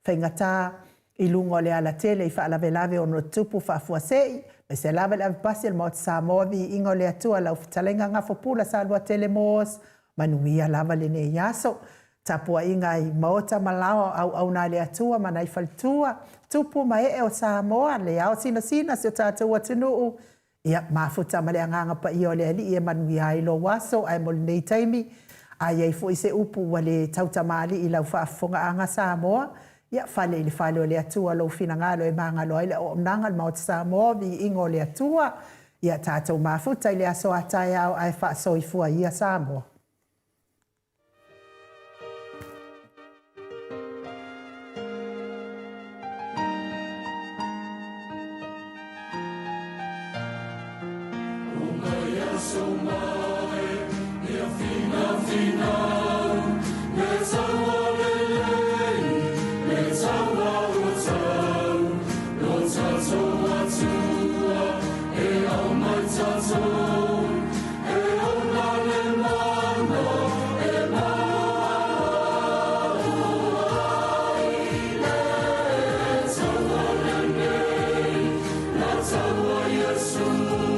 whaingata i lungo le ala tele i whaalawelawe o no tupu whaafuasei, me se lawe le avipasi le maot Samoa vi ingo le atua lau fitalenga ngafo pula sa alua tele moos, manuia lava le ne yaso, tapua inga i maota malawa au na le atua mana i faltua, tupu mae o Samoa le au sina se o tātua tunuu, ia mafuta ma le anganga pa i o le ali i e manuia i lo waso, ai moli nei taimi, ai ai fo i se upu wa le tautamali i lau whaafonga anga Samoa, ia fale i le fale o le atua lo fina ngalo e mangalo ai le o mnanga le maota Samoa vi ingo le atua, ia tātou mafuta i le aso atai au ai whaaso i fua ia Samoa. Yes,